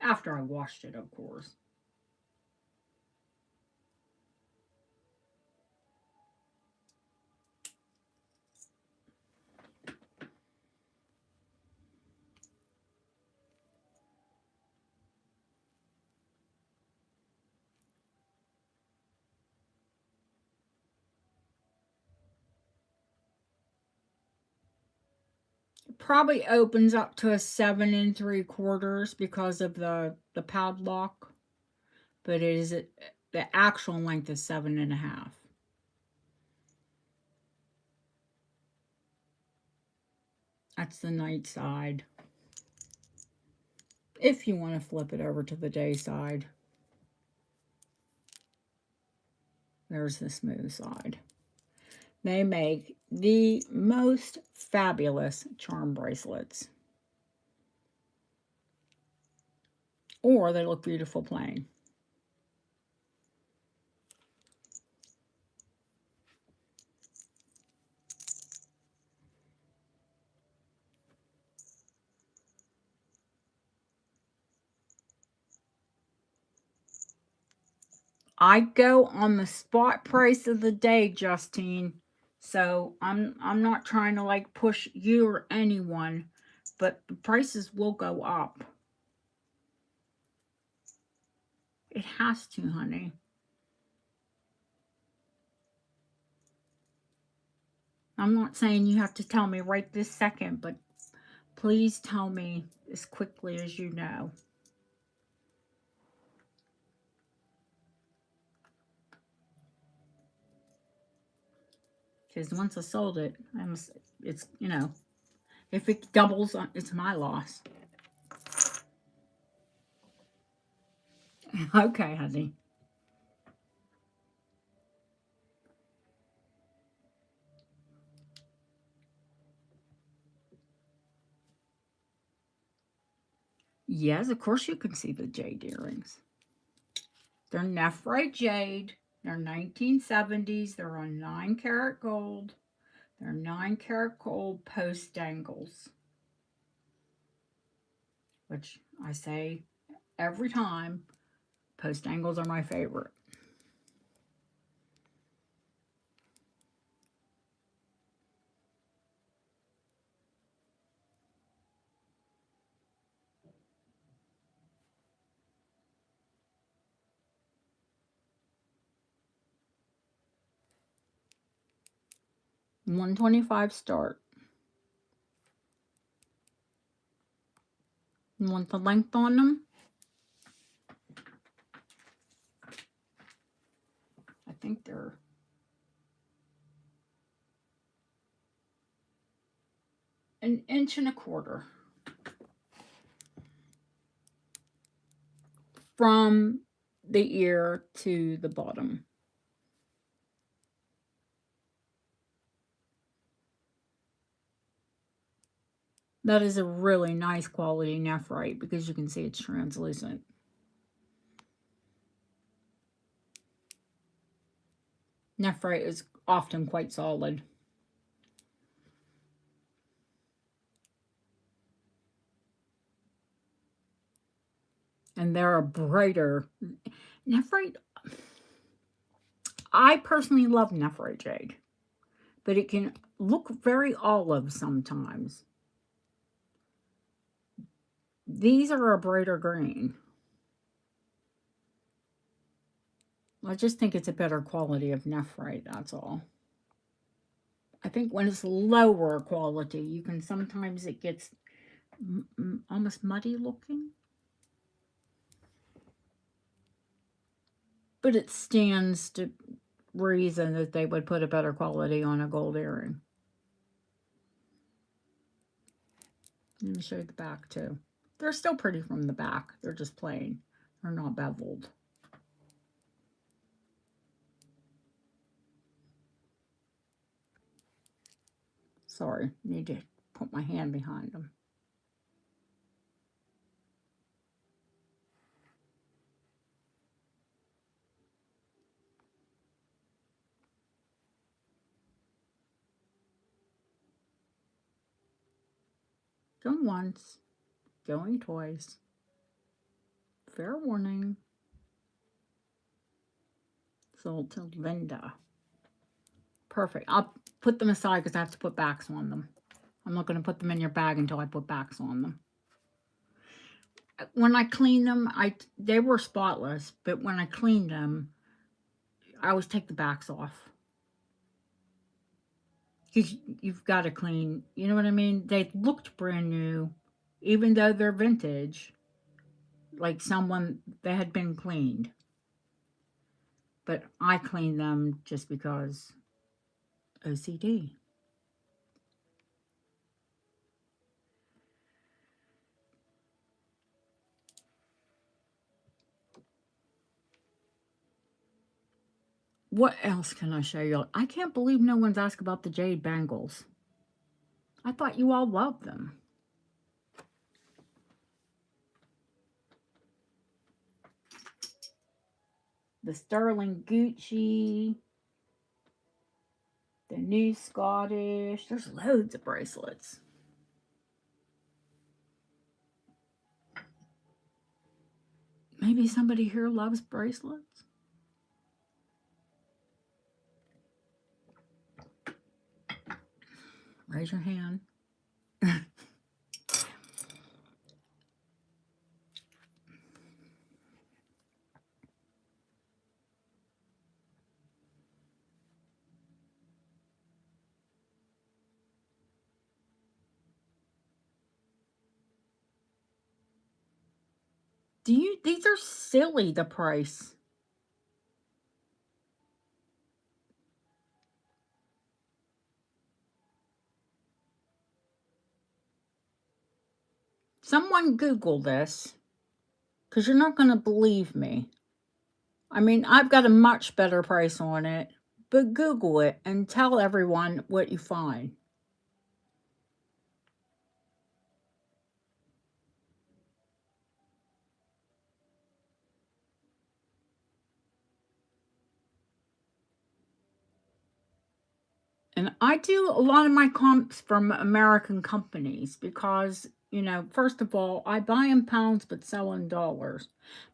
After I washed it, of course. It probably opens up to a 7 3/4 because of the padlock, but it is the actual length is 7.5. That's the night side. If you want to flip it over to the day side, there's the smooth side. They make the most fabulous charm bracelets. Or they look beautiful plain. I go on the spot price of the day, Justine. So I'm not trying to like push you or anyone, but the prices will go up. It has to, honey. I'm not saying you have to tell me right this second, but please tell me as quickly as you know. Because once I sold it, it's, you know, if it doubles, it's my loss. Okay, honey. Yes, of course you can see the jade earrings. They're Saffrite jade. They're 1970s. They're on 9-karat gold. They're 9-karat gold post dangles, which I say every time, post dangles are my favorite. $125 start. You want the length on them? I think they're an 1.25 inches from the ear to the bottom. That is a really nice quality nephrite because you can see it's translucent. Nephrite is often quite solid. And they're a brighter nephrite. I personally love nephrite jade, but it can look very olive sometimes. These are a brighter green. I just think it's a better quality of nephrite, that's all. I think when it's lower quality, you can sometimes it gets almost muddy looking. But it stands to reason that they would put a better quality on a gold earring. Let me show you the back too. They're still pretty from the back. They're just plain. They're not beveled. Sorry, need to put my hand behind them. Going once, going twice. Fair warning. Sold to Linda. Perfect. I'll put them aside because I have to put backs on them. I'm not going to put them in your bag until I put backs on them. When I cleaned them, they were spotless, but when I cleaned them, I always take the backs off. because you've got to clean. You know what I mean? They looked brand new, even though they're vintage. Like someone, they had been cleaned. But I cleaned them just because OCD. What else can I show you? I can't believe no one's asked about the Jade bangles. I thought you all loved them. The Sterling Gucci, the New Scottish. There's loads of bracelets. Maybe somebody here loves bracelets. Raise your hand. These are silly, the price. Someone Google this, because you're not going to believe me. I mean, I've got a much better price on it, but Google it and tell everyone what you find. And I do a lot of my comps from American companies because, you know, first of all, I buy in pounds but sell in dollars.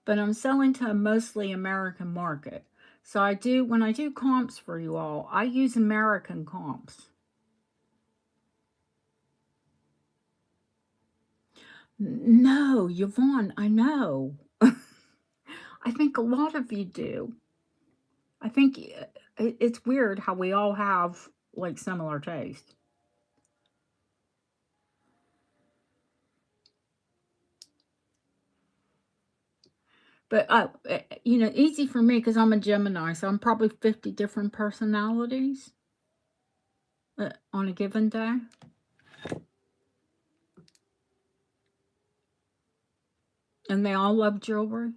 But I'm selling to a mostly American market. So when I do comps for you all, I use American comps. No, Yvonne, I know. I think a lot of you do. I think it's weird how we all have like similar taste. But you know, easy for me because I'm a Gemini, so I'm probably 50 different personalities on a given day. And they all love jewelry.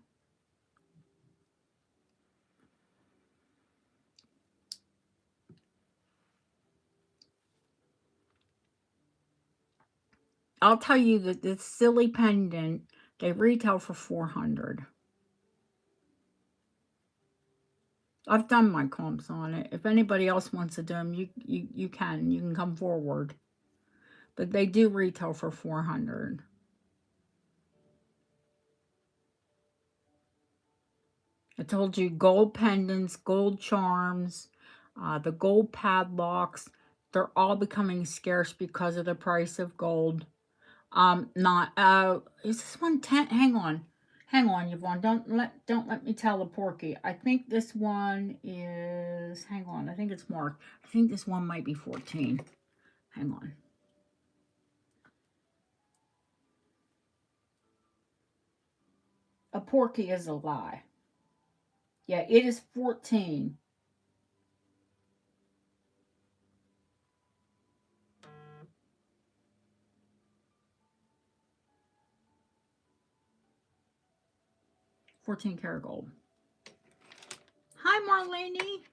I'll tell you that this silly pendant, they retail for 400. I've done my comps on it. If anybody else wants to do them, you can come forward. But they do retail for 400. I told you gold pendants, gold charms, the gold padlocks, they're all becoming scarce because of the price of gold. Not is this one 10? Hang on. Hang on, Yvonne. Don't let me tell the porky. I think this one is, hang on, I think it's marked. I think this one might be 14. Hang on. A porky is a lie. Yeah, it is 14. $14 karat gold. Hi, Marlene.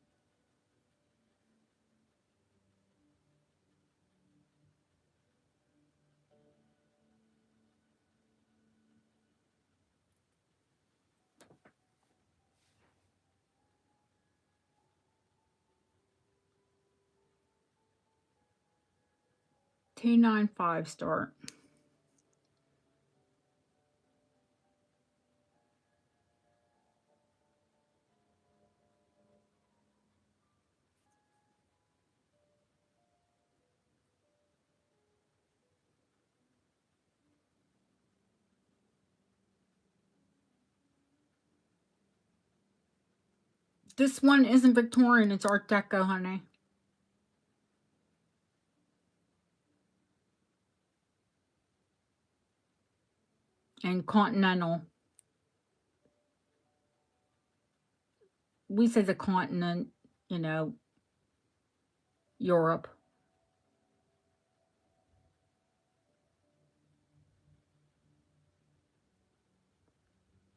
T95 start. This one isn't Victorian, it's Art Deco, honey. and continental. We say the continent, you know, Europe.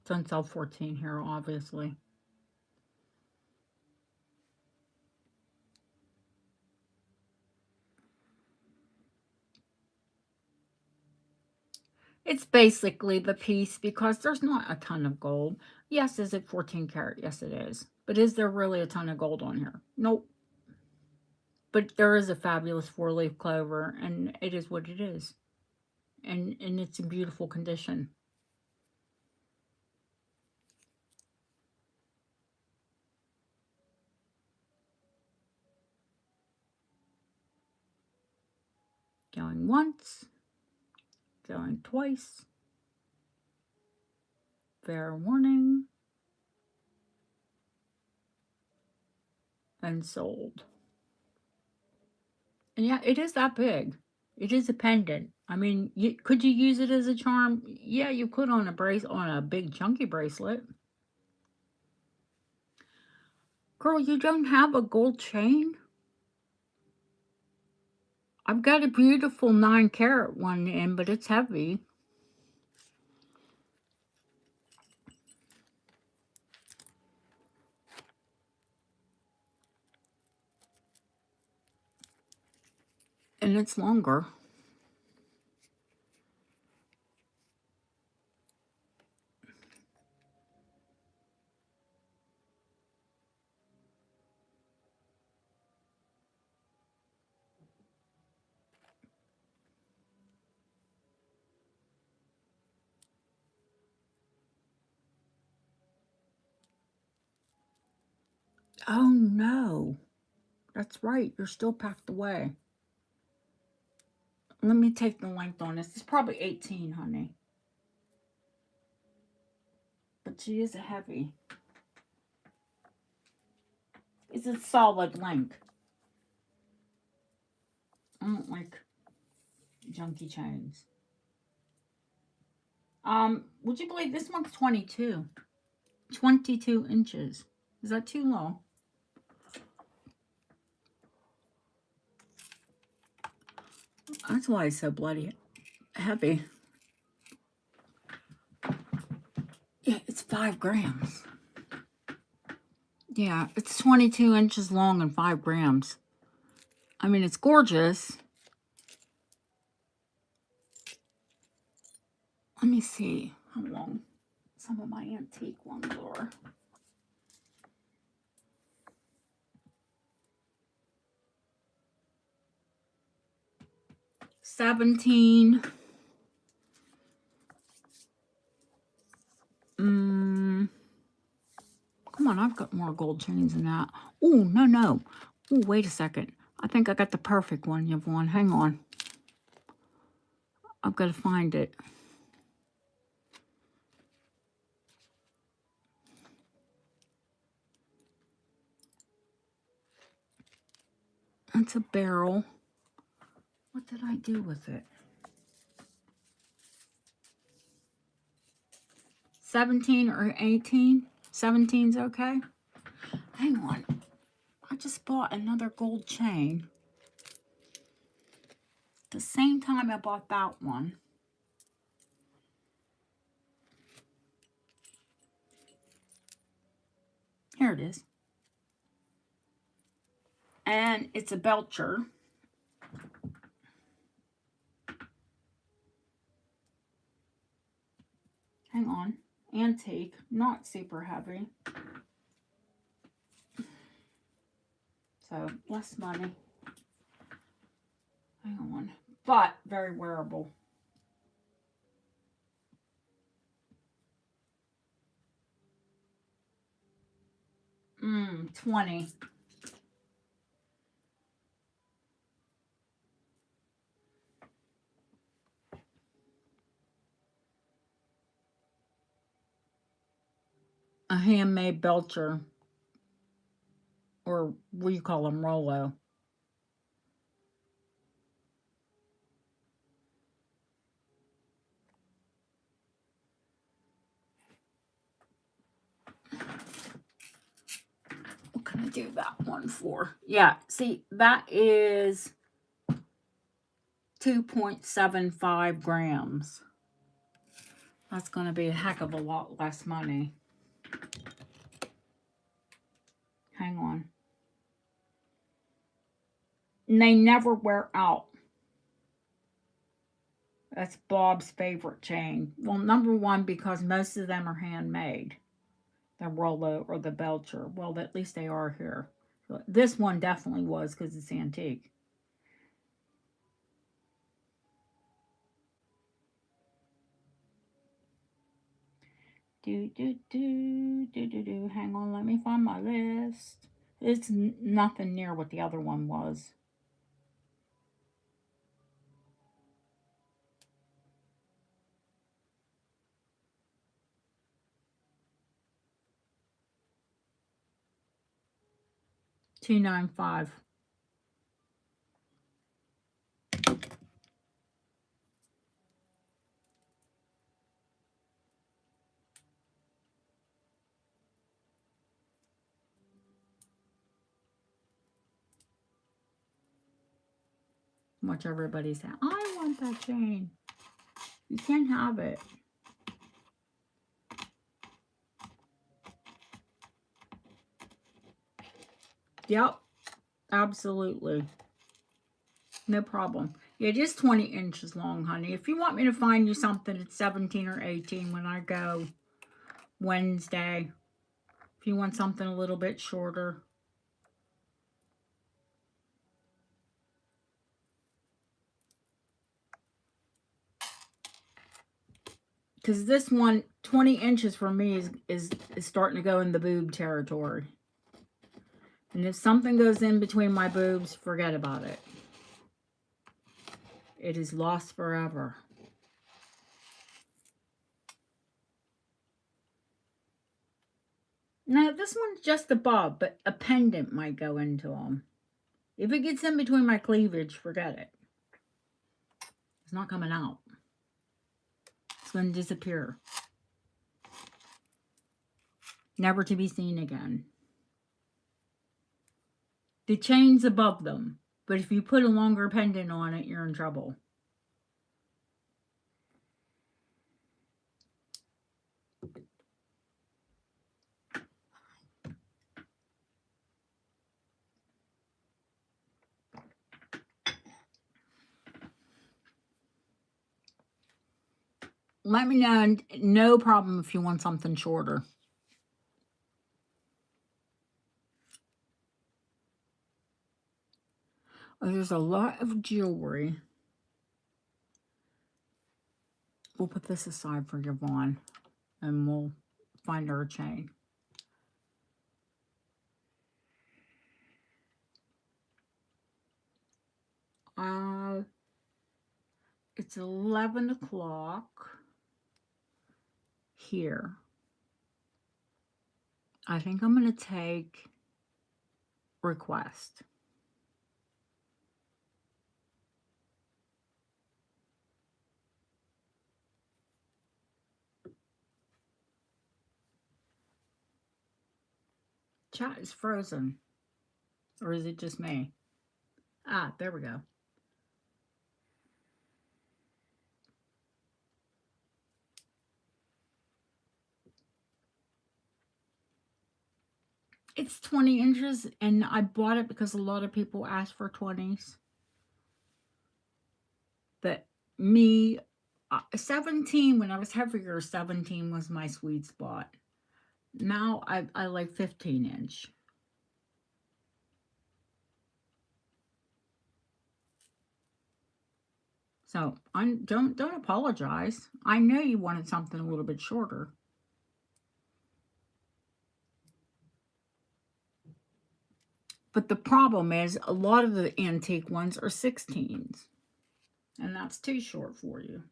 It's on cell 14 here, obviously. It's basically the piece because there's not a ton of gold. Yes, is it 14 karat? Yes, it is. But is there really a ton of gold on here? Nope. But there is a fabulous four-leaf clover, and it is what it is. And it's in beautiful condition. Going once, going twice. Fair warning. And sold. And yeah, it is that big. It is a pendant. I mean, could you use it as a charm? Yeah, you could on a big chunky bracelet. Girl, you don't have a gold chain? I've got a beautiful 9 karat one in, but it's heavy. And it's longer. Oh no. That's right. You're still packed away. Let me take the length on this. It's probably 18, honey. But she is a heavy. It's a solid length. I don't like junky chains. Would you believe this one's 22? 22 inches. Is that too low? That's why it's so bloody heavy. Yeah, it's 5 grams. Yeah, it's 22 inches long and 5 grams. I mean, it's gorgeous. Let me see how long some of my antique ones are. $17. Come on, I've got more gold chains than that. Oh, no. Oh, wait a second. I think I got the perfect one, Yvonne. Hang on. I've got to find it. That's a barrel. What did I do with it? 17 or 18? 17's okay? Hang on. I just bought another gold chain. The same time I bought that one. Here it is. And it's a Belcher. Hang on. Antique. Not super heavy. So, less money. Hang on. But very wearable. 20. A handmade Belcher. Or what do you call them? Rolo. going to do that one for? Yeah, see, that is 2.75 grams. That's going to be a heck of a lot less money. Hang on. And they never wear out. That's Bob's favorite chain. Well, number one, because most of them are handmade. The Rollo or the Belcher. Well, at least they are here. This one definitely was because it's antique. Hang on, let me find my list. It's nothing near what the other one was. $295. Watch everybody say, I want that chain. You can't have it. Yep, absolutely. No problem. Yeah, just 20 inches long, honey. If you want me to find you something at 17 or 18 when I go Wednesday, if you want something a little bit shorter. Because this one, 20 inches for me is starting to go in the boob territory. And if something goes in between my boobs, forget about it. It is lost forever. Now, this one's just above, but a pendant might go into them. If it gets in between my cleavage, forget it. It's not coming out. It's going to disappear. Never to be seen again. The chain's above them, but if you put a longer pendant on it, you're in trouble. Let me know. No problem if you want something shorter. Oh, there's a lot of jewelry. We'll put this aside for Yvonne, and we'll find her a chain. It's 11 o'clock here. I think I'm going to take request. Chat is frozen. Or is it just me? Ah, there we go. It's 20 inches, and I bought it because a lot of people asked for 20s. But me, 17, when I was heavier, 17 was my sweet spot. Now I like 15 inch. So don't apologize. I know you wanted something a little bit shorter. But the problem is a lot of the antique ones are 16s. And that's too short for you.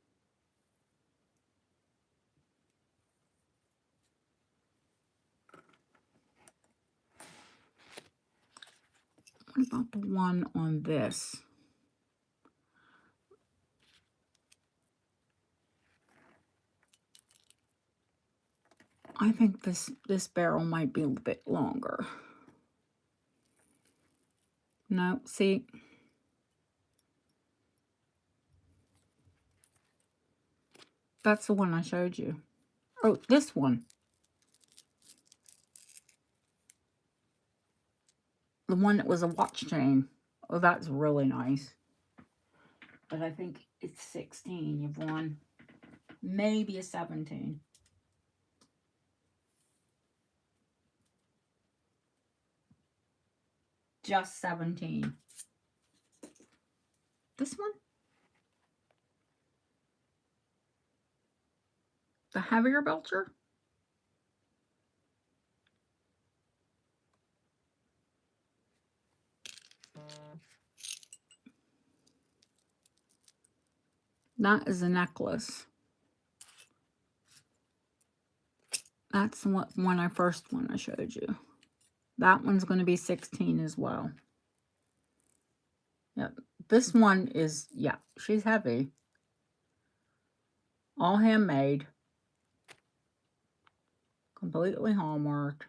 What about the one on this? I think this barrel might be a bit longer. No, see. That's the one I showed you. Oh, this one. The one that was a watch chain. Oh, that's really nice. But I think it's 16, Yvonne. Maybe a 17. Just 17. This one? The heavier belcher? That is a necklace. That's what one I showed you. That one's going to be 16 as well. Yep. This one is, yeah, she's heavy. All handmade. Completely hallmarked.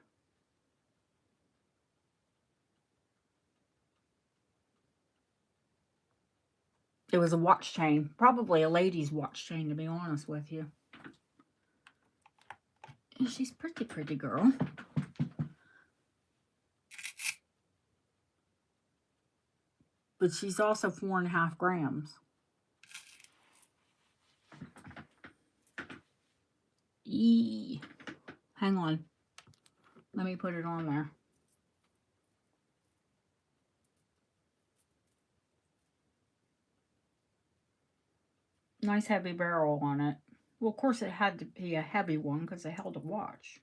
It was a watch chain. Probably a lady's watch chain, to be honest with you. And she's pretty, pretty girl. But she's also 4.5 grams. Eee. Hang on. Let me put it on there. Nice heavy barrel on it. Well, of course it had to be a heavy one because it held a watch.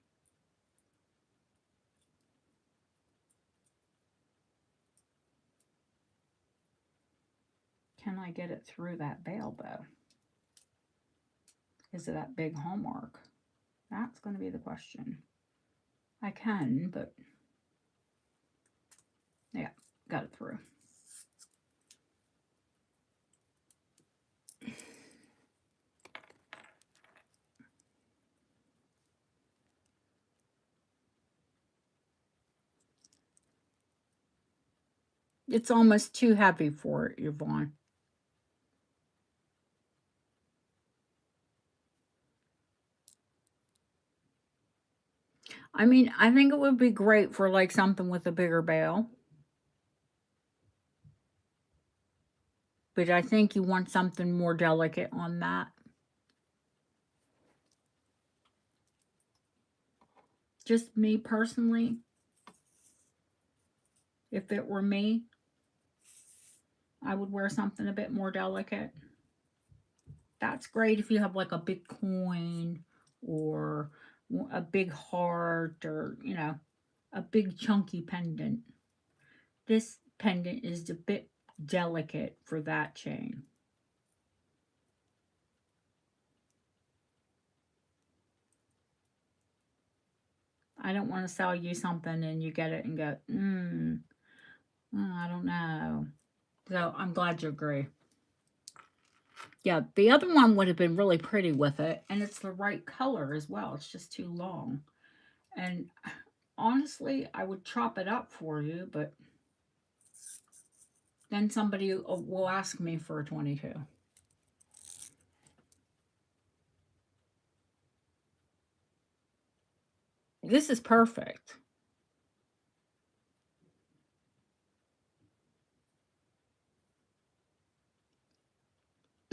Can I get it through that bail though? Is it that big hallmark? That's going to be the question. I can, but yeah, got it through. It's almost too heavy for it, Yvonne. I mean, I think it would be great for like something with a bigger bail. But I think you want something more delicate on that. Just me personally. If it were me, I would wear something a bit more delicate. That's great if you have like a big coin or a big heart or, you know, a big chunky pendant. This pendant is a bit delicate for that chain. I don't want to sell you something and you get it and go, I don't know. So I'm glad you agree. Yeah, the other one would have been really pretty with it, and it's the right color as well. It's just too long. And honestly, I would chop it up for you, but then somebody will ask me for a 22. This is perfect.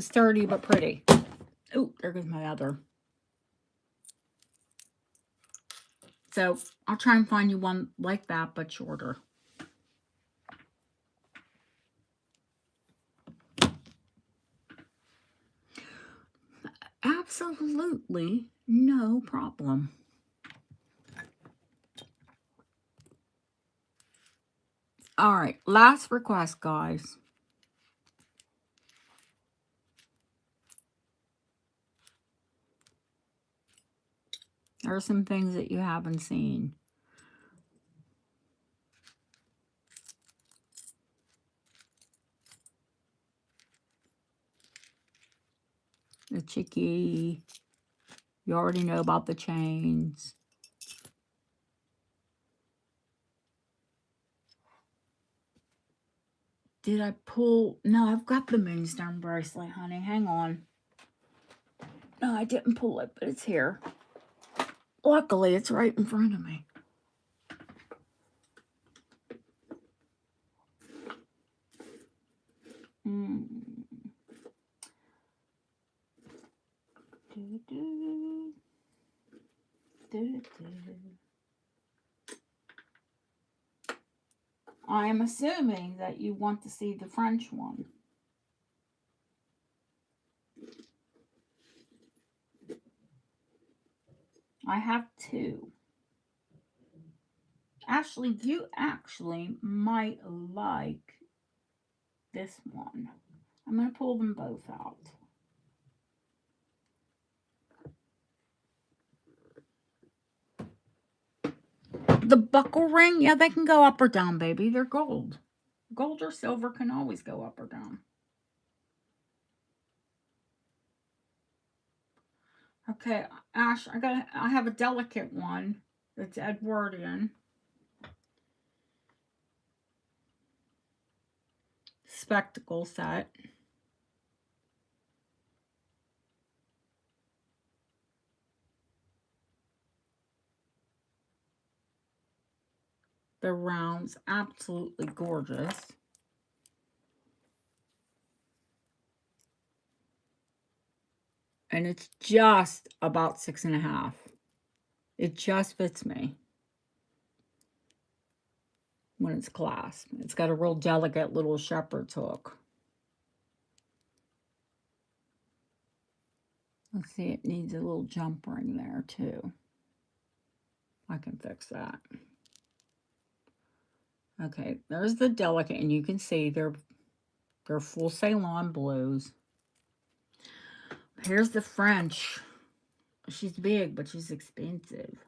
Sturdy but pretty. Oh, there goes my other. So I'll try and find you one like that, but shorter. Absolutely no problem. All right, last request, guys. There are some things that you haven't seen. The chickie. You already know about the chains. Did I pull? No, I've got the Moonstone bracelet, honey. Hang on. No, I didn't pull it, but it's here. Luckily, it's right in front of me. I am assuming that you want to see the French one. I have two. Ashley, you actually might like this one. I'm going to pull them both out. The buckle ring, yeah, they can go up or down, baby. They're gold. Gold or silver can always go up or down. Okay, Ash, I have a delicate one. It's Edwardian. Spectacle set. The round's absolutely gorgeous. And it's just about 6.5. It just fits me when it's clasped. It's got a real delicate little shepherd's hook. Let's see, it needs a little jump ring there too. I can fix that. Okay, there's the delicate, and you can see they're full Ceylon blues. Here's the French. She's big, but she's expensive.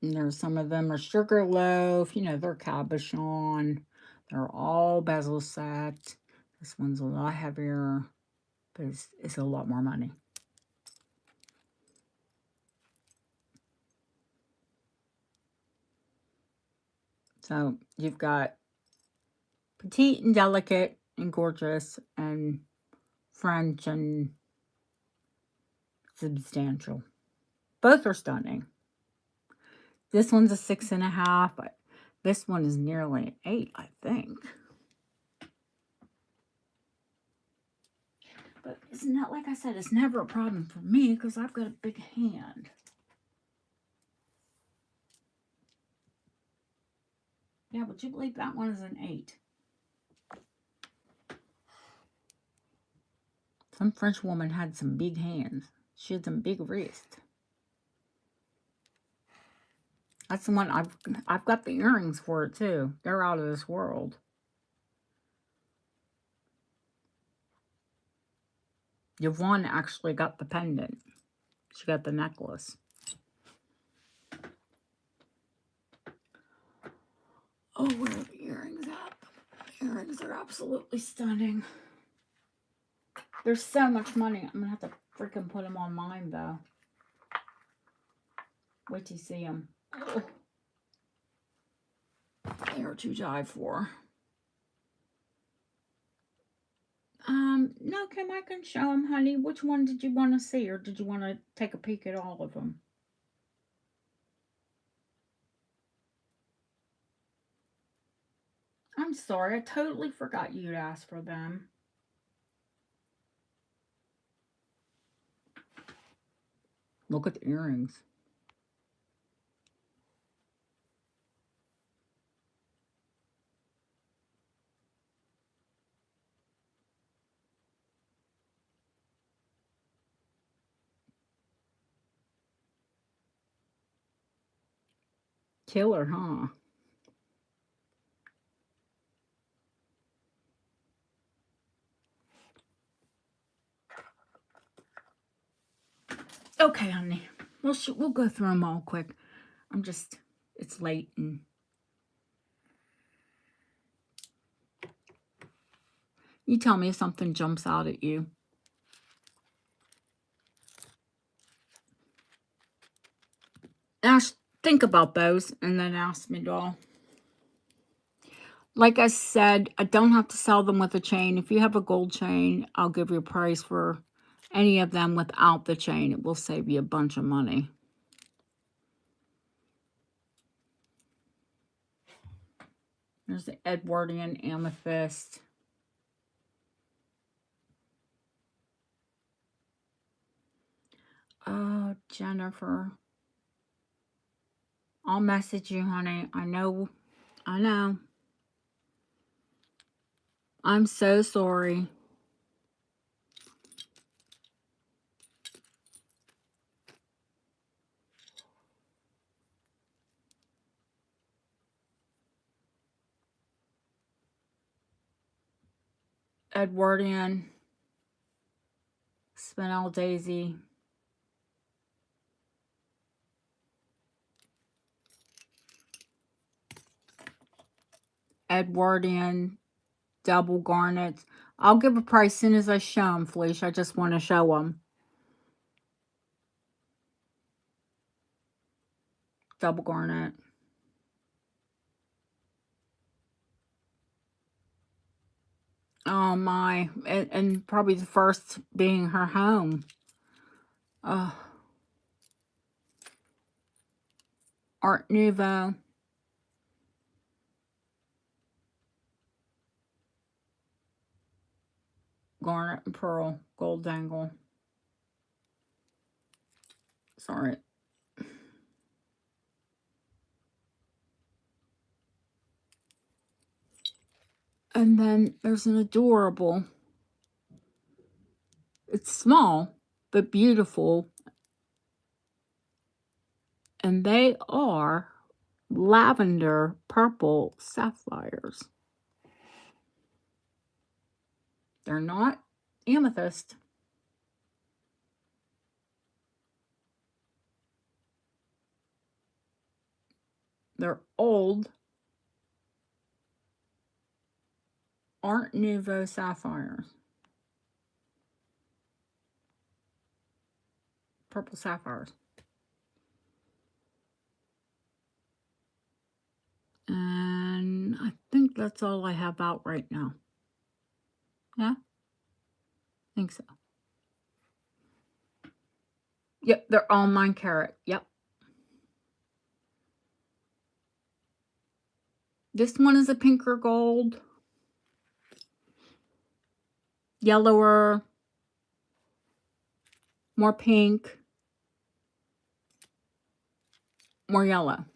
And there's some of them are Sugarloaf. You know, they're cabochon. They're all bezel set. This one's a lot heavier, but it's a lot more money. So you've got petite and delicate and gorgeous and French and substantial. Both are stunning. This one's a 6.5, but this one is nearly an 8, I think. But isn't that, like I said, it's never a problem for me because I've got a big hand. Yeah, would you believe that one is an 8? Some French woman had some big hands. She had some big wrists. That's the one I've got the earrings for it too. They're out of this world. Yvonne actually got the pendant. She got the necklace. Oh, where are the earrings at? The earrings are absolutely stunning. There's so much money. I'm going to have to freaking put them on mine, though. Wait till you see them. Oh. They are to die for. No, Kim, I can show them, honey. Which one did you want to see, or did you want to take a peek at all of them? I'm sorry, I totally forgot you'd ask for them. Look at the earrings. Killer, huh? Okay, honey. We'll go through them all quick. It's late and you tell me if something jumps out at you. Think about those and then ask me, doll. Like I said, I don't have to sell them with a chain. If you have a gold chain, I'll give you a price for any of them without the chain. It will save you a bunch of money. There's the Edwardian Amethyst. Oh, Jennifer. I'll message you, honey. I know. I'm so sorry. Edwardian. Spinel Daisy. Edwardian double garnets. I'll give a price as soon as I show them, Felicia. I just want to show them. Double garnet. Oh my. And probably the first being her home. Oh. Art Nouveau. Garnet and pearl. Gold dangle. Sorry. And then there's an adorable. It's small, but beautiful. And they are lavender purple sapphires. They're not amethyst. They're old Art Nouveau sapphires. Purple sapphires. And I think that's all I have out right now. Yeah? I think so. Yep, they're all 9 carat. Yep. This one is a pinker gold. Yellower. More pink. More yellow.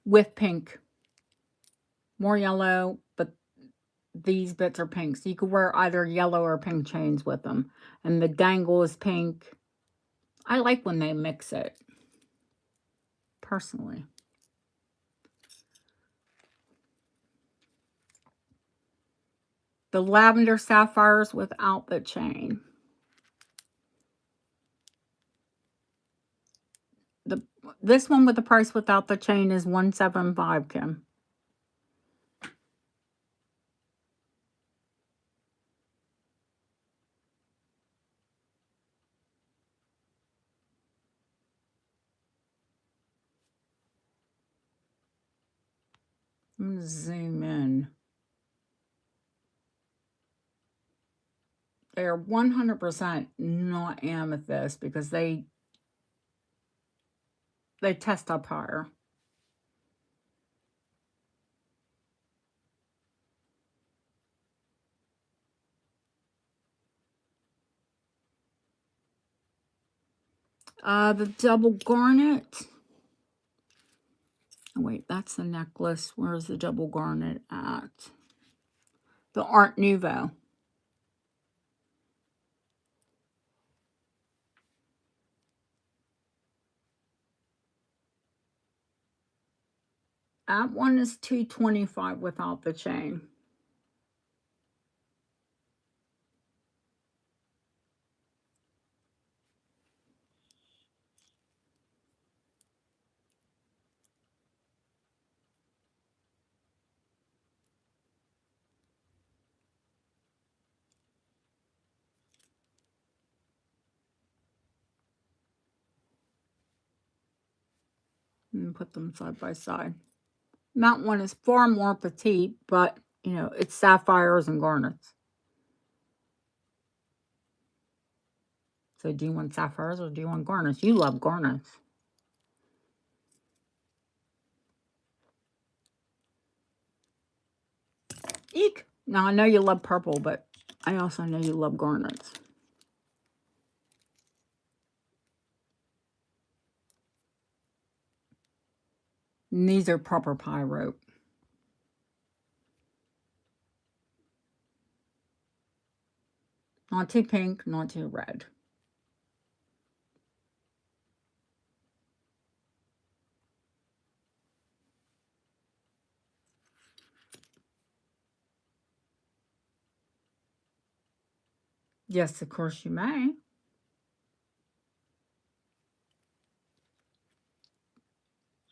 With pink. More yellow, but these bits are pink. So you could wear either yellow or pink chains with them. And the dangle is pink. I like when they mix it. Personally. The lavender sapphires without the chain. This one with the price without the chain is $175, Kim. I'm going to zoom in. They are 100% not amethyst because they test up higher. The double garnet. Oh, wait, that's the necklace. Where's the double garnet at? The Art Nouveau. That one is $225 without the chain. And put them side by side. That one is far more petite, but you know, it's sapphires and garnets. So do you want sapphires or do you want garnets? You love garnets. Eek! Now I know you love purple, but I also know you love garnets. And these are proper pie rope. Not too pink, not too red. Yes, of course you may.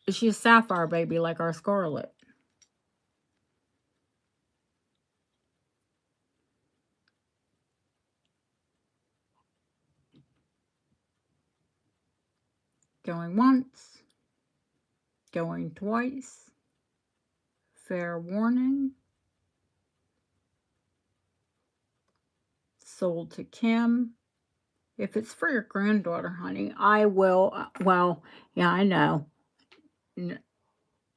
Is she a sapphire baby like our Scarlet? Going once. Going twice. Fair warning. Sold to Kim. If it's for your granddaughter, honey, I will. Well, yeah, I know.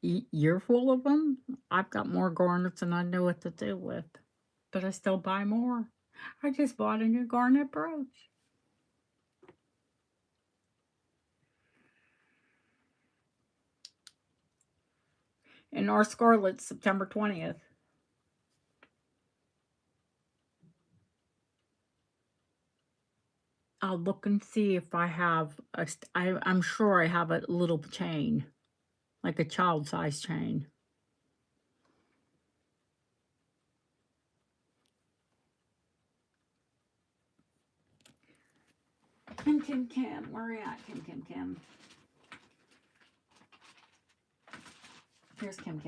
You're full of them. I've got more garnets than I know what to do with. But I still buy more. I just bought a new garnet brooch. And our Scarlet's September 20th. I'll look and see if I have I'm sure I have a little chain, like a child size chain. Kim, where are you at, Kim? Here's Kim.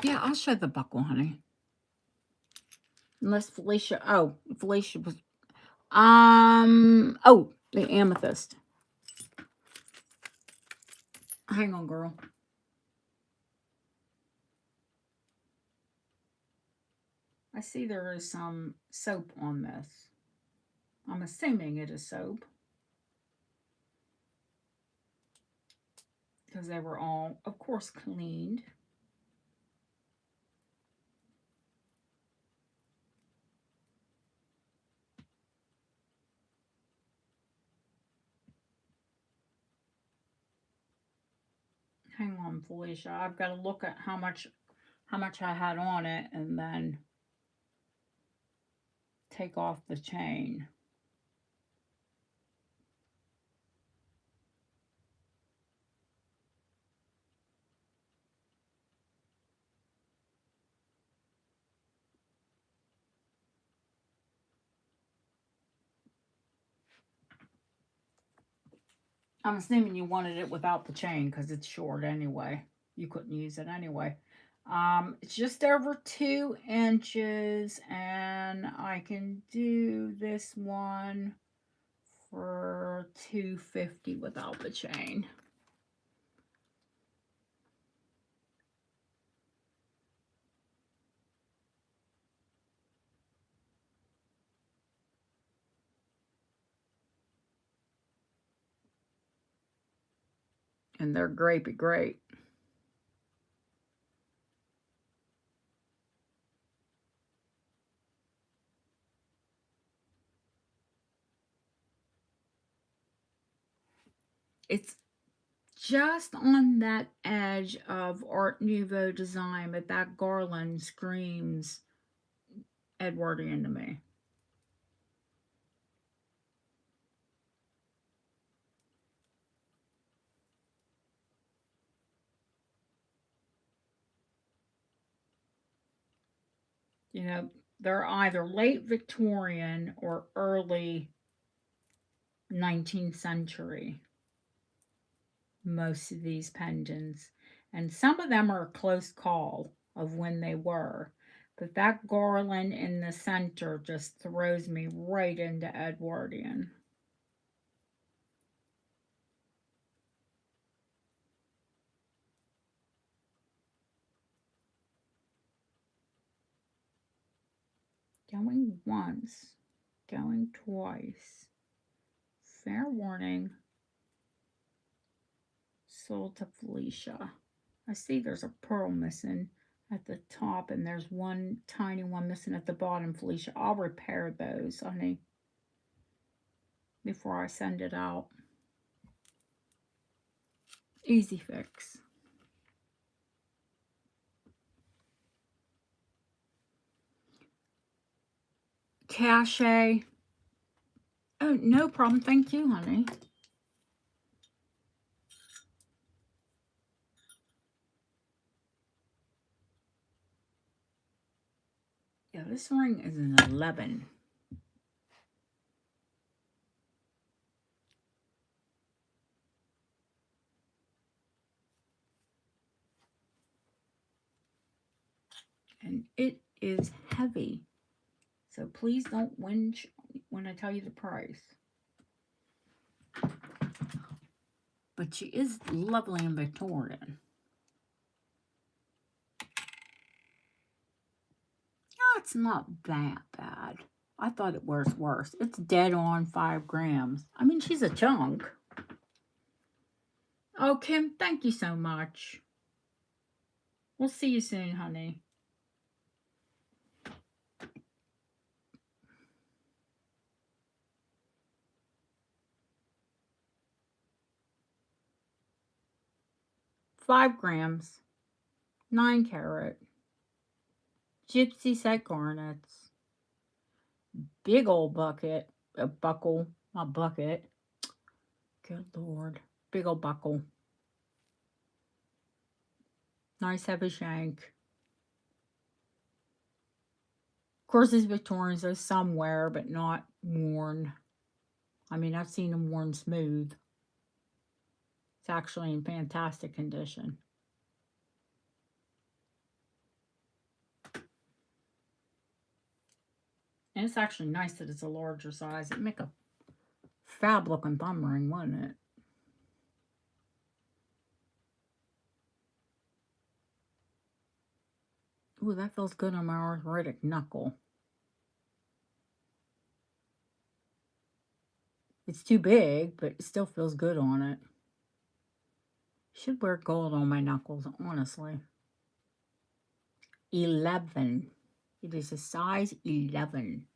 Yeah, I'll show the buckle, honey. Unless Felicia was the amethyst. Hang on, girl. I see there is some soap on this. I'm assuming it is soap. Because they were all, of course, cleaned. Hang on, Felicia. I've got to look at how much I had on it and then take off the chain. I'm assuming you wanted it without the chain because it's short anyway. You couldn't use it anyway. It's just over 2 inches, and I can do this one for $250 without the chain. And they're grapey great. It's just on that edge of Art Nouveau design, but that garland screams Edwardian to me. You know, they're either late Victorian or early 19th century, most of these pendants. And some of them are a close call of when they were. But that garland in the center just throws me right into Edwardian. Going once, going twice. Fair warning. Sold to Felicia. I see there's a pearl missing at the top, and there's one tiny one missing at the bottom, Felicia. I'll repair those, honey, before I send it out. Easy fix. Cachet. Oh, no problem. Thank you, honey. Yeah, this ring is an 11. And it is heavy. So please don't whinge when I tell you the price. But she is lovely and Victorian. No, it's not that bad. I thought it was worse. It's dead on 5 grams. I mean, she's a chunk. Oh, Kim, thank you so much. We'll see you soon, honey. $5 grams, 9 carat, gypsy set garnets, big old bucket, a buckle, not bucket. Good Lord, big old buckle. Nice heavy shank. Of course, it's Victorians, though, somewhere, but not worn. I mean, I've seen them worn smooth. It's actually in fantastic condition. And it's actually nice that it's a larger size. It'd make a fab looking thumb ring, wouldn't it? Ooh, that feels good on my arthritic knuckle. It's too big, but it still feels good on it. Should wear gold on my knuckles, honestly. 11. It is a size 11.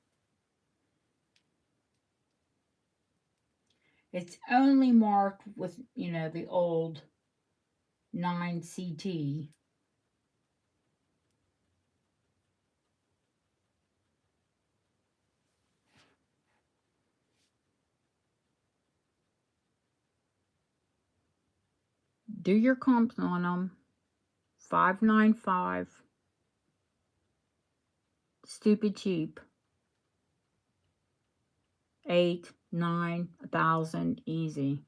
It's only marked with, you know, the old 9CT. Do your comps on them. 595. Stupid cheap. 8, 9, 1,000, easy.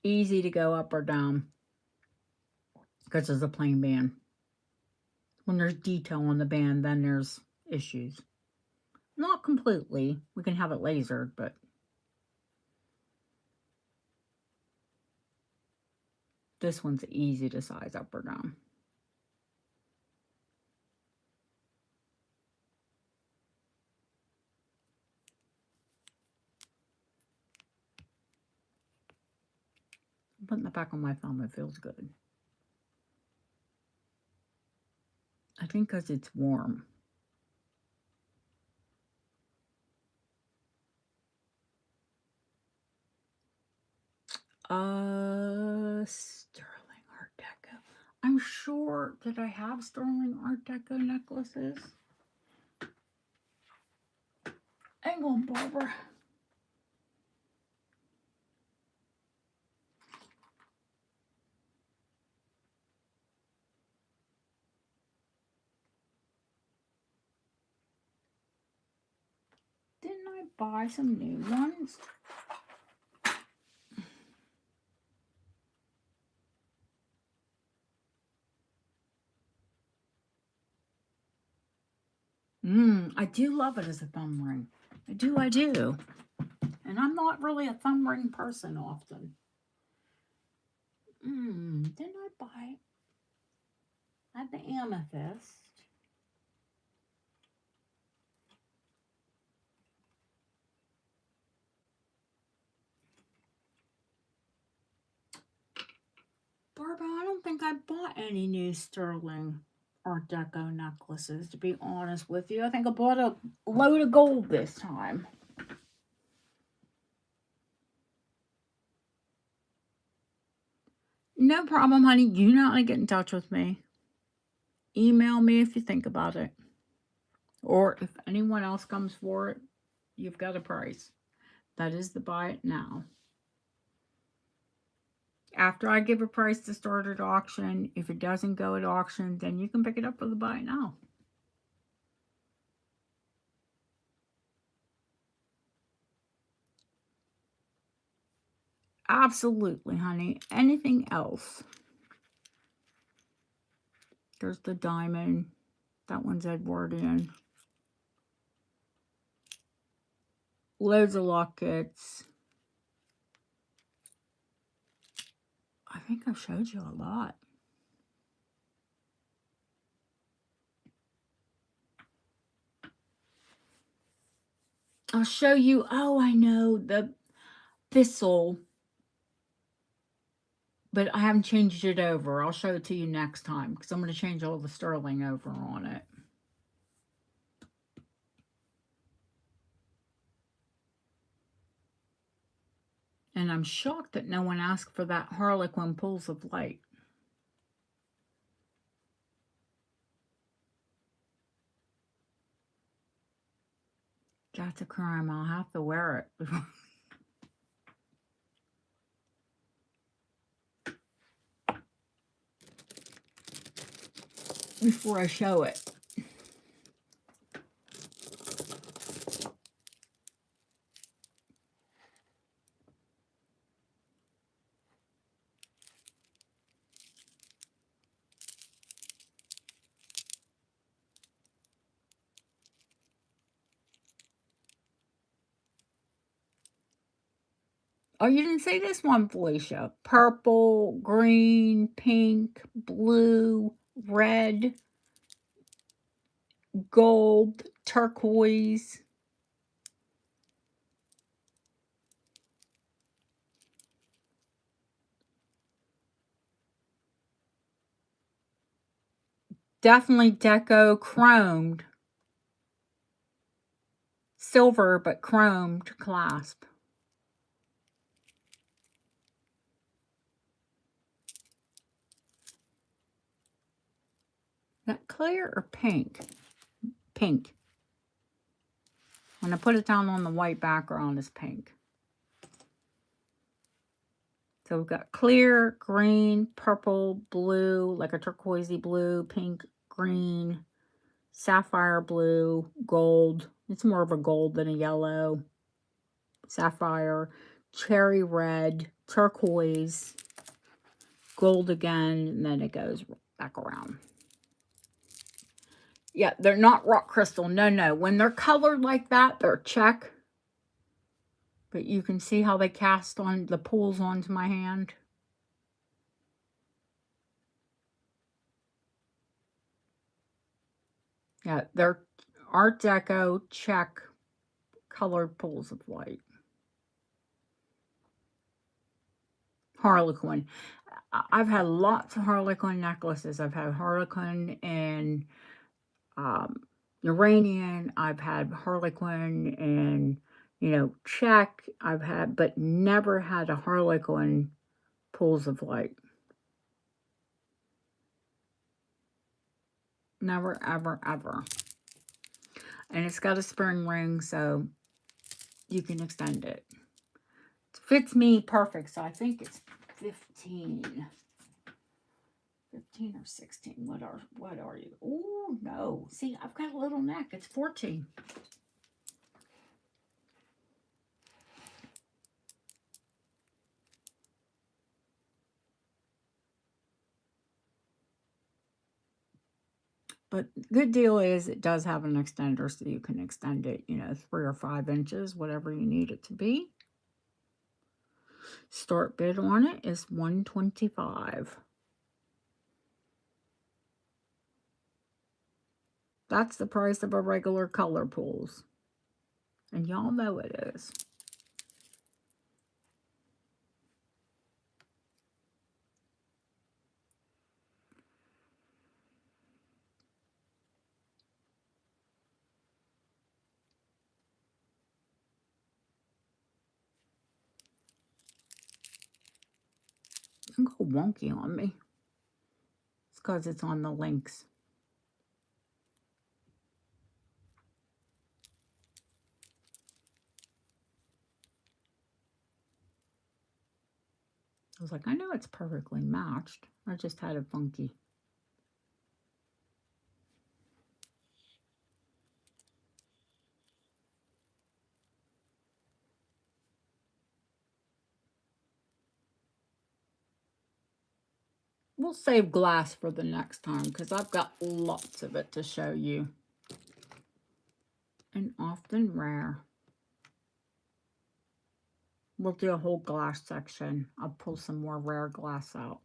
Easy to go up or down because there's a plain band. When there's detail on the band, then there's issues. Not completely. We can have it lasered, but this one's easy to size up or down. putting that back on my thumb. It feels good. I think because it's warm. Sterling Art Deco. I'm sure that I have Sterling Art Deco necklaces. Hang on, Barbara. Didn't I buy some new ones? I do love it as a thumb ring. I do. And I'm not really a thumb ring person often. Didn't I buy it? I had the Amethyst. Barbara, I don't think I bought any new Sterling Art Deco necklaces, to be honest with you. I think I bought a load of gold this time. No problem, honey. You know how to get in touch with me. Email me if you think about it. Or if anyone else comes for it, you've got a price. That is the buy it now. After I give a price to start at auction, if it doesn't go at auction, then you can pick it up for the buy it now. Absolutely, honey. Anything else? There's the diamond. That one's Edwardian. Loads of lockets. I think I've showed you a lot. I'll show you. Oh, I know. The thistle. But I haven't changed it over. I'll show it to you next time because I'm going to change all the sterling over on it. And I'm shocked that no one asked for that Harlequin Pools of Light. That's a crime. I'll have to wear it before I show it. Oh, you didn't say this one, Felicia. Purple, green, pink, blue, red, gold, turquoise. Definitely deco chromed. Silver, but chromed clasp. That clear or pink? Pink. When I put it down on the white background, it's pink. So we've got clear, green, purple, blue, like a turquoisey blue, pink, green, sapphire blue, gold. It's more of a gold than a yellow. Sapphire, cherry red, turquoise, gold again, and then it goes back around. Yeah, they're not rock crystal. No. When they're colored like that, they're check. But you can see how they cast on the pools onto my hand. Yeah, they're Art Deco check colored pools of light. Harlequin. I've had lots of Harlequin necklaces. I've had Harlequin in um, Uranian. I've had Harlequin in, check. I've had, but never had a Harlequin pools of light. Never, ever, ever. And it's got a spring ring, so you can extend it. It fits me perfect, so I think it's 15. 15 or 16. What are you? Oh, no. See, I've got a little neck. It's 14. But good deal is it does have an extender, so you can extend it, 3 or 5 inches, whatever you need it to be. Start bid on it is $125. That's the price of a regular color pools. And y'all know it is. It can go wonky on me. It's because it's on the links. I was like, I know it's perfectly matched. I just had it funky. We'll save glass for the next time because I've got lots of it to show you. And often rare. We'll do a whole glass section. I'll pull some more rare glass out.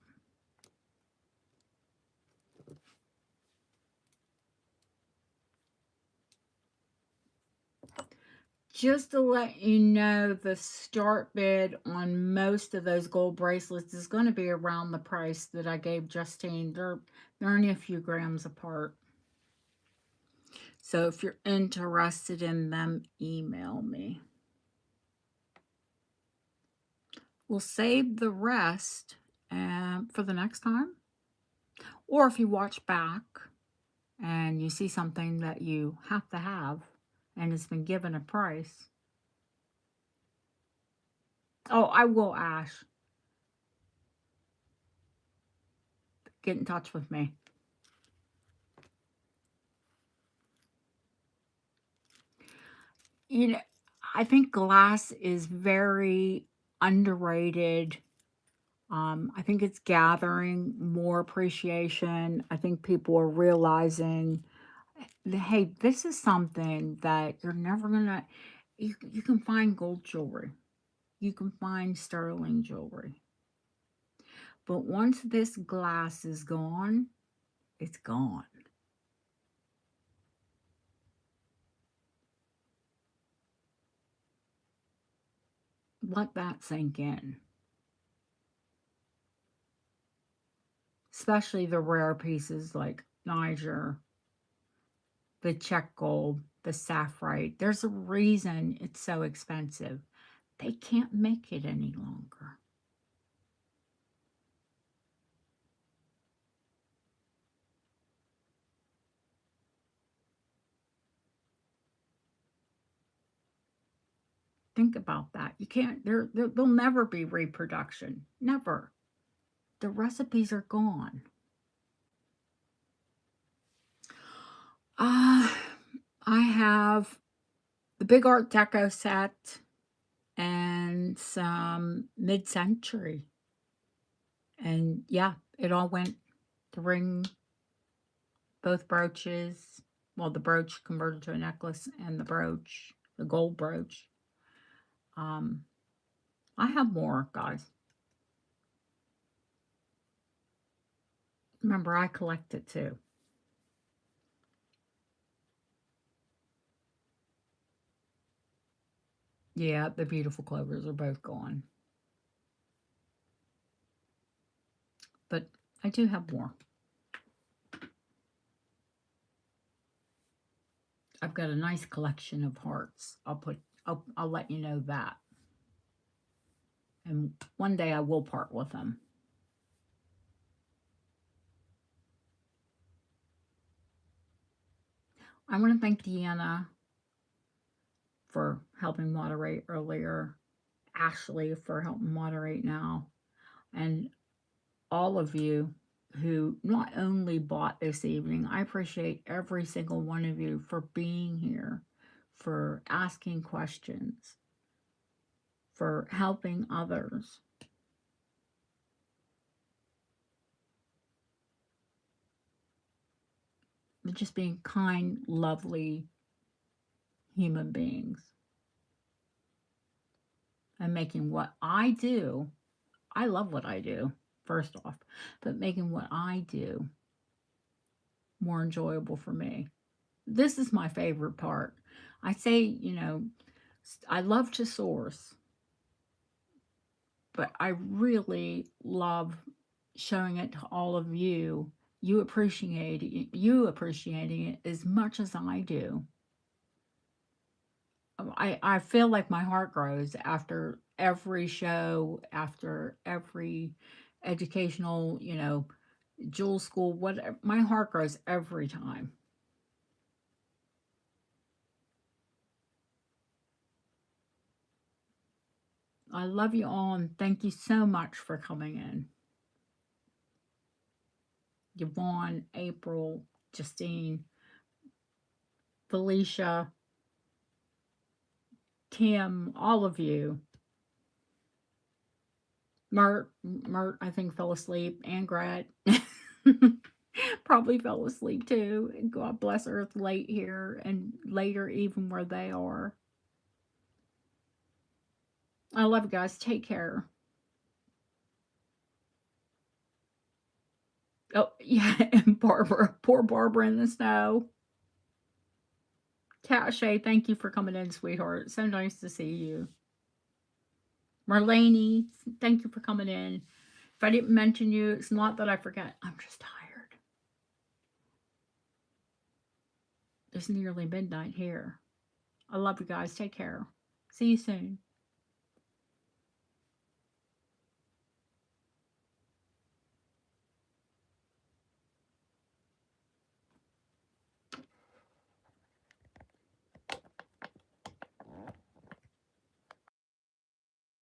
Just to let you know, the start bid on most of those gold bracelets is going to be around the price that I gave Justine. They're only a few grams apart. So if you're interested in them, email me. We'll save the rest for the next time. Or if you watch back and you see something that you have to have and it's been given a price. Oh, I will, Ash. Get in touch with me. I think glass is very underrated. I think it's gathering more appreciation. I think people are realizing, hey, this is something that you're never gonna. You can find gold jewelry, you can find sterling jewelry, but once this glass is gone, it's gone. Let that sink in. Especially the rare pieces like Niger, the check gold, the Saffrite. There's a reason it's so expensive. They can't make it any longer. Think about that. You can't, there'll never be reproduction. Never. The recipes are gone. I have the big Art Deco set and some mid-century. And yeah, it all went, the ring, both brooches. Well, the brooch converted to a necklace and the brooch, the gold brooch. I have more, guys. Remember, I collect it too. Yeah, the beautiful clovers are both gone. but I do have more. I've got a nice collection of hearts. I'll let you know that. And one day I will part with them. I want to thank Deanna for helping moderate earlier, Ashley for helping moderate now, and all of you who not only bought this evening. I appreciate every single one of you for being here, for asking questions, for helping others. Just being kind, lovely human beings. And making what I do, I love what I do, first off, but making what I do more enjoyable for me. This is my favorite part. I say, you know, I love to source, but I really love showing it to all of you. You appreciating it as much as I do. I feel like my heart grows after every show, after every educational, you know, jewel school, whatever. My heart grows every time. I love you all and thank you so much for coming in. Yvonne, April, Justine, Felicia, Tim, all of you. Mert, I think fell asleep, and Grat probably fell asleep too. God bless her, it's late here and later even where they are. I love you guys. Take care. Oh, yeah, and Barbara. Poor Barbara in the snow. Tashay, thank you for coming in, sweetheart. So nice to see you. Marlene, thank you for coming in. If I didn't mention you, it's not that I forget. I'm just tired. It's nearly midnight here. I love you guys. Take care. See you soon.